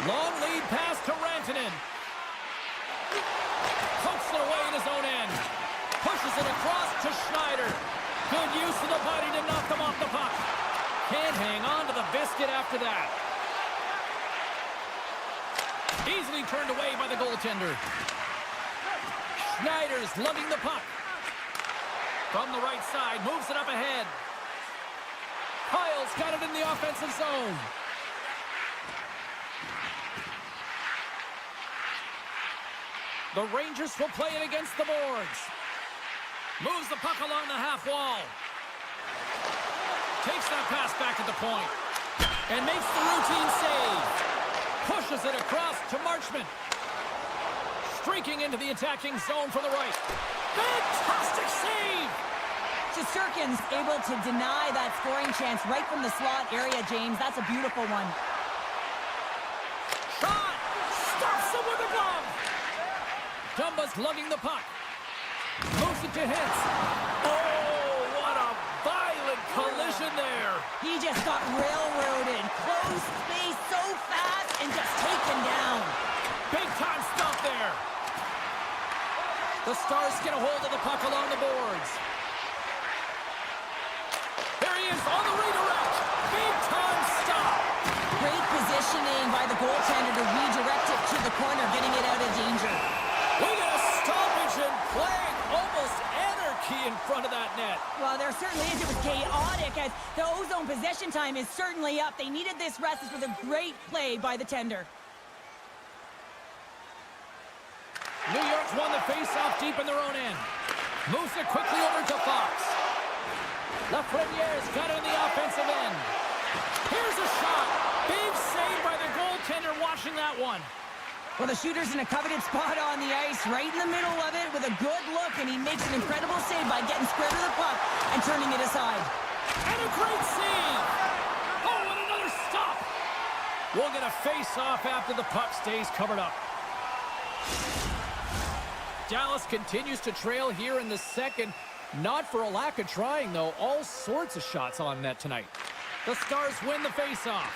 [SPEAKER 1] Long lead pass to Rantanen. Pokes it away in his own end. Pushes it across to Schneider. Good use of the body to knock them off the puck. Can't hang on to the biscuit after that. Easily turned away by the goaltender. Schneider's lugging the puck. From the right side, moves it up ahead. Kyle's got it in the offensive zone. The Rangers will play it against the boards. Moves the puck along the half wall. Takes that pass back at the point. And makes the routine save. Pushes it across to Marchment. Streaking into the attacking zone from the right. Fantastic save!
[SPEAKER 2] Shesterkin's able to deny that scoring chance right from the slot area, James. That's a beautiful one.
[SPEAKER 1] Shot! Stops him with a glove! Dumba's lugging the puck. Moves it to Hintz. Oh, what a violent collision there.
[SPEAKER 2] He just got railroaded. Close space so fast and just taken down.
[SPEAKER 1] Big time stop there. The Stars get a hold of the puck along the boards. There he is on the redirect. Big time stop.
[SPEAKER 2] Great positioning by the goaltender to redirect it to the corner, getting it out of danger.
[SPEAKER 1] We get a stoppage and playing almost anarchy in front of that net.
[SPEAKER 2] Well, there certainly is. It was chaotic as the ozone possession time is certainly up. They needed this rest. This was a great play by the tender.
[SPEAKER 1] New York's won the face-off deep in their own end. Moves it quickly over to Fox. Lafreniere's got it in the offensive end. Here's a shot. Big save by the goaltender watching that one.
[SPEAKER 2] Well, the shooter's in a coveted spot on the ice, right in the middle of it with a good look, and he makes an incredible save by getting square to the puck and turning it aside.
[SPEAKER 1] And a great save. Oh, and another stop. We'll get a face-off after the puck stays covered up. Dallas continues to trail here in the second. Not for a lack of trying, though. All sorts of shots on net tonight. The Stars win the face-off.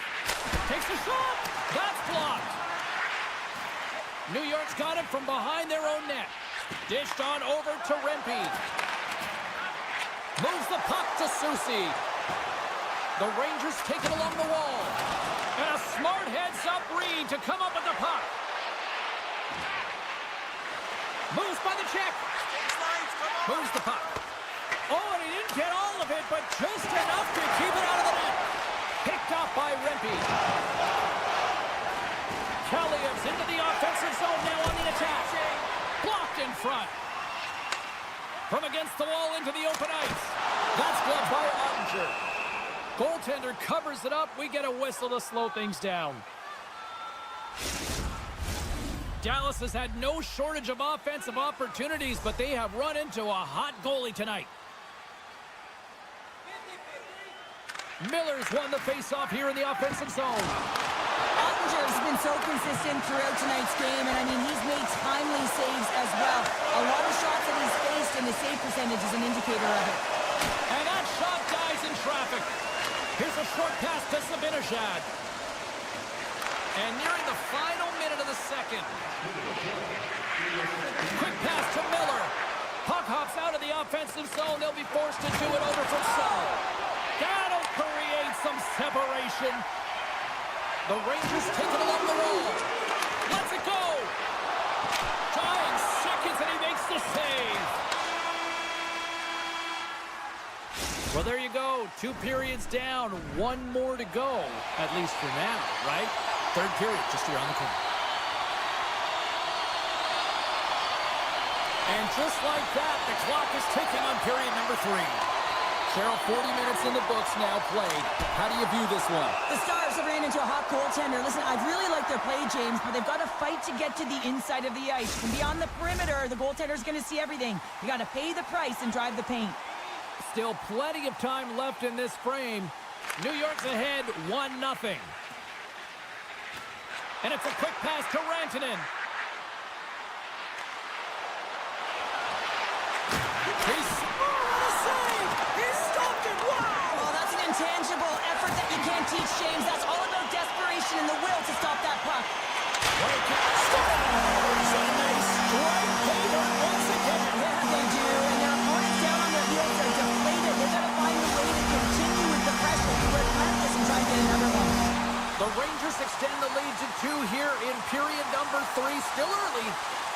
[SPEAKER 1] Takes a shot. That's blocked. New York's got it from behind their own net. Dished on over to Rempe. Moves the puck to Soucy. The Rangers take it along the wall. And a smart heads-up read to come up with the puck. Moves by the check. Moves the puck. Oh, and he didn't get all of it, but just enough to keep it out of the net. Picked up by Rempe. Kaliev's into the offensive zone now on the attack. Blocked in front. From against the wall into the open ice. That's gloved by Ottinger. Goaltender covers it up. We get a whistle to slow things down. Dallas has had no shortage of offensive opportunities, but they have run into a hot goalie tonight. Miller's won the faceoff here in the offensive zone.
[SPEAKER 2] Ottinger's been so consistent throughout tonight's game, and I mean, he's made timely saves as well. A lot of shots that he's faced, and his save percentage is an indicator of it.
[SPEAKER 1] And that shot dies in traffic. Here's a short pass to Zibanejad. And nearing the final minute of the second. Quick pass to Miller. Puck hops out of the offensive zone. They'll be forced to do it over from Saul. That'll create some separation. The Rangers take it along the wall. Lets it go. Dying seconds, and he makes the save. Well, there you go. 2 periods down. 1 more to go, at least for now, right? Third period, just around the corner. And just like that, the clock is ticking on period number 3. Cheryl, 40 minutes in the books now played. How do you view this one?
[SPEAKER 2] The Stars have ran into a hot goaltender. Listen, I really like their play, James, but they've got to fight to get to the inside of the ice. From beyond the perimeter, the goaltender's going to see everything. You got to pay the price and drive the paint.
[SPEAKER 1] Still plenty of time left in this frame. New York's ahead 1-0. And it's a quick pass to Rantanen.
[SPEAKER 2] Intangible effort that you can't teach, James. That's all about desperation and the will to stop that puck.
[SPEAKER 1] Scores! And they strike Hayward once again.
[SPEAKER 2] Yeah, they do. And their opponents down on their heels are deflated. They've got to find a way to continue with the pressure. Be relentless and try to get another one.
[SPEAKER 1] The Rangers extend the lead to 2 here in period number 3. Still early,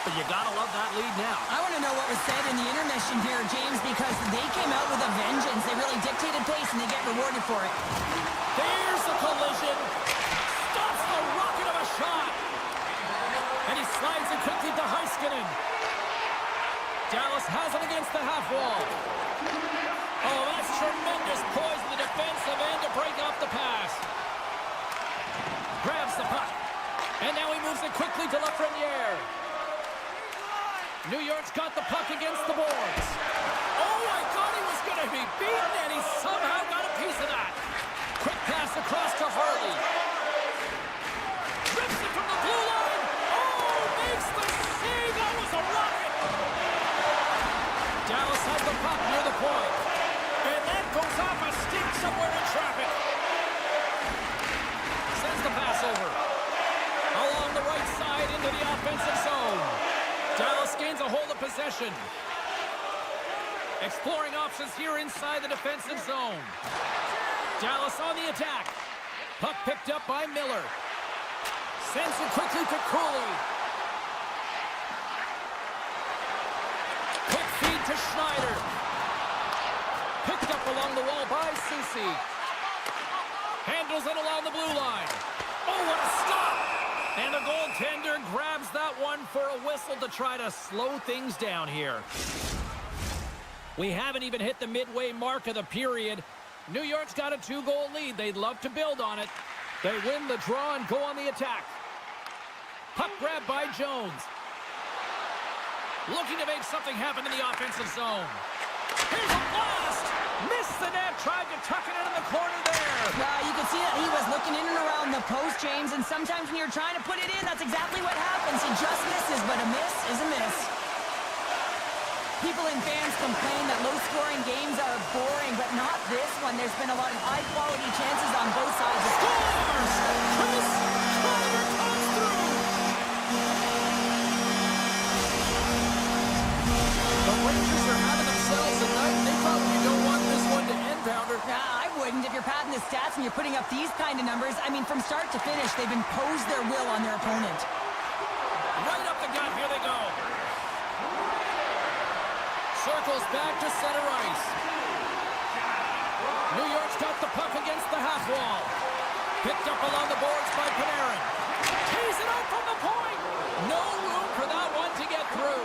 [SPEAKER 1] but you gotta love that lead now.
[SPEAKER 2] I want to know what was said in the intermission here, James, because they came out with a vengeance. They really dictated pace, and they get rewarded for it.
[SPEAKER 1] There's the collision. Stops the rocket of a shot. And he slides it quickly to Heiskanen. Dallas has it against the half wall. Oh, that's tremendous poise in the defensive end to break off the pass. Grabs the puck. And now he moves it quickly to Lafreniere. New York's got the puck against the boards. Oh, I thought he was going to be beaten, and he somehow got a piece of that. Quick pass across to Harley. Rips it from the blue line. Oh, makes the save. That was a rocket. Dallas has the puck near the point. And that goes off a stick somewhere in traffic. Sends the pass over. Along the right side into the offensive zone. Dallas gains a hold of possession. Exploring options here inside the defensive zone. Dallas on the attack. Puck picked up by Miller. Sends it quickly to Cooley. Quick feed to Schneider. Picked up along the wall by Soucy. Handles it along the blue line. Oh, what a stop! And the goaltender grabs that one for a whistle to try to slow things down here. We haven't even hit the midway mark of the period. New York's got a 2-goal lead. They'd love to build on it. They win the draw and go on the attack. Puck grab by Jones. Looking to make something happen in the offensive zone. Here's a blast! Missed the net, tried to tuck it into the corner there.
[SPEAKER 2] You can see that he was looking in and around the post, James, and sometimes when you're trying to put it in, that's exactly what happens. He just misses, but a miss is a miss. People and fans complain that low-scoring games are boring, but not this one. There's been a lot of high-quality chances on both sides.
[SPEAKER 1] Scores! Chris Kreider comes through! The Rangers are having themselves a night. They probably don't want this one to end, Pounder.
[SPEAKER 2] I wouldn't. If you're padding the stats and you're putting up these kind of numbers, I mean, from start to finish, they've imposed their will on their opponent.
[SPEAKER 1] Right up the gut. Here they go. Circles back to center ice. New York's got the puck against the half wall. Picked up along the boards by Panarin. Tees it out from the point. No room for that one to get through.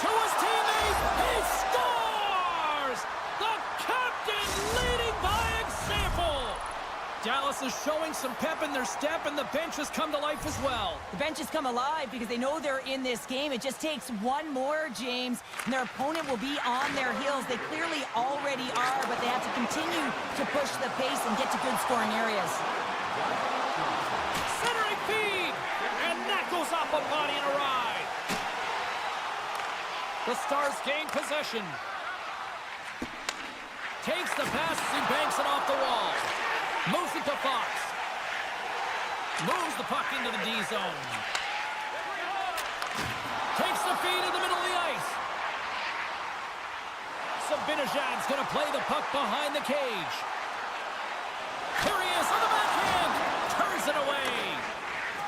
[SPEAKER 1] To his teammate. He scores! The captain leading by example. Dallas is showing some pep in their step, and the bench has come to life as well.
[SPEAKER 2] The bench has come alive because they know they're in this game. It just takes one more, James, and their opponent will be on their heels. They clearly already are, but they have to continue to push the pace and get to good scoring areas.
[SPEAKER 1] Centering feed, and that goes off a body and a ride. The Stars gain possession. Takes the pass as he banks it off the wall. Moves it to Fox. Moves the puck into the D zone. Takes the feed in the middle of the ice. Zibanejad's going to play the puck behind the cage. Here he is on the backhand. Turns it away.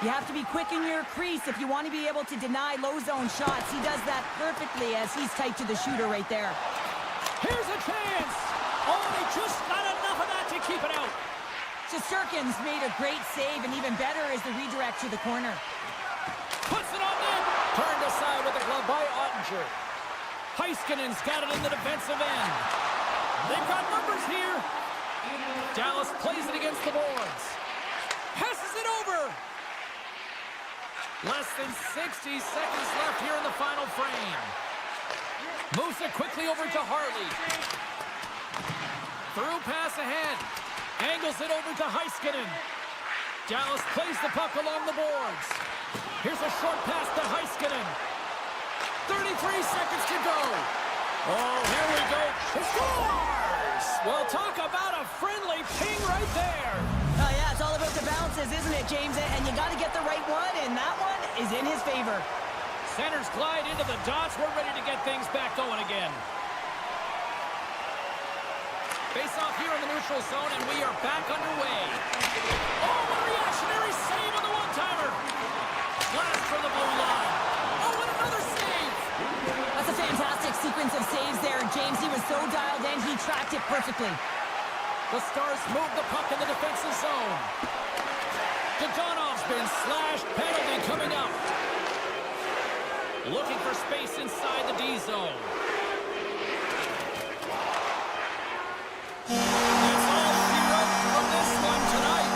[SPEAKER 2] You have to be quick in your crease if you want to be able to deny low zone shots. He does that perfectly as he's tight to the shooter right there.
[SPEAKER 1] Here's a chance. Oh, they just got enough of that to keep it out.
[SPEAKER 2] Shesterkin's made a great save, and even better is the redirect to the corner.
[SPEAKER 1] Puts it on net. Turned aside with a glove by Ottinger. Heiskanen's got it in the defensive end. They've got numbers here. Dallas plays it against the boards. Passes it over. Less than 60 seconds left here in the final frame. Moves it quickly over to Harley. Through pass ahead. Angles it over to Heiskanen. Dallas plays the puck along the boards. Here's a short pass to Heiskanen. 33 seconds to go. Oh, here we go. He scores! Well, talk about a friendly ping right there.
[SPEAKER 2] Oh, yeah, it's all about the bounces, isn't it, James? And you got to get the right one, and that one is in his favor.
[SPEAKER 1] Centers glide into the dots. We're ready to get things back going again. Face off here in the neutral zone, and we are back underway. Oh, what a reactionary save on the one-timer. Blast for the blue line. Oh, and another save.
[SPEAKER 2] That's a fantastic sequence of saves there, James. He was so dialed in, he tracked it perfectly.
[SPEAKER 1] The Stars move the puck in the defensive zone. Dodonov's been slashed. Penalty coming up. Looking for space inside the D zone. That's all she wrote from this one tonight.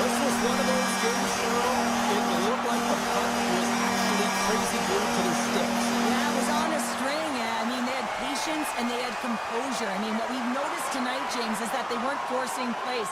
[SPEAKER 4] This was one of those games, Cheryl. It looked like the puck was actually crazy glued to their sticks.
[SPEAKER 2] Yeah, it was on a string. I mean, they had patience and they had composure. I mean, what we've noticed tonight, James, is that they weren't forcing plays.